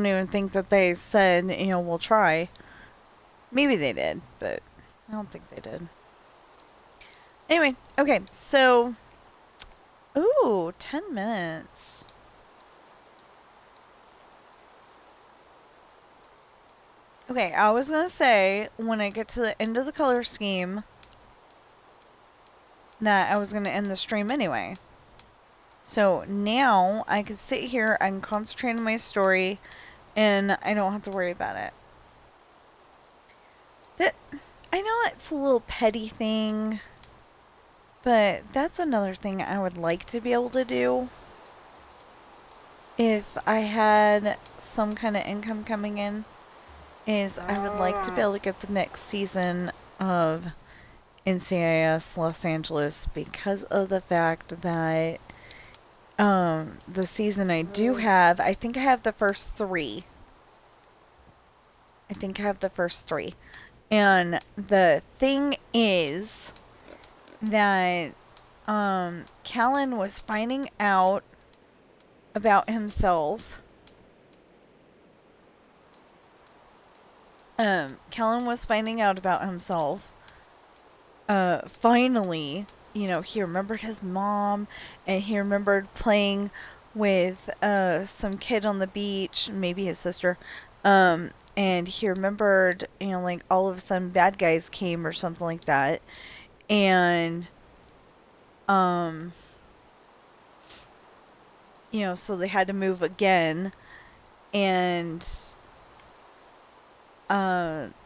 even think that they said, we'll try. Maybe they did, but I don't think they did. Anyway, okay, so, ooh, 10 minutes. Okay, I was gonna say, when I get to the end of the color scheme, that I was gonna end the stream anyway. So now I can sit here, I can concentrate on my story, and I don't have to worry about it. I know it's a little petty thing, but that's another thing I would like to be able to do. If I had some kind of income coming in, is I would like to be able to get the next season of NCIS Los Angeles because of the fact that the season I do have, I think I have the first 3. think I have the first three. And the thing is that Callan was finding out about himself. Callan was finding out about himself. Finally, he remembered his mom, and he remembered playing with some kid on the beach, maybe his sister. And he remembered, like all of a sudden bad guys came or something like that. And um, so they had to move again. And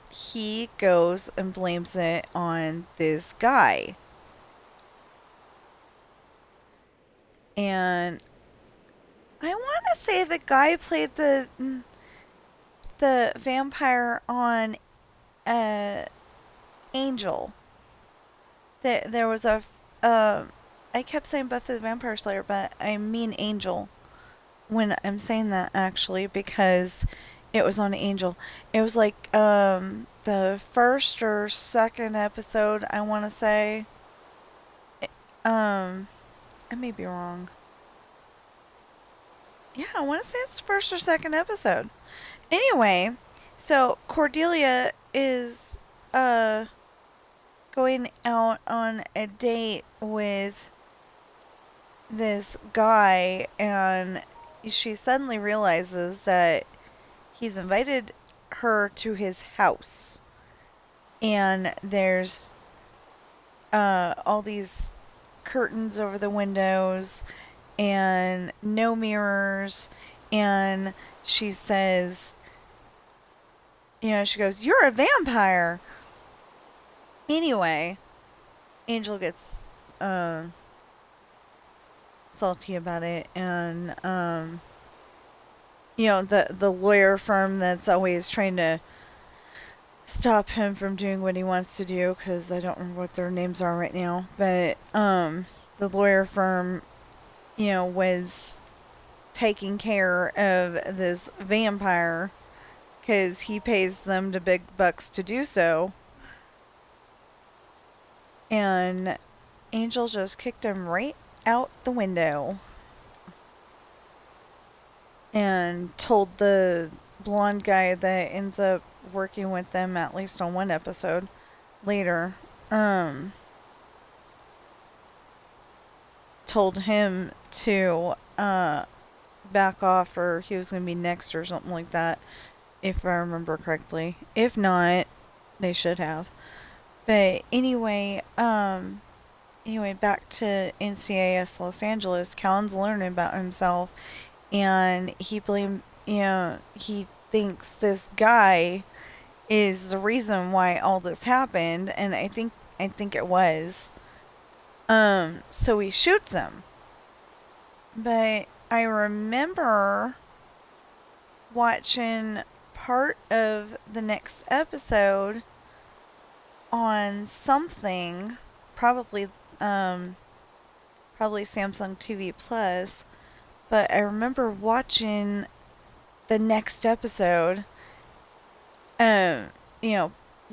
he goes and blames it on this guy. And I want to say the guy played the vampire on Angel. There was a I kept saying Buffy the Vampire Slayer, but I mean Angel when I'm saying that, actually, because it was on Angel. It was like the first or second episode, I want to say. I may be wrong. Yeah, I want to say it's the first or second episode. Anyway, so Cordelia is going out on a date with this guy, and she suddenly realizes that he's invited her to his house, and there's all these curtains over the windows and no mirrors, and she says, she goes, "You're a vampire." Anyway, Angel gets salty about it, and the lawyer firm that's always trying to stop him from doing what he wants to do, because I don't remember what their names are right now, but the lawyer firm, was taking care of this vampire because he pays them the big bucks to do so. And Angel just kicked him right out the window and told the blonde guy that ends up working with them, at least on one episode later, told him to back off, or he was going to be next or something like that, if I remember correctly. If not, they should have. But anyway, back to NCIS Los Angeles. Callan's learning about himself, and he he thinks this guy is the reason why all this happened, and I think it was. So he shoots him. But I remember watching part of the next episode on something, probably Samsung TV Plus, but I remember watching the next episode,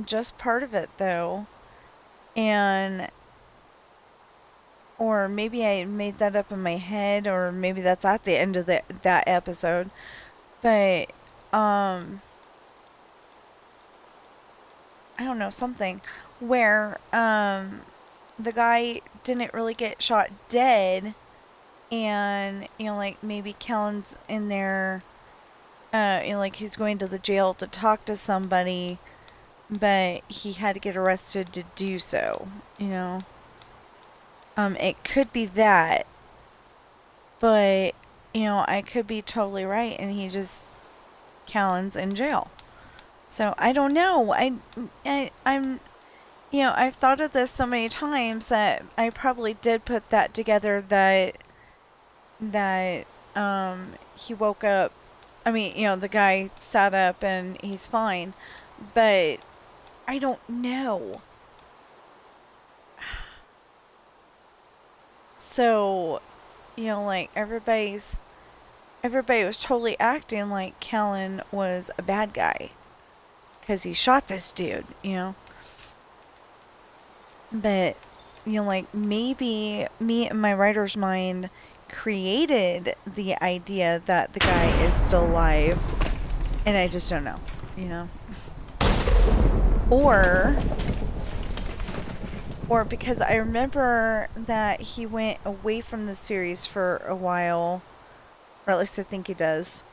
just part of it though, and or maybe I made that up in my head, or maybe that's at the end of that episode, but I don't know, something where the guy didn't really get shot dead, and like maybe Callan's in there, like he's going to the jail to talk to somebody, but he had to get arrested to do so. It could be that, but I could be totally right, and Callan's in jail. So I don't know. I'm I've thought of this so many times that I probably did put that together, that he woke up. I mean, the guy sat up and he's fine, but I don't know. So, like everybody was totally acting like Callan was a bad guy. because he shot this dude, you know. But, you know, like, maybe me in my writer's mind created the idea that the guy is still alive, and I just don't know, you know. Or because I remember that he went away from the series for a while, or at least I think he does.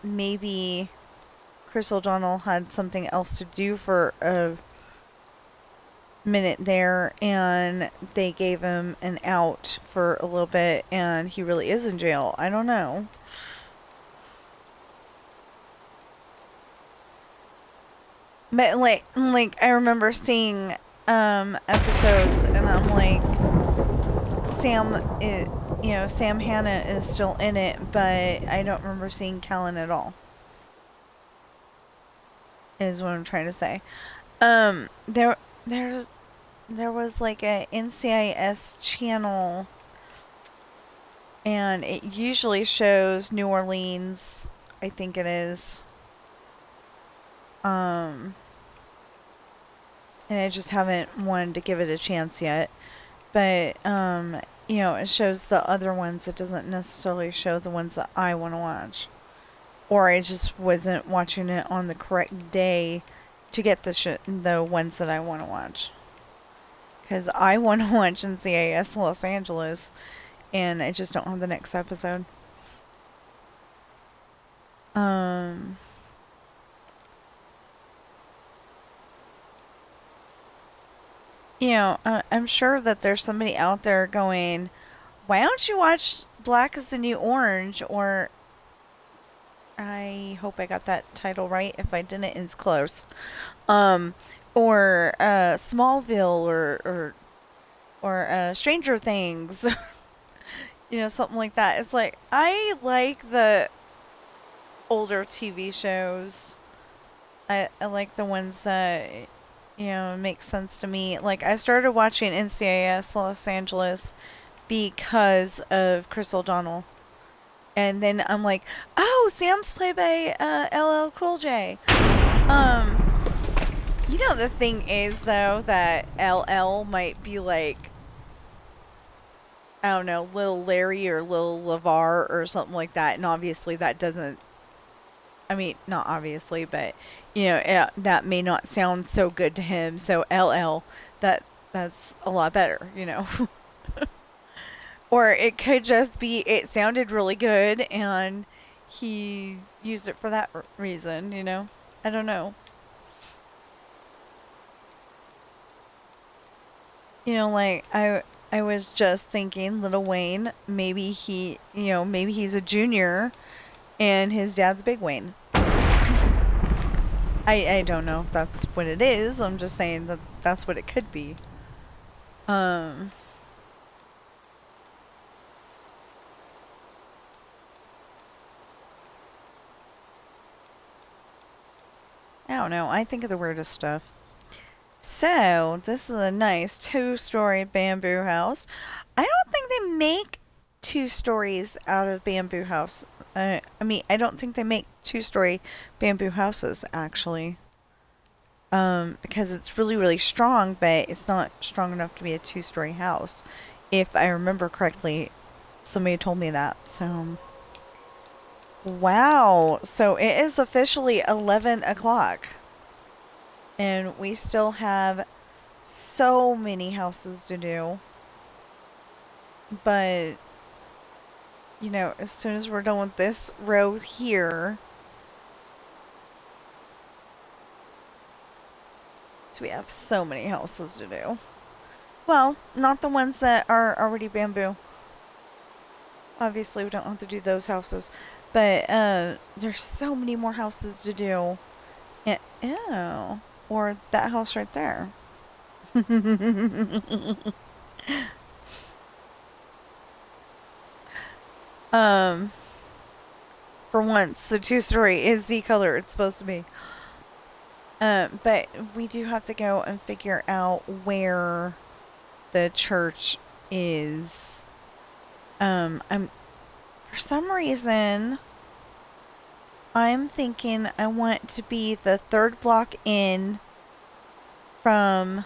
Maybe Chris O'Donnell had something else to do for a minute there, and they gave him an out for a little bit, and he really is in jail. I don't know. But like I remember seeing episodes, and I'm like, Sam, Sam Hannah is still in it, but I don't remember seeing Callan at all. Is what I'm trying to say. Um, there, there was like a NCIS channel, and it usually shows New Orleans. I think it is. And I just haven't wanted to give it a chance yet. But it shows the other ones. It doesn't necessarily show the ones that I want to watch. Or I just wasn't watching it on the correct day to get the ones that I want to watch. Because I want to watch NCIS Los Angeles, and I just don't have the next episode. Um, I'm sure that there's somebody out there going, why don't you watch Black is the New Orange? Or, I hope I got that title right. If I didn't, it's close. Or Smallville, or Stranger Things. Something like that. It's like, I like the older TV shows. I like the ones that, make sense to me. Like, I started watching NCIS Los Angeles because of Chris O'Donnell. And then I'm like, oh, Sam's played by LL Cool J. The thing is, though, that LL might be like, I don't know, Little Larry or Little LeVar or something like that. And obviously that doesn't, I mean, not obviously, but, that may not sound so good to him. So LL, that's a lot better, Or it could just be, it sounded really good and he used it for that reason, I don't know. Like, I was just thinking Little Wayne, maybe he's a junior and his dad's Big Wayne. I don't know if that's what it is. I'm just saying that that's what it could be. I don't know. I think of the weirdest stuff. So, this is a nice 2-story bamboo house. I don't think they make 2 stories out of bamboo house. I don't think they make 2-story bamboo houses, actually. Because it's really, really strong, but it's not strong enough to be a 2-story house. If I remember correctly, somebody told me that. So, wow. So, it is officially 11 o'clock. And we still have so many houses to do. But, as soon as we're done with this row here, so we have so many houses to do. Well, not the ones that are already bamboo. Obviously, we don't have to do those houses. But, there's so many more houses to do. And, ew. Or that house right there. For once, the 2-story is the color it's supposed to be. But we do have to go and figure out where the church is. For some reason, I'm thinking I want to be the third block in from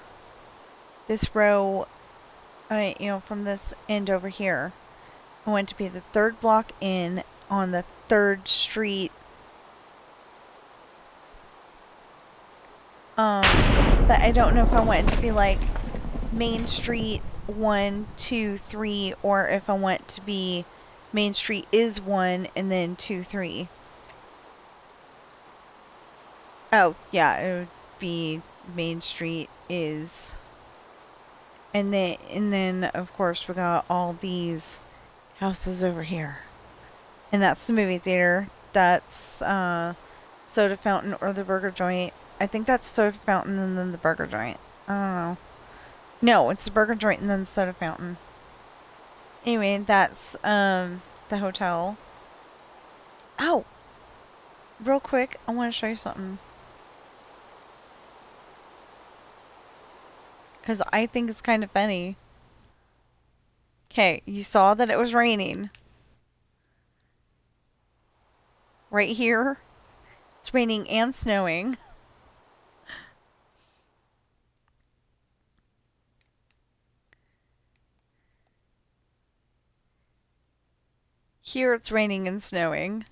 this row, from this end over here. I want to be the third block in on the third street. But I don't know if I want it to be like Main Street 1, 2, 3, or if I want to be Main Street is 1 and then 2, 3. Oh, yeah, it would be Main Street is. And then of course we got all these houses over here. And that's the movie theater. That's Soda Fountain or the burger joint. I think that's Soda Fountain and then the burger joint. I don't know. No, it's the burger joint and then the Soda Fountain. Anyway, that's the hotel. Oh, real quick, I want to show you something. Because I think it's kind of funny. Okay, you saw that it was raining. Right here, it's raining and snowing. Here it's raining and snowing.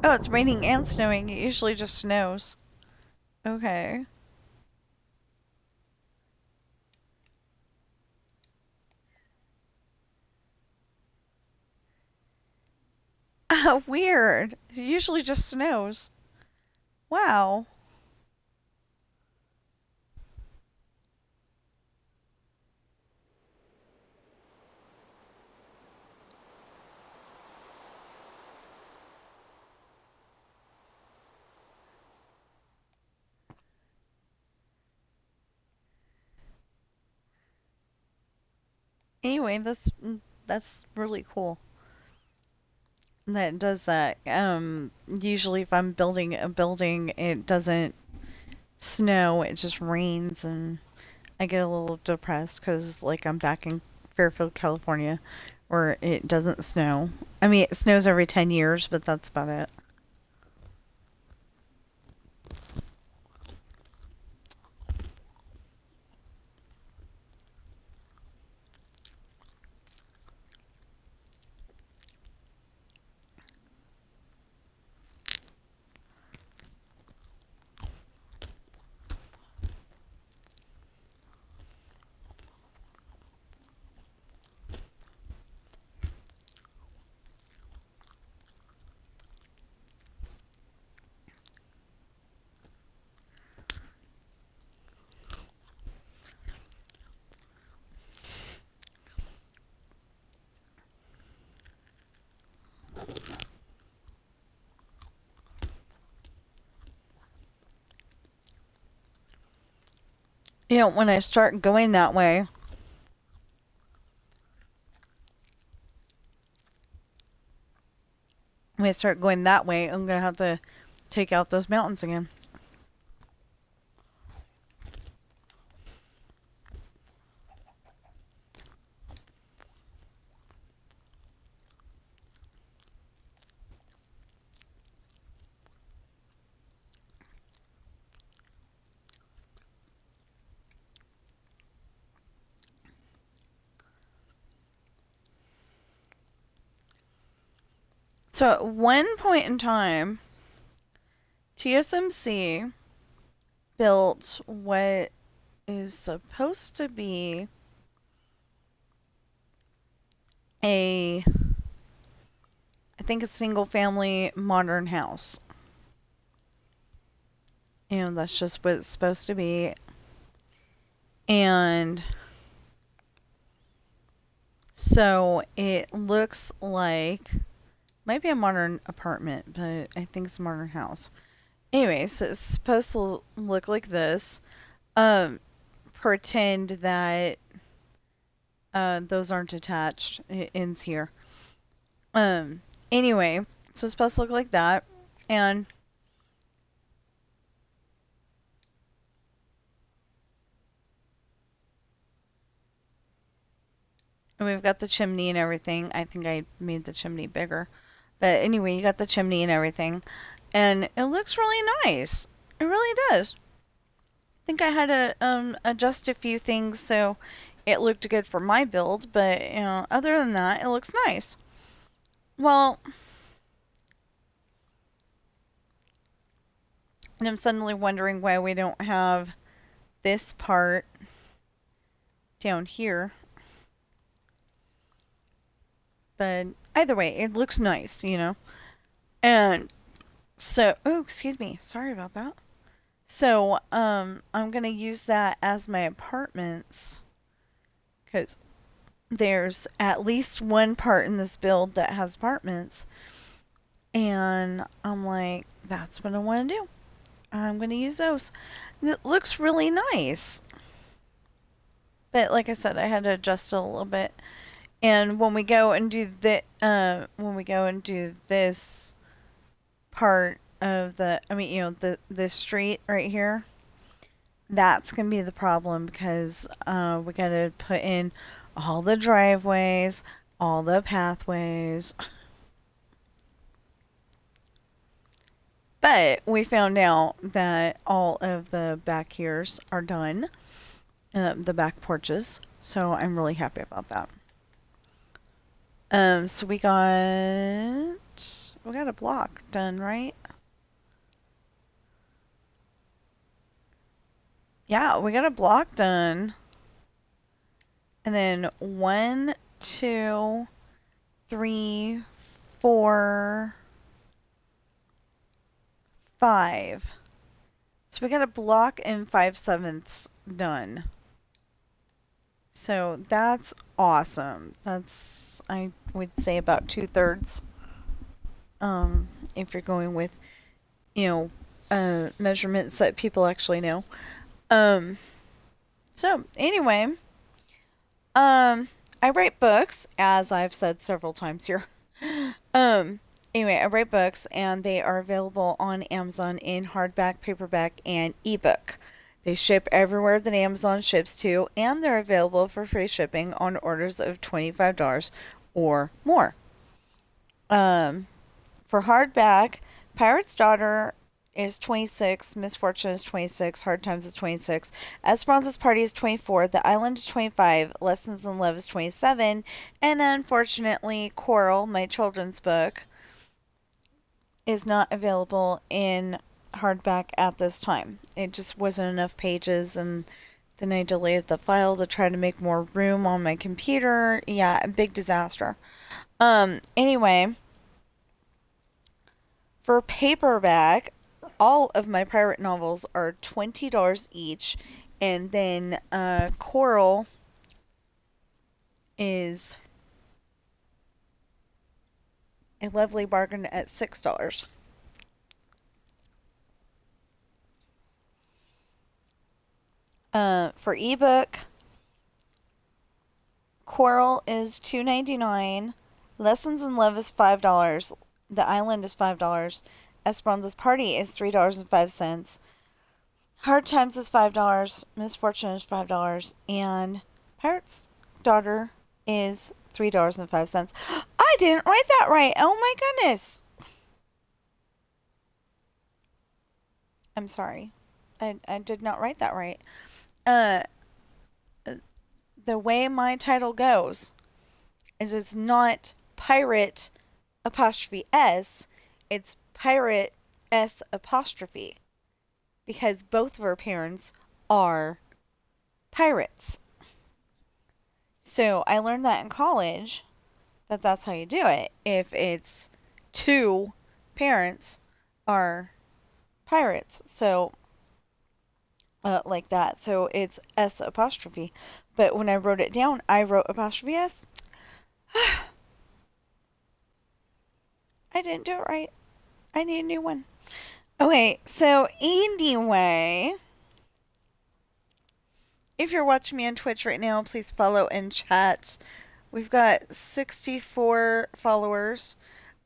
Oh, it's raining and snowing. It usually just snows. Okay. Weird. It usually just snows. Wow. Anyway, that's really cool that it does that. Usually if I'm building a building, it doesn't snow. It just rains, and I get a little depressed because like I'm back in Fairfield, California, where it doesn't snow. I mean, it snows every 10 years, but that's about it. When I start going that way, I'm gonna have to take out those mountains again. So at one point in time, TSMC built what is supposed to be a, I think, a single family modern house. That's just what it's supposed to be. And so it looks like, might be a modern apartment, but I think it's a modern house. Anyway, so it's supposed to look like this. Pretend that those aren't attached. It ends here. Anyway, so it's supposed to look like that. And And we've got the chimney and everything. I think I made the chimney bigger. But anyway, you got the chimney and everything. And it looks really nice. It really does. I think I had to adjust a few things so it looked good for my build. But, other than that, it looks nice. Well, and I'm suddenly wondering why we don't have this part down here. But either way, it looks nice, And so, oh, excuse me. Sorry about that. So, I'm going to use that as my apartments because there's at least one part in this build that has apartments. And I'm like, that's what I want to do. I'm going to use those. It looks really nice. But like I said, I had to adjust it a little bit. And when we go and do this part of the street right here, that's gonna be the problem because we gotta put in all the driveways, all the pathways. But we found out that all of the back here's are done, the back porches. So I'm really happy about that. So we got a block done, right? Yeah, we got a block done. And then 1, 2, 3, 4, 5. So we got a block and 5/7 done. So that's awesome. That's, I would say, about 2/3. If you're going with, measurements that people actually know. So anyway, I write books, as I've said several times here. Anyway, I write books, and they are available on Amazon in hardback, paperback, and ebook. They ship everywhere that Amazon ships to, and they're available for free shipping on orders of $25 or more. For hardback, Pirate's Daughter is 26, Misfortune is 26, Hard Times is 26, Esperanza's Party is 24, The Island is 25, Lessons in Love is 27, and unfortunately, Coral, my children's book, is not available in hardback at this time. It just wasn't enough pages, and then I deleted the file to try to make more room on my computer. Yeah, a big disaster. Anyway, for paperback, all of my pirate novels are $20 each, and then Coral is a lovely bargain at $6. For ebook, Coral is $2.99. Lessons in Love is $5. The Island is $5. Esperanza's Party is $3.05. Hard Times is $5. Misfortune is $5. And Pirate's Daughter is $3.05. I didn't write that right. Oh my goodness. I'm sorry. I did not write that right. The way my title goes is it's not pirate apostrophe S, it's pirate S apostrophe. Because both of our parents are pirates. So I learned that in college, that that's how you do it. If it's two parents are pirates. So, like that. So it's S apostrophe. But when I wrote it down, I wrote apostrophe S. I didn't do it right. I need a new one. Okay, so anyway, if you're watching me on Twitch right now, please follow and chat. We've got 64 followers.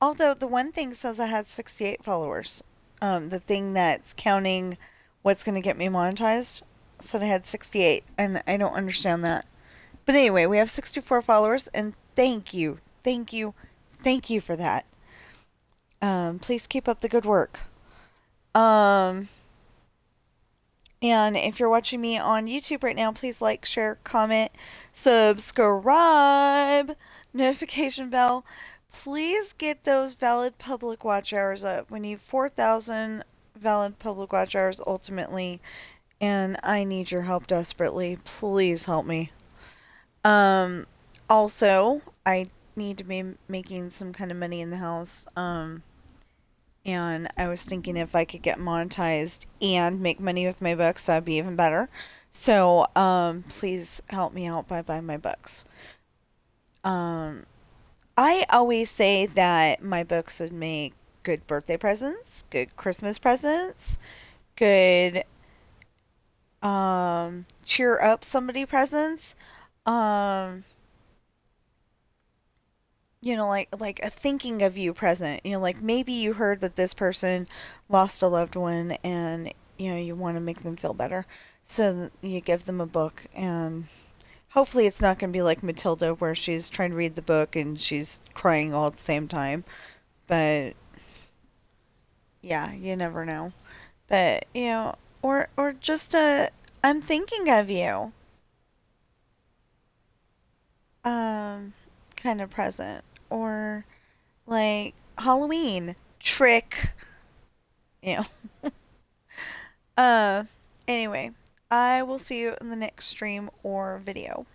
Although the one thing says I had 68 followers. The thing that's counting what's going to get me monetized said I had 68, and I don't understand that. But anyway, we have 64 followers, and thank you, thank you, thank you for that. Please keep up the good work. Um, and if you're watching me on YouTube right now, please like, share, comment, subscribe, notification bell. Please get those valid public watch hours up. We need 4,000 valid public watch hours ultimately, and I need your help desperately. Please help me. Um, Also, I need to be making some kind of money in the house. And I was thinking if I could get monetized and make money with my books, that'd be even better. So, please help me out by buying my books. Um, I always say that my books would make good birthday presents, good Christmas presents, good cheer up somebody presents. Um, like a thinking of you present. Like maybe you heard that this person lost a loved one and you want to make them feel better. So you give them a book, and hopefully it's not going to be like Matilda where she's trying to read the book and she's crying all at the same time. But yeah, you never know. But, or just a I'm thinking of you um kind of present, or like Halloween trick, you know. Uh, anyway, I will see you in the next stream or video.